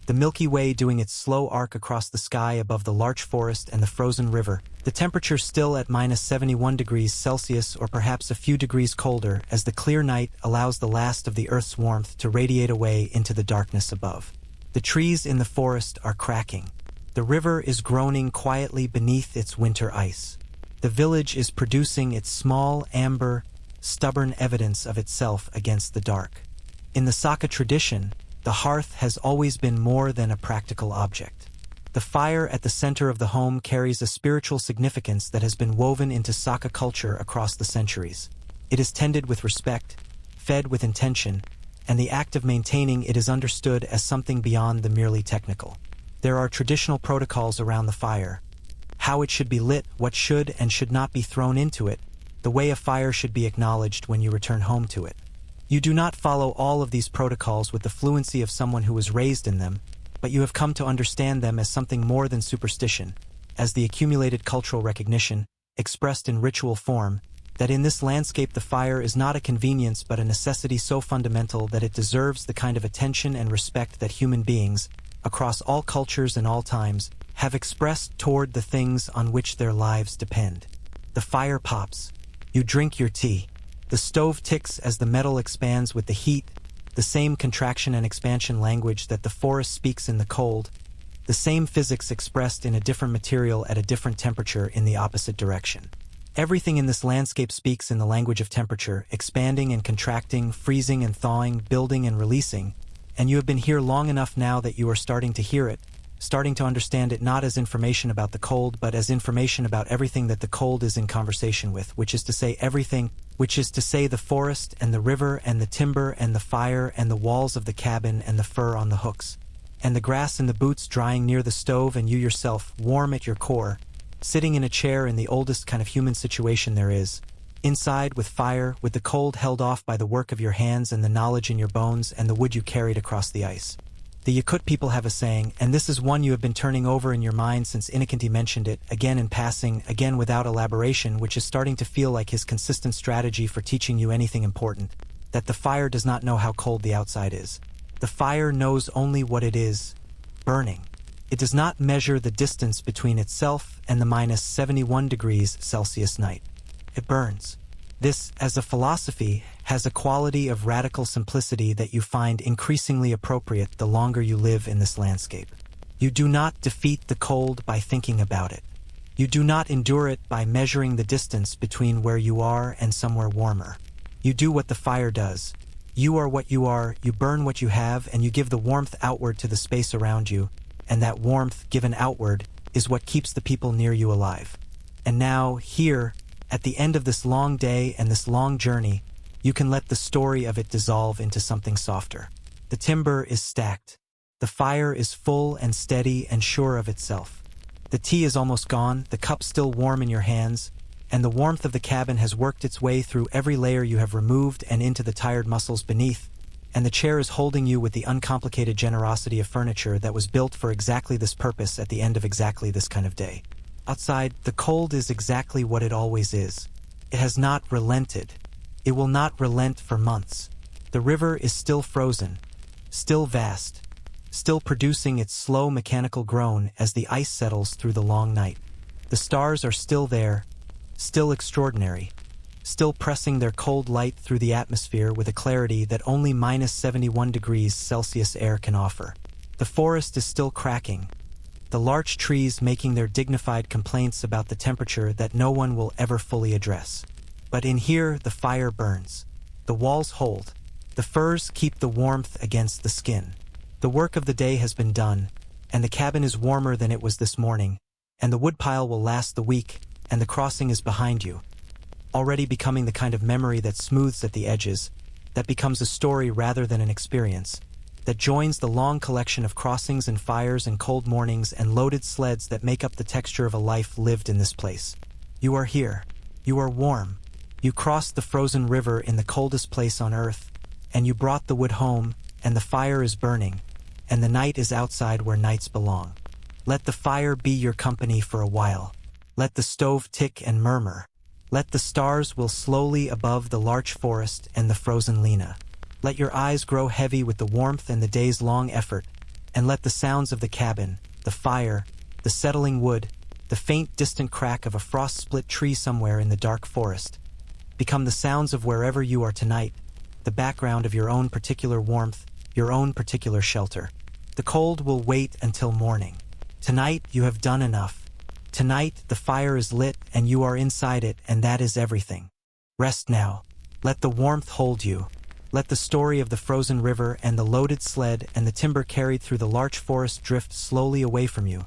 Speaker 1: the Milky Way doing its slow arc across the sky above the larch forest and the frozen river, the temperature still at -71 degrees Celsius or perhaps a few degrees colder as the clear night allows the last of the Earth's warmth to radiate away into the darkness above. The trees in the forest are cracking. The river is groaning quietly beneath its winter ice. The village is producing its small, amber, stubborn evidence of itself against the dark. In the Saka tradition, the hearth has always been more than a practical object. The fire at the center of the home carries a spiritual significance that has been woven into Saka culture across the centuries. It is tended with respect, fed with intention, and the act of maintaining it is understood as something beyond the merely technical. There are traditional protocols around the fire. How it should be lit, what should and should not be thrown into it, the way a fire should be acknowledged when you return home to it. You do not follow all of these protocols with the fluency of someone who was raised in them, but you have come to understand them as something more than superstition, as the accumulated cultural recognition, expressed in ritual form, that in this landscape the fire is not a convenience but a necessity so fundamental that it deserves the kind of attention and respect that human beings, across all cultures and all times, have expressed toward the things on which their lives depend. The fire pops. You drink your tea. The stove ticks as the metal expands with the heat, the same contraction and expansion language that the forest speaks in the cold, the same physics expressed in a different material at a different temperature in the opposite direction. Everything in this landscape speaks in the language of temperature, expanding and contracting, freezing and thawing, building and releasing, and you have been here long enough now that you are starting to hear it, starting to understand it not as information about the cold but as information about everything that the cold is in conversation with, which is to say everything, which is to say the forest and the river and the timber and the fire and the walls of the cabin and the fur on the hooks, and the grass and the boots drying near the stove and you yourself, warm at your core, sitting in a chair in the oldest kind of human situation there is, inside with fire, with the cold held off by the work of your hands and the knowledge in your bones and the wood you carried across the ice. The Yakut people have a saying, and this is one you have been turning over in your mind since Inakinti mentioned it, again in passing, again without elaboration, which is starting to feel like his consistent strategy for teaching you anything important, that the fire does not know how cold the outside is. The fire knows only what it is, burning. It does not measure the distance between itself and the -71 degrees Celsius night. It burns. This, as a philosophy, has a quality of radical simplicity that you find increasingly appropriate the longer you live in this landscape. You do not defeat the cold by thinking about it. You do not endure it by measuring the distance between where you are and somewhere warmer. You do what the fire does. You are what you are, you burn what you have, and you give the warmth outward to the space around you, and that warmth given outward is what keeps the people near you alive. And now, here, at the end of this long day and this long journey, you can let the story of it dissolve into something softer. The timber is stacked. The fire is full and steady and sure of itself. The tea is almost gone, the cup still warm in your hands, and the warmth of the cabin has worked its way through every layer you have removed and into the tired muscles beneath, and the chair is holding you with the uncomplicated generosity of furniture that was built for exactly this purpose at the end of exactly this kind of day. Outside, the cold is exactly what it always is. It has not relented. It will not relent for months. The river is still frozen, still vast, still producing its slow mechanical groan as the ice settles through the long night. The stars are still there, still extraordinary, still pressing their cold light through the atmosphere with a clarity that only -71 degrees Celsius air can offer. The forest is still cracking, the larch trees making their dignified complaints about the temperature that no one will ever fully address. But in here, the fire burns. The walls hold. The firs keep the warmth against the skin. The work of the day has been done, and the cabin is warmer than it was this morning, and the woodpile will last the week, and the crossing is behind you, already becoming the kind of memory that smooths at the edges, that becomes a story rather than an experience, that joins the long collection of crossings and fires and cold mornings and loaded sleds that make up the texture of a life lived in this place. You are here. You are warm. You crossed the frozen river in the coldest place on earth, and you brought the wood home, and the fire is burning, and the night is outside where nights belong. Let the fire be your company for a while. Let the stove tick and murmur. Let the stars will slowly above the larch forest and the frozen lena. Let your eyes grow heavy with the warmth and the day's long effort, and let the sounds of the cabin, the fire, the settling wood, the faint distant crack of a frost-split tree somewhere in the dark forest, become the sounds of wherever you are tonight, the background of your own particular warmth, your own particular shelter. The cold will wait until morning. Tonight you have done enough. Tonight the fire is lit and you are inside it, and that is everything. Rest now. Let the warmth hold you. Let the story of the frozen river and the loaded sled and the timber carried through the larch forest drift slowly away from you,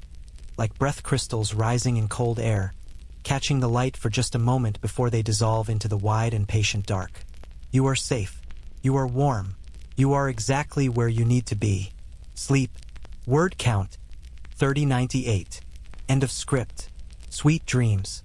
Speaker 1: like breath crystals rising in cold air, catching the light for just a moment before they dissolve into the wide and patient dark. You are safe. You are warm. You are exactly where you need to be. Sleep. Word count 3098. End of script. Sweet dreams.